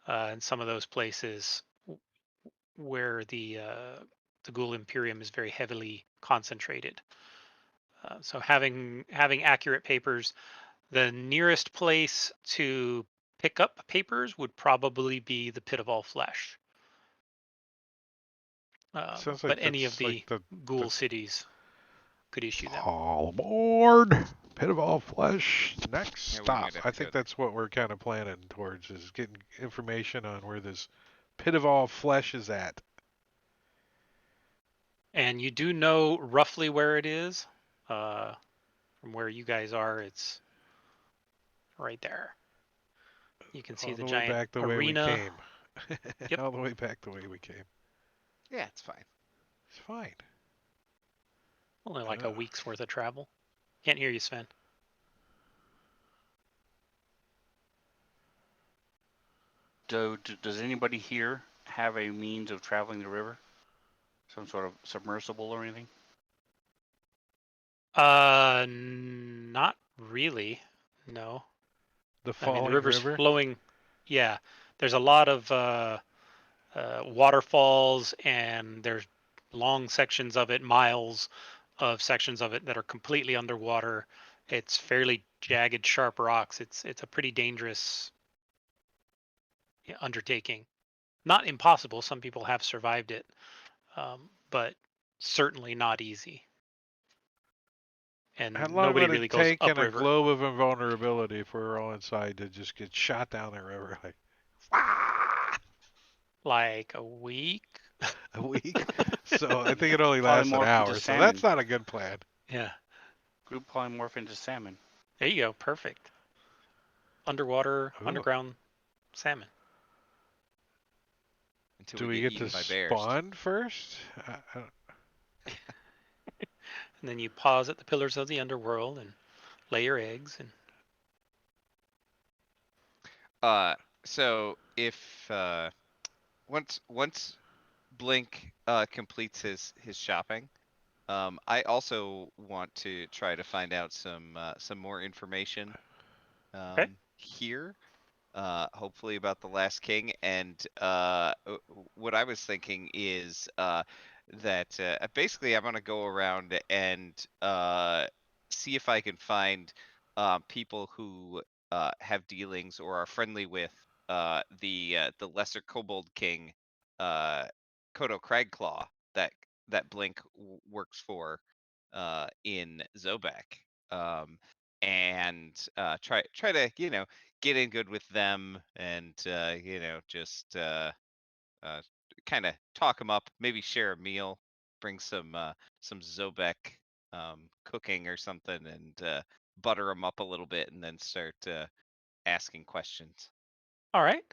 and some of those places where the Ghoul Imperium is very heavily concentrated. So having accurate papers, the nearest place to pick up papers would probably be the Pit of All Flesh. Sounds But like any of that's like the the ghoul cities could issue them. all aboard. Pit of all flesh. Next Yeah, we stop. might have I to go think there. that's what we're kind of planning towards is getting information on where this pit of all flesh is at. And you do know roughly where it is. From where you guys are, it's right there. You can see All the the way giant back the way we arena. came. Yep. All the way back the way we came. Yeah, it's fine. It's fine. Only like a week's worth of travel. Can't hear you, Sven. Does anybody here have a means of traveling the river? Some sort of submersible or anything? Not really. No. The I mean, the falling river's river. flowing. Yeah, there's a lot of waterfalls, and there's long sections of it, miles of sections of it that are completely underwater. It's fairly jagged, sharp rocks. It's a pretty dangerous undertaking. Not impossible. Some people have survived it, but certainly not easy. How And long nobody would really it goes take in a upriver. globe of invulnerability if we were all inside to just get shot down the river like Like a week. a week? So I think it only lasts an Polymorph into hour. So that's salmon. not a good plan. Yeah. Group polymorph into salmon. There you go. Perfect. Underwater, Ooh. underground salmon. Until Do we we get get to eaten by bears. spawn first? And then you pause at the pillars of the underworld and lay your eggs. And So if once Blink completes his shopping, I also want to try to find out some more information okay. here. Hopefully about the last king. And what I was thinking is that basically I'm gonna go around and see if I can find people who have dealings or are friendly with the lesser kobold king, uh, Kodo Cragclaw, that Blink works for in Zobek. And try to get in good with them and just kind of talk them up, maybe share a meal, bring some Zobek cooking or something, and butter them up a little bit, and then start asking questions. All right.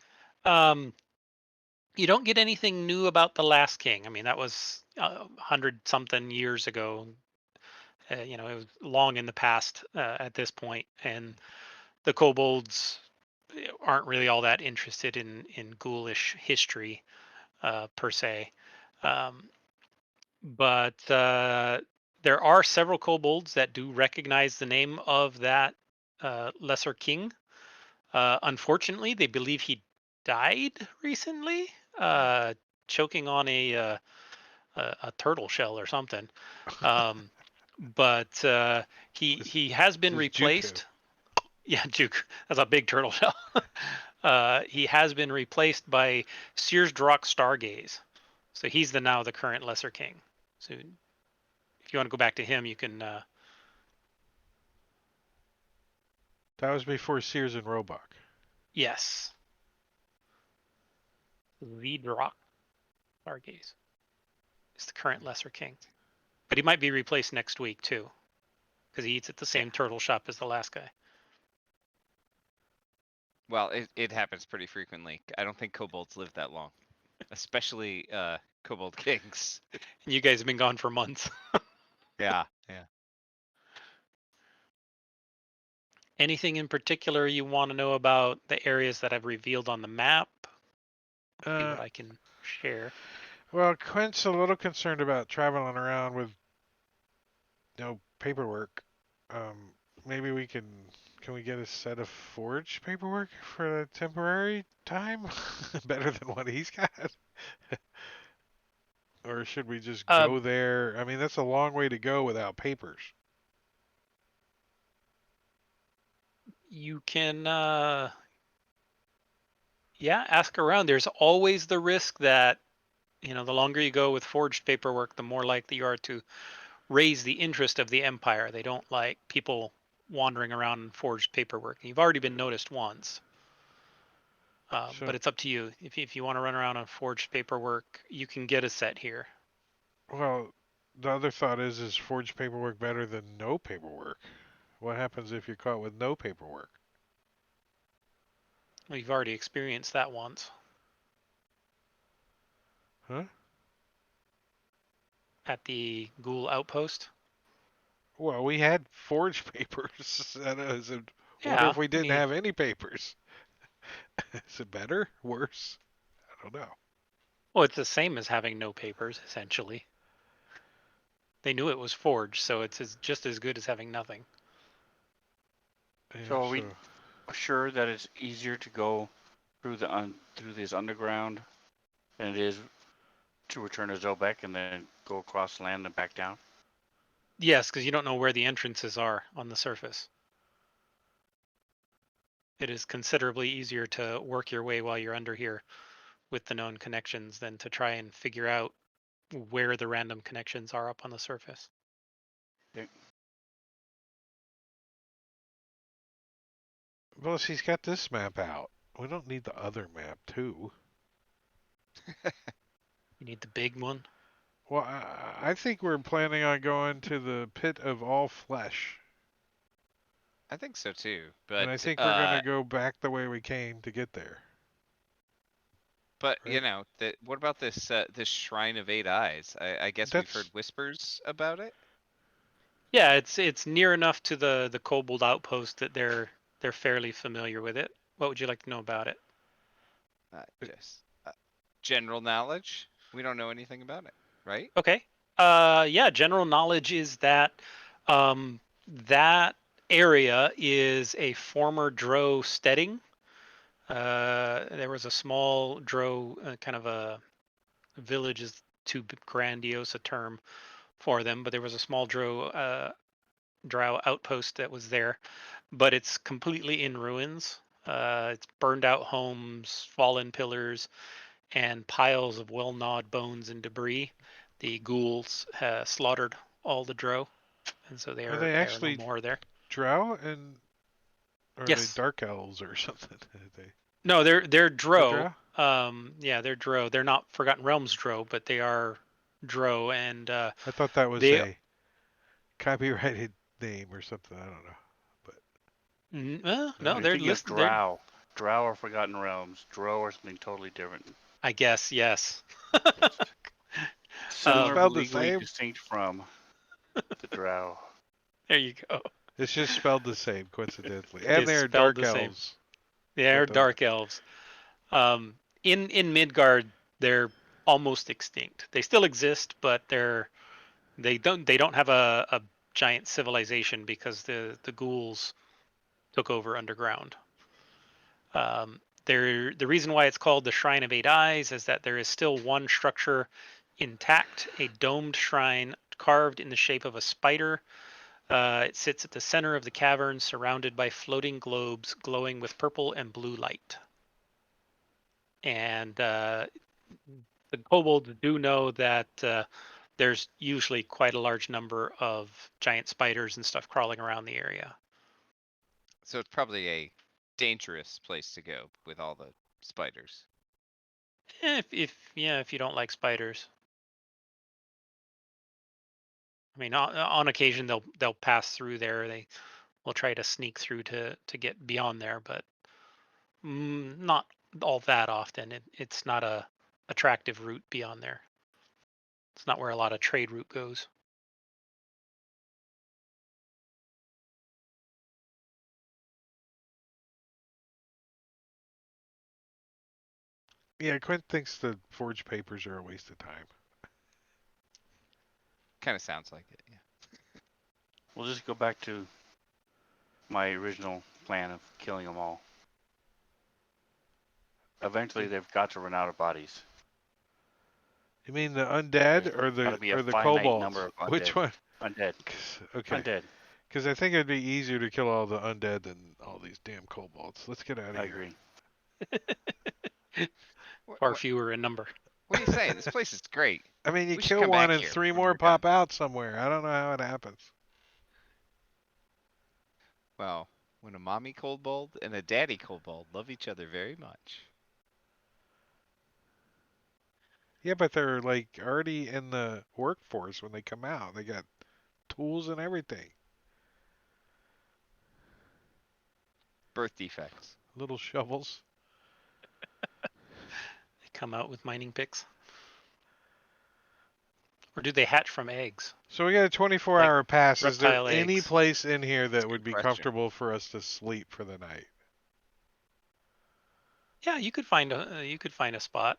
You don't get anything new about the last king. I mean, that was 100 something years ago. It was long in the past at this point, and the kobolds aren't really all that interested in ghoulish history per se. Um, but there are several kobolds that do recognize the name of that lesser king. Unfortunately, they believe he died recently, uh, choking on a turtle shell or something. Um, but he has been This is Juku. replaced. Yeah, Juke. That's a big turtle shell. He has been replaced by Sears Drock Stargaze. So he's now the current Lesser King. So if you want to go back to him, you can. That was before Sears and Roebuck. Yes. The Drock Stargaze is the current Lesser King. But he might be replaced next week too, because he eats at the same turtle shop as the last guy. Well, it happens pretty frequently. I don't think kobolds live that long, especially kobold kings. And you guys have been gone for months. Yeah, yeah. Anything in particular you want to know about the areas that I've revealed on the map? See what I can share. Well, Quint's a little concerned about traveling around with no paperwork. Um, maybe we can we get a set of forged paperwork for a temporary time? Better than what he's got? Or should we just Uh, go there? I mean, that's a long way to go without papers. You can, yeah, ask around. There's always the risk that, the longer you go with forged paperwork, the more likely you are to raise the interest of the empire. They don't like people wandering around in forged paperwork. You've already been noticed once. So- But it's up to you. If you want to run around on forged paperwork, you can get a set here. Well, the other thought is forged paperwork better than no paperwork? What happens if you're caught with no paperwork? Well, you've already experienced that once Huh? at the Ghoul outpost. Well, we had forged papers. And I said, what Yeah, if we I didn't mean, have any papers? Is it better? Worse? I don't know. well, it's the same as having no papers, essentially. They knew it was forged, so it's just as good as having nothing. Yeah, So are we sure that it's easier to go through through this underground than it is to return to Zobek and then go across land and back down? Yes, because you don't know where the entrances are on the surface. It is considerably easier to work your way while you're under here with the known connections than to try and figure out where the random connections are up on the surface. Well, she's got this map out. We don't need the other map, too. You need the big one. Well, I think we're planning on going to the pit of all flesh. I think so too. And I think we're going to go back the way we came to get there. But Right? what about this Shrine of Eight Eyes? I guess we've heard That's whispers about it. Yeah, it's near enough to the Kobold outpost that they're fairly familiar with it. What would you like to know about it? Just general knowledge. We don't know anything about it, right? Okay. Yeah, general knowledge is that that area is a former Drow steading. There was a small Drow kind of a village is too grandiose a term for them, but there was a small Drow outpost that was there, but it's completely in ruins. It's burned out homes, fallen pillars, and piles of well-gnawed bones and debris. The ghouls slaughtered all the drow, and so are they they are no actually more there. drow and or are they Yes. dark elves or something? No, they're They're drow. drow? Yeah, they're drow. They're not Forgotten Realms drow, but they are drow, and I thought that was they a copyrighted name or something. I don't know. no, You're they're thinking of listed. They're, Drow. Drow are Forgotten Realms. Drow are something totally different. I guess, yes. Similar but spelled the legally same? distinct from the Drow. There you go. It's just spelled the same, coincidentally. It And is they're spelled dark the same. elves. They're Both of them. dark elves. In Midgard, they're almost extinct. They still exist, but they don't have a giant civilization because the ghouls took over underground. The reason why it's called the Shrine of Eight Eyes is that there is still one structure intact, a domed shrine carved in the shape of a spider. It sits at the center of the cavern, surrounded by floating globes glowing with purple and blue light. And the kobolds do know that there's usually quite a large number of giant spiders and stuff crawling around the area. So it's probably a dangerous place to go with all the spiders. If you don't like spiders, I mean, on occasion they'll pass through there. They will try to sneak through to get beyond there, but not all that often. It's not a attractive route beyond there. It's not where a lot of trade route goes. Yeah, Quint thinks the forged papers are a waste of time. Kind of sounds like it. Yeah. We'll just go back to my original plan of killing them all. Eventually, they've got to run out of bodies. You mean the undead There's or gotta be a the finite kobolds? number of Which undead. one? Undead. Okay. Undead. Because I think it'd be easier to kill all the undead than all these damn kobolds. Let's get out of I here. agree. Far fewer in number. What are you saying? This place is great. I mean, you We should kill come one back and here 3 when more we're done. pop out somewhere. I don't know how it happens. Well, when a mommy kobold and a daddy kobold love each other very much. Yeah, but they're like already in the workforce when they come out. They got tools and everything. Birth defects. Little shovels. They come out with mining picks. Or do they hatch from eggs? So we got a 24-hour pass. Is there reptile any eggs. place in here That's that a would good be question. comfortable for us to sleep for the night? Yeah, you could find a spot.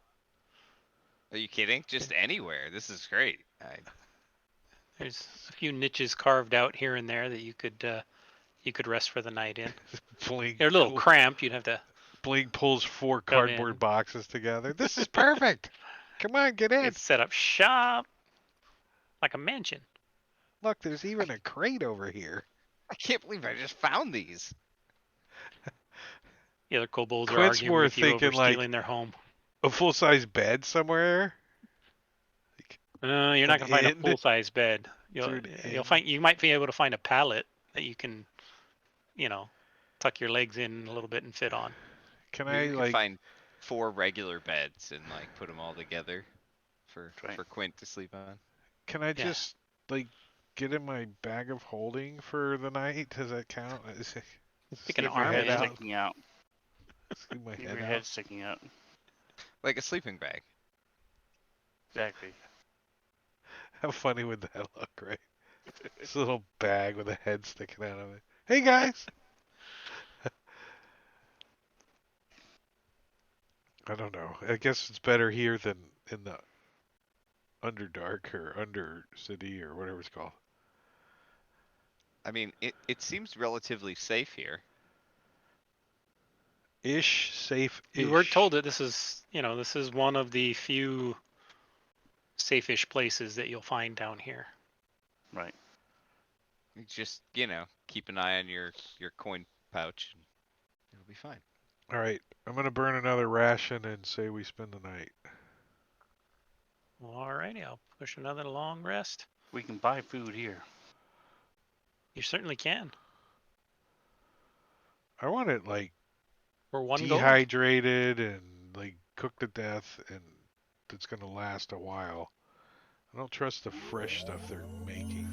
Are you kidding? Just anywhere. This is great. There's a few niches carved out here and there that you could rest for the night in. Blink, They're a little cramped. You'd have to. Blink pulls 4 Come cardboard in. boxes together. This is perfect. Come on, get in. It's set up shop like a mansion. Look, there's even a crate over here. I can't believe I just found these. The other kobolds are Quint's arguing more with you over thinking, like, stealing their home. A full-size bed somewhere. You're not An gonna find a inn? full-size bed. there an You'll inn? find you might be able to find a pallet that you can, tuck your legs in a little bit and fit on. Can Maybe I we could like? find 4 regular beds and like put them all together for Right. Quint to sleep on. Can I Yeah. just like get in my bag of holding for the night? Does that count? Pick an Stick my arm head in. out. Sticking out. Stick my Leave head your out. head sticking out. Like a sleeping bag. Exactly. How funny would that look, right? This little bag with a head sticking out of it. Hey guys. I don't know. I guess it's better here than in the Underdark or Undercity or whatever it's called. I mean, it seems relatively safe here. Safe-ish. You were told that this is one of the few safe-ish places that you'll find down here. Right. You just, keep an eye on your coin pouch and it'll be fine. All right, I'm gonna burn another ration and say we spend the night. Alrighty, I'll push another long rest. We can buy food here. You certainly can. I want it like For 1 gold. dehydrated and like cooked to death, and it's gonna last a while. I don't trust the fresh stuff they're making.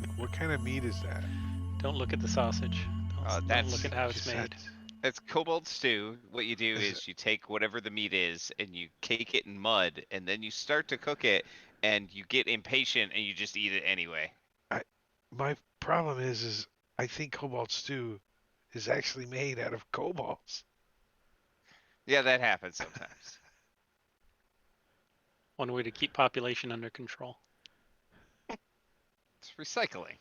Like, what kind of meat is that? Don't look at the sausage. Don't That's look at how it's Is made. That's kobold stew. What you do Is is you take whatever the meat is and you cake it in mud, and then you start to cook it, and you get impatient and you just eat it anyway. My problem is I think cobalt stew is actually made out of kobolds. Yeah, that happens sometimes. One way to keep population under control. It's recycling.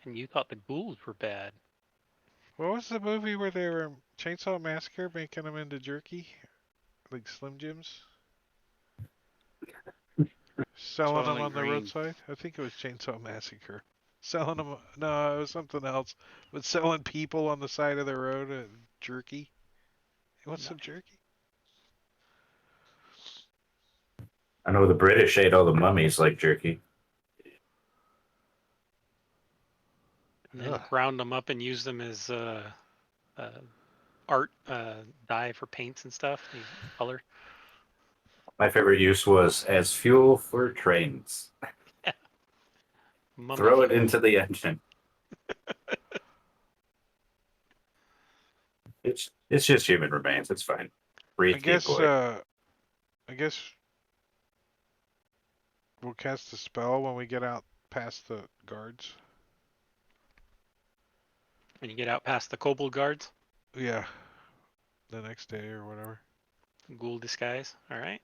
And you thought the ghouls were bad. What was the movie where they were Chainsaw Massacre making them into jerky? Like Slim Jims? Selling them Soylent on the Green. roadside? I think it was Chainsaw Massacre. Selling them, no, it was something else. But selling people on the side of the road jerky. You want some jerky? I know the British ate all the mummies like jerky. And then Ugh. ground them up and use them as art dye for paints and stuff. They color. My favorite use was as fuel for trains. Mummy Throw it fuel. into the engine. It's just human remains. It's fine. Breathe, deep, boy. I guess we'll cast a spell when we get out past the guards. When you get out past the kobold guards, Yeah. The next day or whatever. ghoul disguise. All right.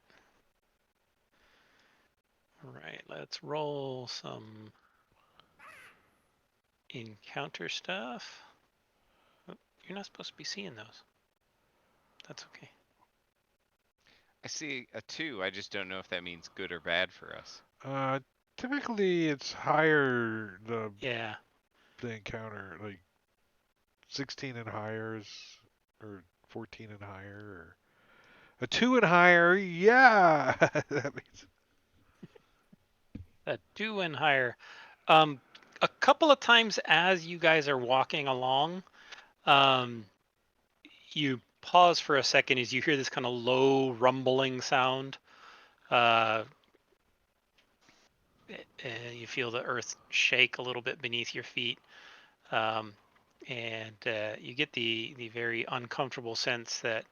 All right. Let's roll some encounter stuff. Oh, you're not supposed to be seeing those. That's okay. I see a 2. I just don't know if that means good or bad for us. Typically, it's higher Yeah. the encounter, like 16 and higher or 14 and higher, or a 2 and higher. Yeah, that means A 2 and higher. Um, a couple of times as you guys are walking along, um, you pause for a second as you hear this kind of low rumbling sound. Uh, you feel the earth shake a little bit beneath your feet. Um, and you get the very uncomfortable sense that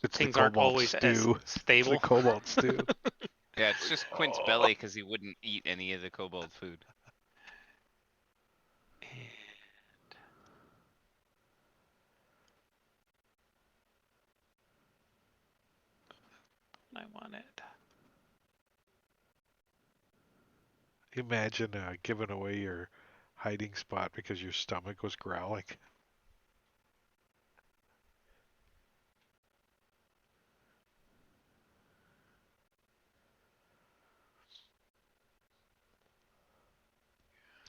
it's the things aren't cobalt always as stew. It's the stable. cobalt stew. Yeah, it's just Quint's Oh. belly because he wouldn't eat any of the kobold food. I want it. Imagine giving away your hiding spot because your stomach was growling.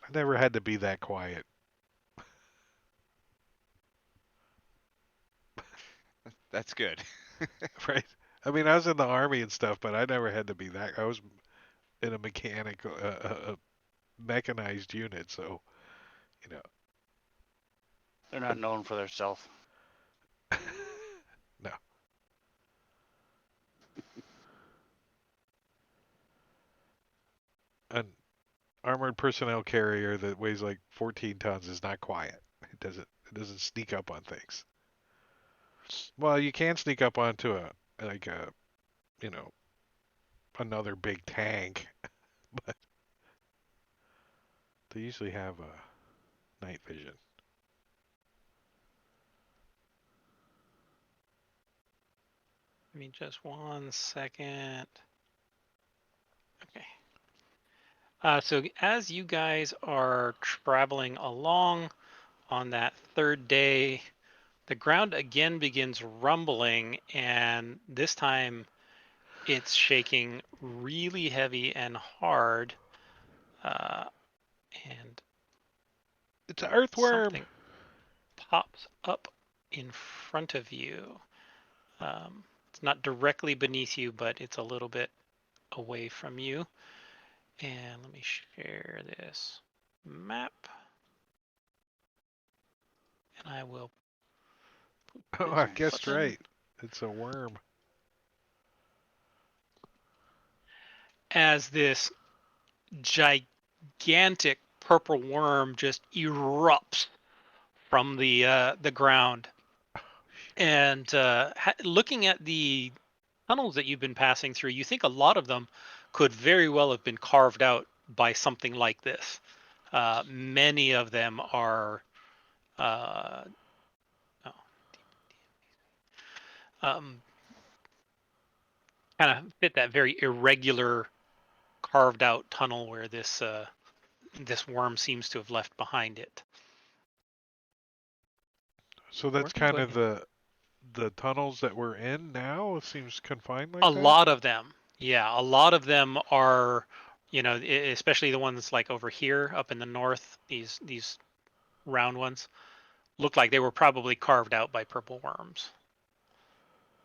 I never had to be that quiet, That's good. right? I mean, I was in the army and stuff, but I never had to be that. I was in a mechanized unit, so you They're not known for their stealth. know. No, an armored personnel carrier that weighs like 14 tons is not quiet. It doesn't sneak up on things. Well, you can sneak up onto a you know another big tank, but they usually have night vision. Give me just 1 second. Okay. So as you guys are traveling along on that third day, the ground again begins rumbling, and this time it's shaking really heavy and hard. Uh, and It's an earthworm. something pops up in front of you. It's not directly beneath you, but it's a little bit away from you. And let me share this map. And I will put Oh, this I guessed button. right. It's a worm. As this gigantic purple worm just erupts from the ground. And looking at the tunnels that you've been passing through, you think a lot of them could very well have been carved out by something like this. Many of them are uh, oh, um, kind of fit that very irregular carved out tunnel where this worm seems to have left behind it. So We're that's gonna go kind ahead of and the tunnels that we're in now. It seems confined a like that. lot of them. Yeah, a lot of them are, especially the ones like over here up in the north, these round ones look like they were probably carved out by purple worms.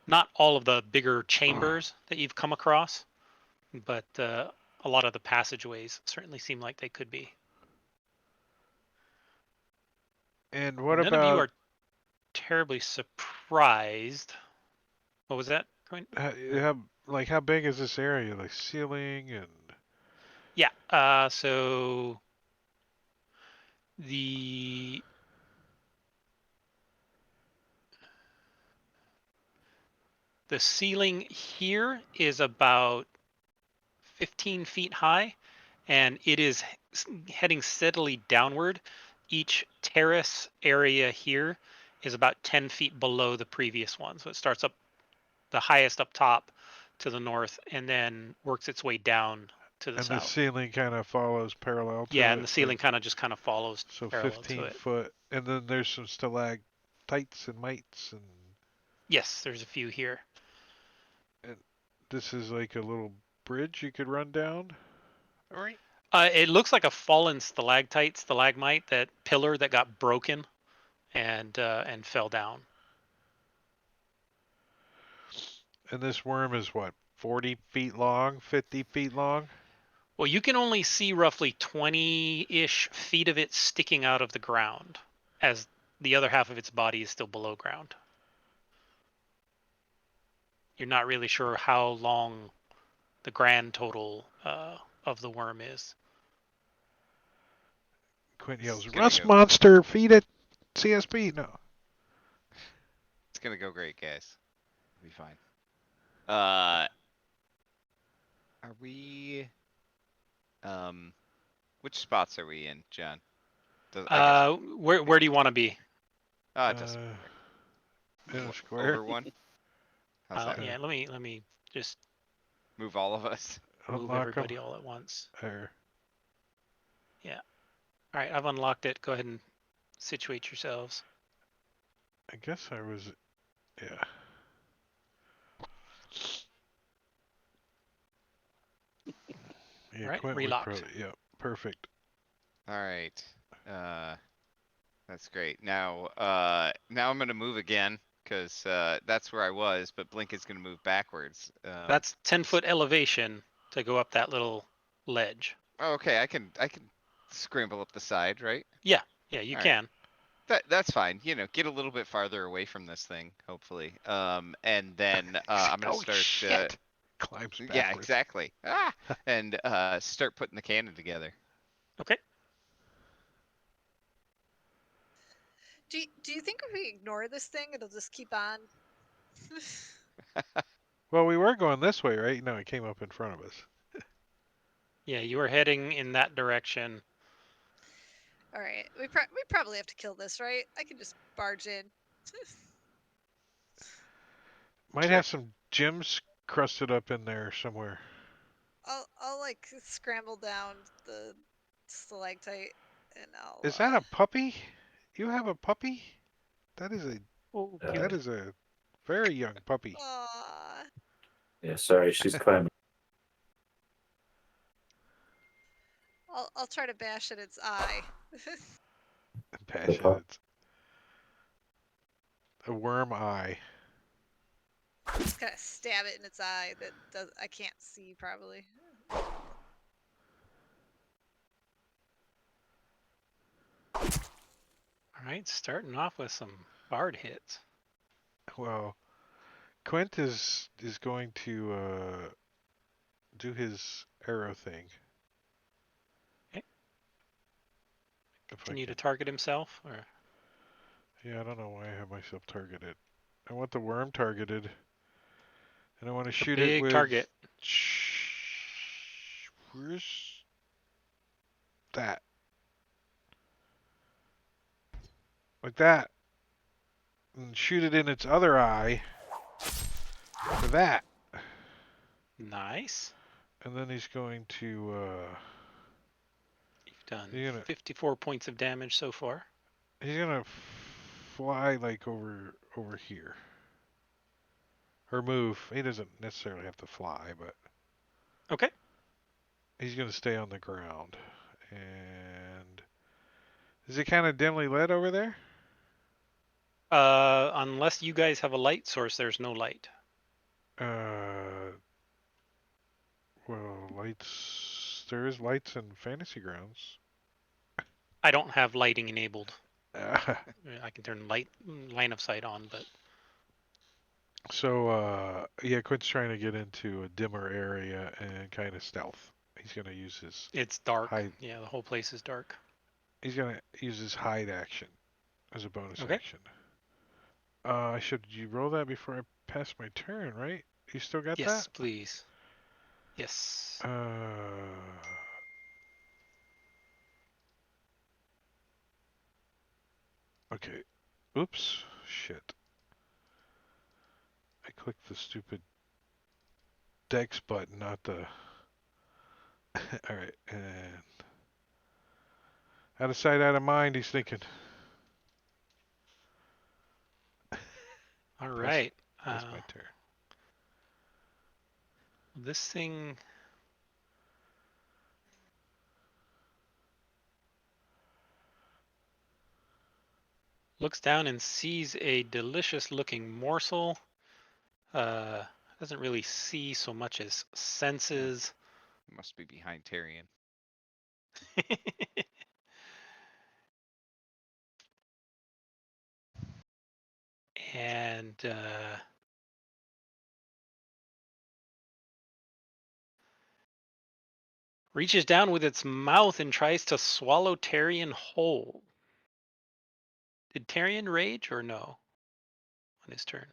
Not all of the bigger chambers that you've come across, but a lot of the passageways certainly seem like they could be. And what None of you about are terribly surprised. What was that? how big is this area? Like ceiling and Yeah. So the the ceiling here is about 15 feet high, and it is heading steadily downward. Each terrace area here is about 10 feet below the previous one. So it starts up the highest up top to the north and then works its way down to the and the south. ceiling kind of follows parallel Yeah, to and it, the like ceiling kind of just kind of follows so parallel to 15 it. foot. And then there's some stalactites and mites, Yes, there's a few here. and this is like a little bridge you could run down, Right. It looks like a fallen stalagmite, that pillar that got broken and fell down. And this worm is what, 40 feet long, 50 feet long? Well, you can only see roughly 20-ish feet of it sticking out of the ground, as the other half of its body is still below ground. You're not really sure how long the grand total of the worm is. Quint It's yells, gonna Rust go. monster, feed it CSP. No. It's gonna go great, guys. It'll be fine. Are we? Which spots are we in, John? I guess. Where do you want to be? Oh, it doesn't Uh, matter. in a square. Over one. How's that? Yeah, let me just Move all of us. move Unlock 'em. everybody all at once. There. Yeah. All right, I've unlocked it. Go ahead and situate yourselves. I guess I was. Yeah. Yeah, All right, Quint would relocked. probably. Yeah, perfect. All right. That's great. Now, now I'm gonna move again because that's where I was, but Blink is gonna move backwards. That's 10-foot elevation to go up that little ledge. Oh, okay. I can scramble up the side, right? Yeah, you All right. can. That's fine. You know, get a little bit farther away from this thing, hopefully. And then I'm gonna Oh, start. shit. Climbs backwards. Yeah, exactly. And start putting the cannon together. Okay. Do you think if we ignore this thing, it'll just keep on? Well, we were going this way, right? No, it came up in front of us. Yeah, you were heading in that direction. All right, we probably have to kill this, right? I can just barge in. Might Sure. have some gems crusted up in there somewhere. I'll like scramble down the stalactite, and I'll. Is that a puppy? You have a puppy? That is a Oh, that is a very young puppy. Aw. Yeah, sorry, she's climbing. I'll try to bash at its eye. Passion. It's a worm eye. Just kind of stab it in its eye that I can't see probably. all right, starting off with some bard hits. Well, Quint is going to do his arrow thing. Okay. If I Continue to can- target himself, or Yeah, I don't know why I have myself targeted. I want the worm targeted, and I want to shoot it big with. target. Where's that? Like that. And shoot it in its other eye. For that. Nice. And then he's going to. You've done You're gonna- 54 points of damage so far. He's gonna fly like over here. Or move. He doesn't necessarily have to fly, but Okay. he's gonna stay on the ground. And is it kind of dimly lit over there? Unless you guys have a light source, there's no light. Well, lights. There is lights in Fantasy Grounds. I don't have lighting enabled. Uh, I can turn line of sight on, but so, yeah, Quint's trying to get into a dimmer area and kind of stealth. He's gonna use his. it's dark. Hide. Yeah, the whole place is dark. He's gonna use his hide action as a bonus Okay. action. Should you roll that before I pass my turn, right? You still got Yes, that? please. Yes. Okay. Oops. Shit. I clicked the stupid Dex button, not the. Alright, and. Out of sight, out of mind, he's thinking. All right. That's my turn. This thing looks down and sees a delicious-looking morsel. Doesn't really see so much as senses. Must be behind Tyrion. And reaches down with its mouth and tries to swallow Tyrion whole. Did Tyrion rage or no on his turn?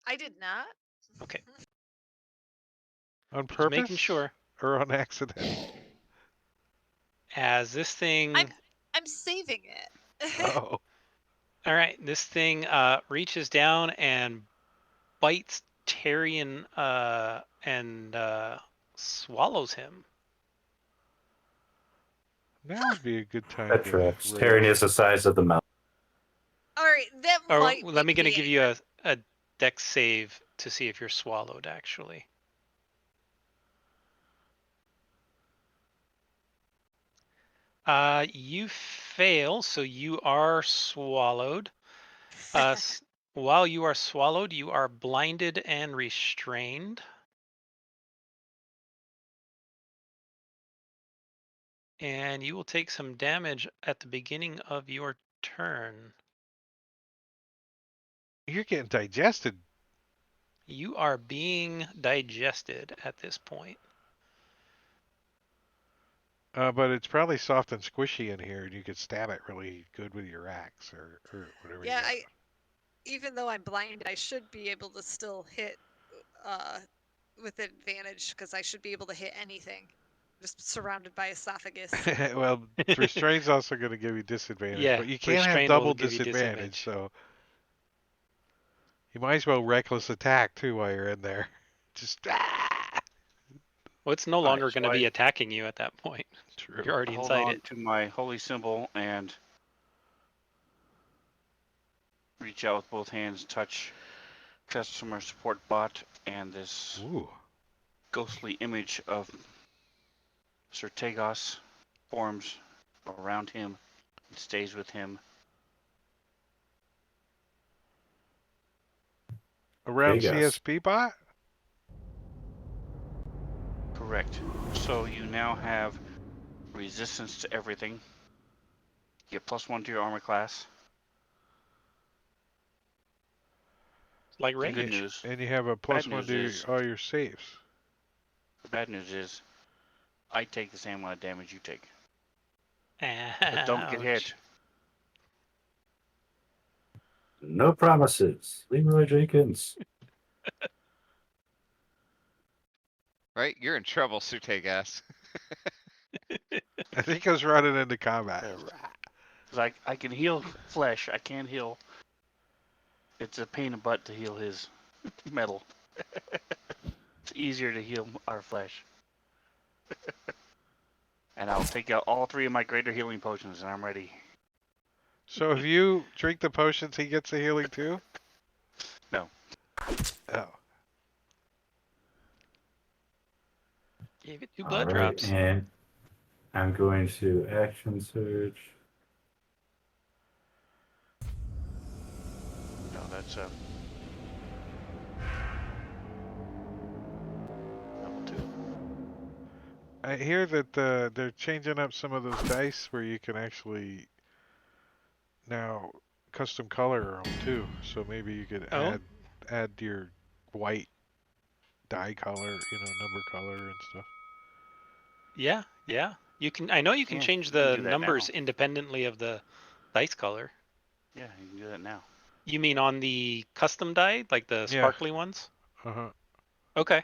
I did not. Okay. On Just making purpose sure. or on accident? As this thing, I'm saving it. Oh, all right, this thing reaches down and bites Tyrion and swallows him. now would be a good time That to tracks. rage. Tyrion is the size of the mountain. All right, that Or might let me make gonna give you angry. a dex save to see if you're swallowed. Actually, you fail, so you are swallowed. While you are swallowed, you are blinded and restrained. And you will take some damage at the beginning of your turn. You're getting digested. You are being digested at this point. But it's probably soft and squishy in here, and you could stab it really good with your axe or whatever you Yeah, got. even though I'm blinded, I should be able to still hit with advantage because I should be able to hit anything. Just surrounded by esophagus. Well, restraint's also going to give you disadvantage, Yeah, but you can't have restrained will double give you disadvantage, disadvantage. so you might as well reckless attack too while you're in there. Just Well, it's no All right, longer going to so be I attacking you at that point. true. You're already hold inside on it. to my holy symbol and reach out with both hands, touch customer support bot and this Ooh. ghostly image of Sir Tagos forms around him and stays with him. Around Vegas. CSP bot? Correct. So you now have resistance to everything. You get +1 to your armor class. Like The good rage. news. And you have a Bad +1 news to is all your saves. the bad news is I take the same amount of damage you take. Ouch. But don't get hit. No promises. Leroy Jenkins. Right? You're in trouble, Sir Tegas. I think I was running into combat. Because I can heal flesh. I can't heal. It's a pain in the butt to heal his metal. It's easier to heal our flesh. And I'll take out all 3 of my greater healing potions and I'm ready. So if you drink the potions, he gets the healing too? No. Oh. Gave it 2 All blood right, drops. and I'm going to action surge. No, that's Level 2. I hear that they're changing up some of those dice where you can actually now custom color them too. So maybe you could Oh, add your white die color, number color and stuff. yeah, yeah. You can. I know you can Yeah, change you can the do that numbers now. independently of the dice color. Yeah, you can do that now. You mean on the custom die, like the Yeah. sparkly ones? Uh-huh. Okay,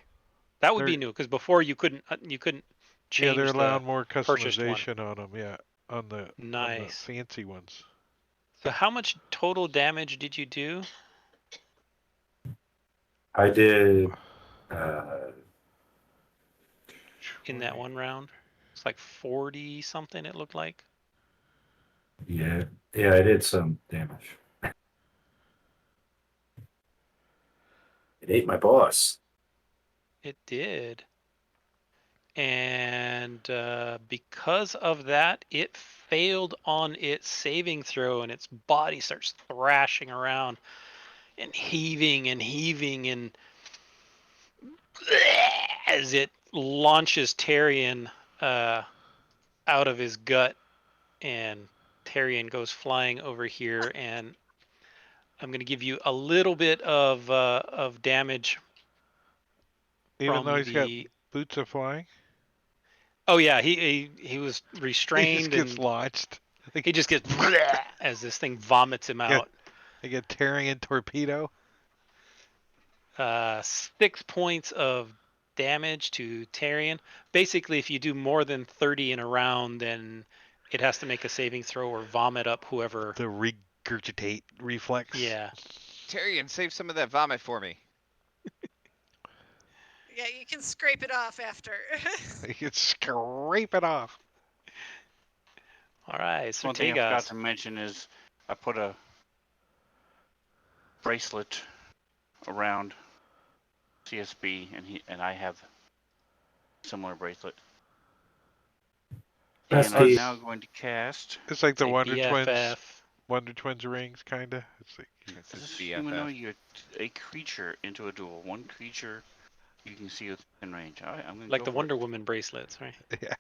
that would They're be new because before you couldn't they're change the allowing more purchased one. customization on them, yeah, on the Nice. fancy ones. So how much total damage did you do? I did uh, In that one round? It's like 40 something it looked like. yeah, I did some damage. It ate my boss. It did. and because of that, it failed on its saving throw, and its body starts thrashing around and heaving and as it launches Tyrion out of his gut, and Tyrion goes flying over here, and I'm going to give you a little bit of damage Even though from he's got the. boots of flying, Oh yeah, he was he just restrained, gets and launched. he just gets as this thing vomits him Yeah. out. Like a Tyrion torpedo. 6 points of damage to Tyrion. Basically, if you do more than 30 in a round, then it has to make a saving throw or vomit up whoever. The regurgitate reflex. Yeah. Tyrion, save some of that vomit for me. Yeah, you can scrape it off after. You can scrape it off. All right, so One thing I forgot Tegas. to mention is I put a bracelet around CSB, and I have similar bracelet. That's And I'm key. now going to cast. It's like the Say Wonder Twins. BFF. Wonder Twins rings, kinda. It's like It's his This is BFF. humanoid. You're a creature into a duel. One creature you can see within range. All right, I'm going to Like go the for Wonder Woman bracelets, right? yeah.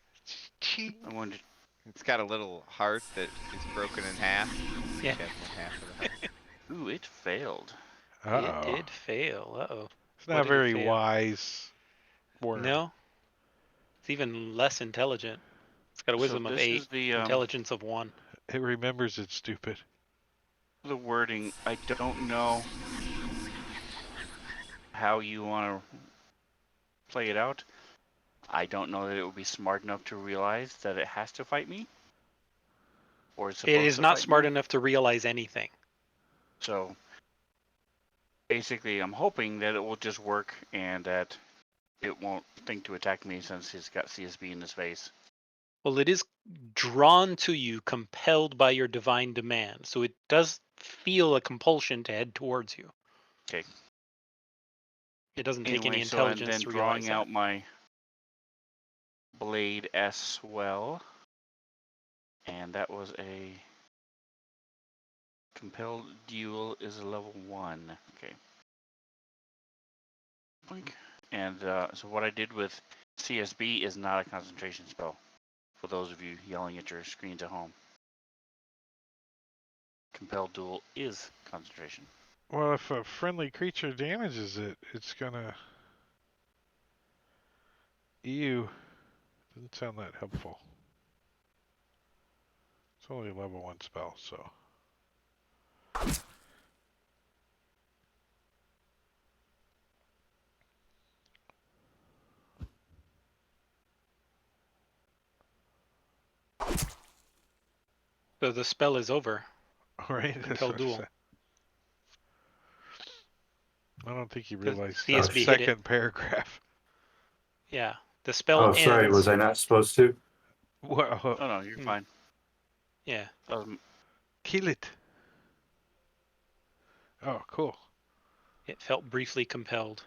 it. I'm going to. It's got a little heart that is broken in half. Yeah. Each has one half of the heart. Ooh, it failed. Uh It oh. did fail. Uh-oh. It's What not did it very fail? wise. Worm. No. It's even less intelligent. It's got a wisdom so of this 8, is the intelligence of 1. It remembers it's stupid. wording. I don't know how you want to play it out. I don't know that it would be smart enough to realize that it has to fight me. Or it's supposed It is to not fight smart me. enough to realize anything. So basically, I'm hoping that it will just work and that it won't think to attack me since he's got CSB in his face. Well, it is drawn to you, compelled by your divine demand. So it does feel a compulsion to head towards you. Okay. It doesn't take any Anyway, so I'm intelligence then to realize drawing that. out my blade as well. And that was a compelled duel is a level 1. Okay. Boink. And so what I did with CSB is not a concentration spell. For those of you yelling at your screens at home. Compelled duel is concentration. Well, if a friendly creature damages it, it's gonna. Ew. Doesn't sound that helpful. It's only a level 1 spell, so. So the spell is over. Alright, that's Compelled what I duel. said. I don't think you 'Cause realized CSB the hit it. second paragraph. Yeah. The spell Oh, ends. sorry. Was I not supposed to? Well, Oh no, you're fine. Yeah. kill it. Oh, cool. It felt briefly compelled.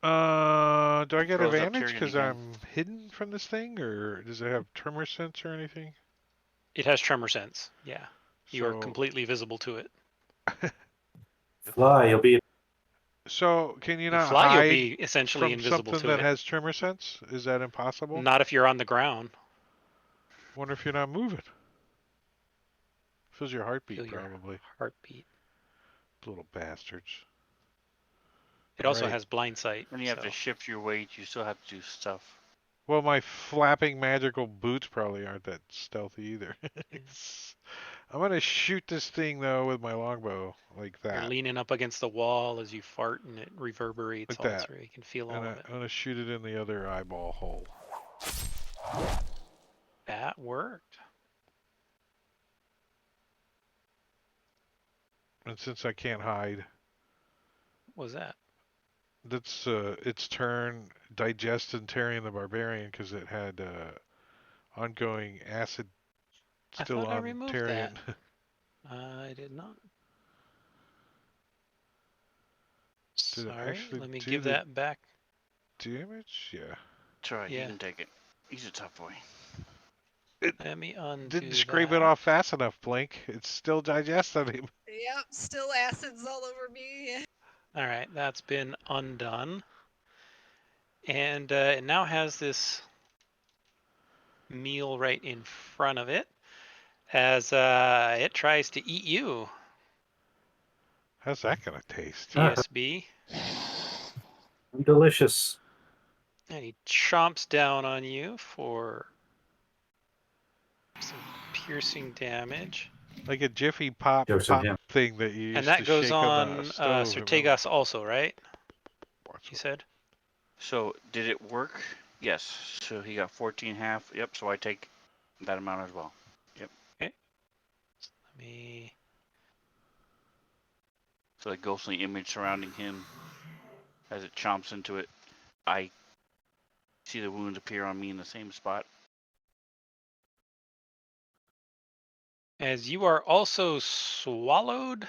Do I get Throws up advantage Tyrion because again. I'm hidden from this thing, or does it have tremor sense or anything? It has tremor sense. Yeah. You are So- completely visible to it. Fly. You'll be. So, can you You not fly, you'll hide be essentially from invisible something to that it. has tremor sense? Is that impossible? Not if you're on the ground. Wonder if you're not moving. Feels your heartbeat, Feel your probably. heartbeat. Little bastards. It also Alright. has blind sight. Then you have so- to shift your weight. You still have to do stuff. Well, my flapping magical boots probably aren't that stealthy either. I'm gonna shoot this thing though with my longbow like You're that, leaning up against the wall as you fart, and it reverberates like all that, through. You can feel all and of it. I'm gonna shoot it in the other eyeball hole. That worked. And since I can't hide, What was that? that's its turn. Digest and Tyrion the Barbarian because it had ongoing acid I still thought I on removed Tyrion. that. I did not. Did it Sorry, actually let me do give the- that back. damage? Yeah. It's alright, Yeah. he can take it. He's a tough boy. Let me undo Didn't scrape it that. off fast enough, Blink. It's still digesting him. Yep, still acids all over me. All right, that's been undone. And it now has this meal right in front of it as it tries to eat you, How's that gonna taste? TSB. Delicious. And he chomps down on you for some piercing damage. Like a Jiffy Pop Jokes on pop him. thing that you And used that to goes shake on on the stove. Sertegas also, right? Watch You it. said? So, did it work? Yes. So he got 14 half. Yep, so I take that amount as well. Let me. So the ghostly image surrounding him as it chomps into it. I see the wounds appear on me in the same spot. As you are also swallowed.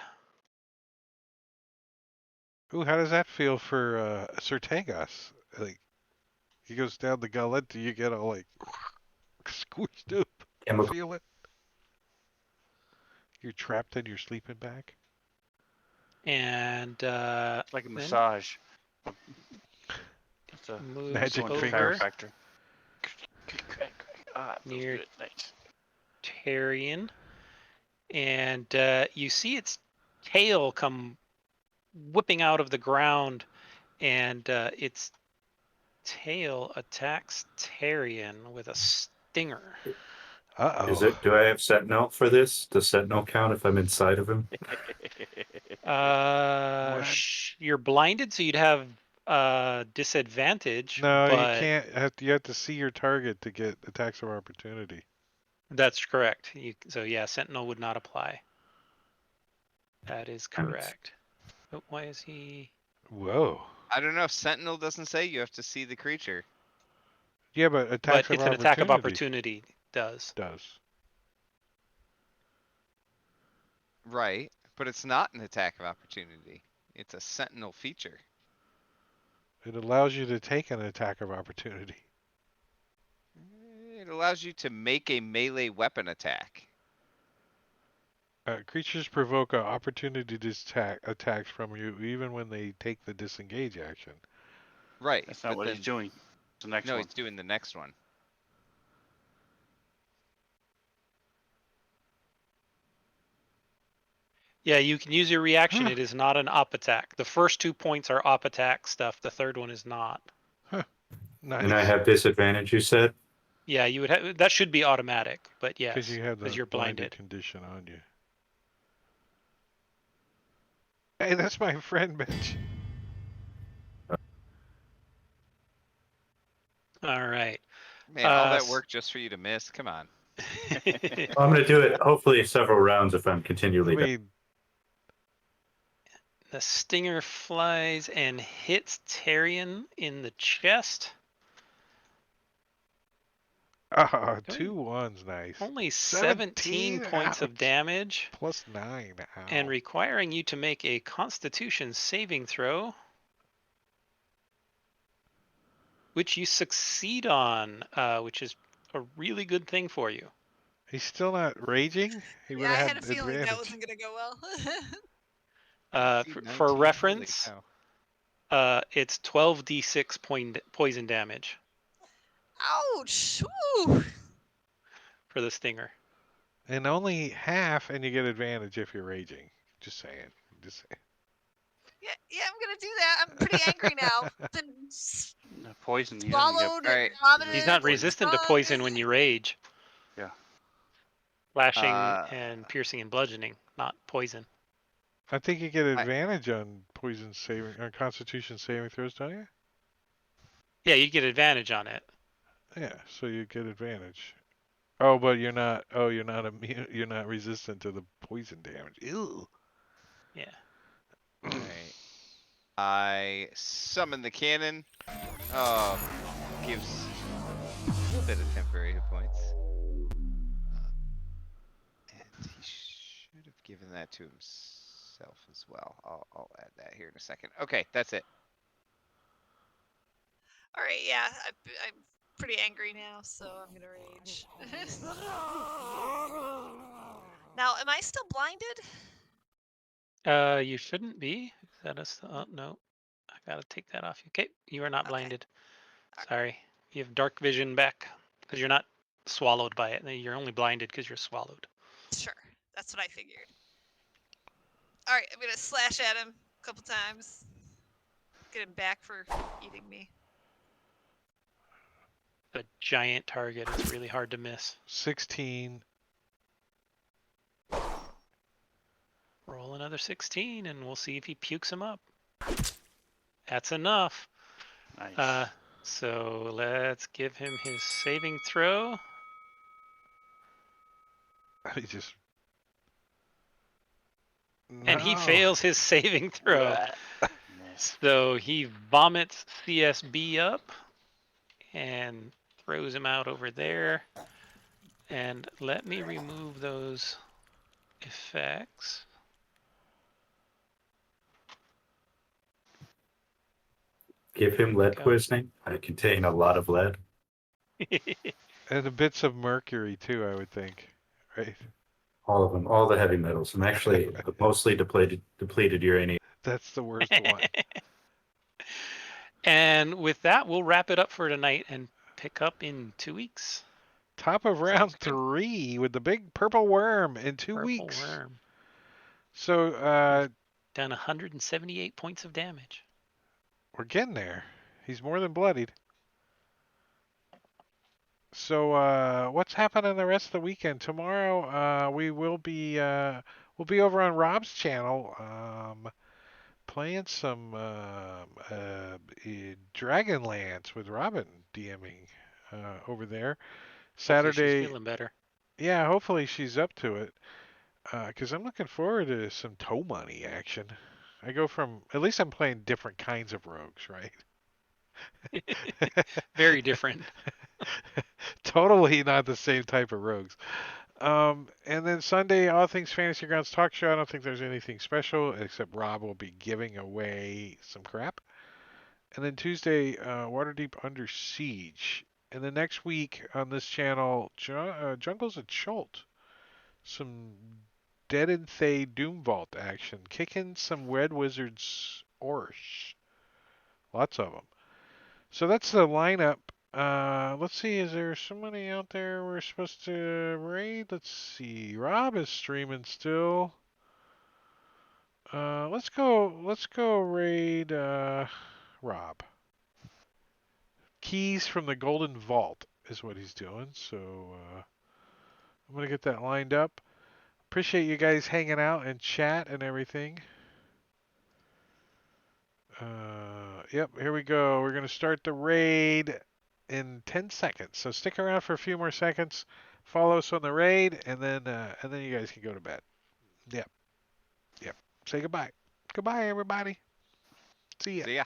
Ooh, how does that feel for Sertegas? Like, he goes down the gullet, do you get all like squished up? Chemical. Feel it? You're trapped in your sleeping bag? And It's like a then massage. It's a moves Magic going over fingers. chiropractor. Ah, it feels Near- good. Nice. Tarian. And you see its tail come whipping out of the ground, and its tail attacks Tarian with a stinger. Is Uh-oh. it? Do I have Sentinel for this? Does Sentinel count if I'm inside of him? What? You're blinded, so you'd have disadvantage, No, you but can't. You have to see your target to get attacks of opportunity. that's correct. So yeah, Sentinel would not apply. That is Damn it. correct. But why is he? Whoa. I don't know. Sentinel doesn't say you have to see the creature. Yeah, but But attacks of it's an attack of opportunity opportunity. Does. does. Right, but it's not an attack of opportunity. It's a Sentinel feature. It allows you to take an attack of opportunity. It allows you to make a melee weapon attack. Creatures provoke an opportunity to attacks from you even when they take the disengage action. Right, That's not but what then he's doing. It's the next no, one. he's doing the next one. Yeah, you can use your reaction. It is not an op attack. The first 2 points are op attack stuff. The third one is not. Nice. And I have disadvantage, you said? Yeah, you would have. That should be automatic, but yes, Because you have the you're blinded. condition on you. Hey, that's my friend, Mitch. All right. Man, all that s- work just for you to miss. Come on. Well, I'm going to do it hopefully several rounds if I'm I continually. mean, The stinger flies and hits Tarian in the chest. two ones, nice. Only 17 points of ouch. damage, Plus 9, ow. and requiring you to make a Constitution saving throw, which you succeed on, which is a really good thing for you. He's still not raging? He would Yeah, I have had a had feeling advantage. that wasn't gonna go well. DC For 19, holy reference, cow. it's 12d6 poison damage Ouch! Woo! for the stinger. And only half, and you get advantage if you're raging. Just saying. Just saying. Yeah, I'm gonna do that. I'm pretty angry now. Been The poison. He doesn't get. swallowed All and right. vomited. He's not and resistant to stung. poison when you rage. Yeah. Slashing and piercing and bludgeoning, not poison. I think you get advantage on Constitution saving throws, don't you? Yeah, you get advantage on it. Yeah, so you get advantage. Oh, but you're not. Oh, you're not immune. You're not resistant to the poison damage. Ew. Yeah. Alright. I summon the cannon. Oh, gives a little bit of temporary hit points. And he should have given that to himself as well. I'll add that here in a second. Okay, that's it. All right, yeah, I'm pretty angry now, so I'm gonna rage. Now, am I still blinded? You shouldn't be. Is that oh, no. I gotta take that off. Okay, you are not Okay. blinded. All right. Sorry. You have dark vision back because you're not swallowed by it. You're only blinded because you're swallowed. Sure, that's what I figured. All right, I'm gonna slash at him a couple times. Get him back for eating me. A giant target is really hard to miss. 16. Roll another 16 and we'll see if he pukes him up. That's enough. Nice. So let's give him his saving throw. He just. And he No. fails his saving throw. Miss. So he vomits CSB up and throws him out over there. And let me remove those effects. Give him lead Go. poisoning. I contain a lot of lead. And the bits of mercury, too, I would think. Right? All of them, all the heavy metals. I'm actually mostly depleted uranium. That's the worst one. And with that, we'll wrap it up for tonight and pick up in 2 weeks. Top of round Sounds good. 3 with the big purple worm in 2 Purple weeks. worm. So Done 178 points of damage. we're getting there. He's more than bloodied. So what's happening the rest of the weekend? Tomorrow we'll be over on Rob's channel playing some Dragonlance with Robin DMing over there. Hopefully she's Saturday, feeling better. yeah, hopefully she's up to it. Because I'm looking forward to some toe money action. I go from, at least I'm playing different kinds of rogues, right? Very different. Totally not the same type of rogues. And then Sunday, All Things Fantasy Grounds Talk Show. I don't think there's anything special, except Rob will be giving away some crap. And then Tuesday, Waterdeep Under Siege. And the next week on this channel, Jungles at Chult. Some Dead and Thay Doom Vault action. Kicking some Red Wizards Orsh. Lots of them. So that's the lineup. Let's see, is there somebody out there we're supposed to raid? Let's see. Rob is streaming still. Let's go raid Rob. Keys from the Golden Vault is what he's doing. So I'm gonna get that lined up. Appreciate you guys hanging out and chat and everything. Yep, here we go. We're gonna start the raid in 10 seconds. So stick around for a few more seconds. Follow us on the raid, and then you guys can go to bed. Yep. Say goodbye. Goodbye, everybody. See ya. See ya.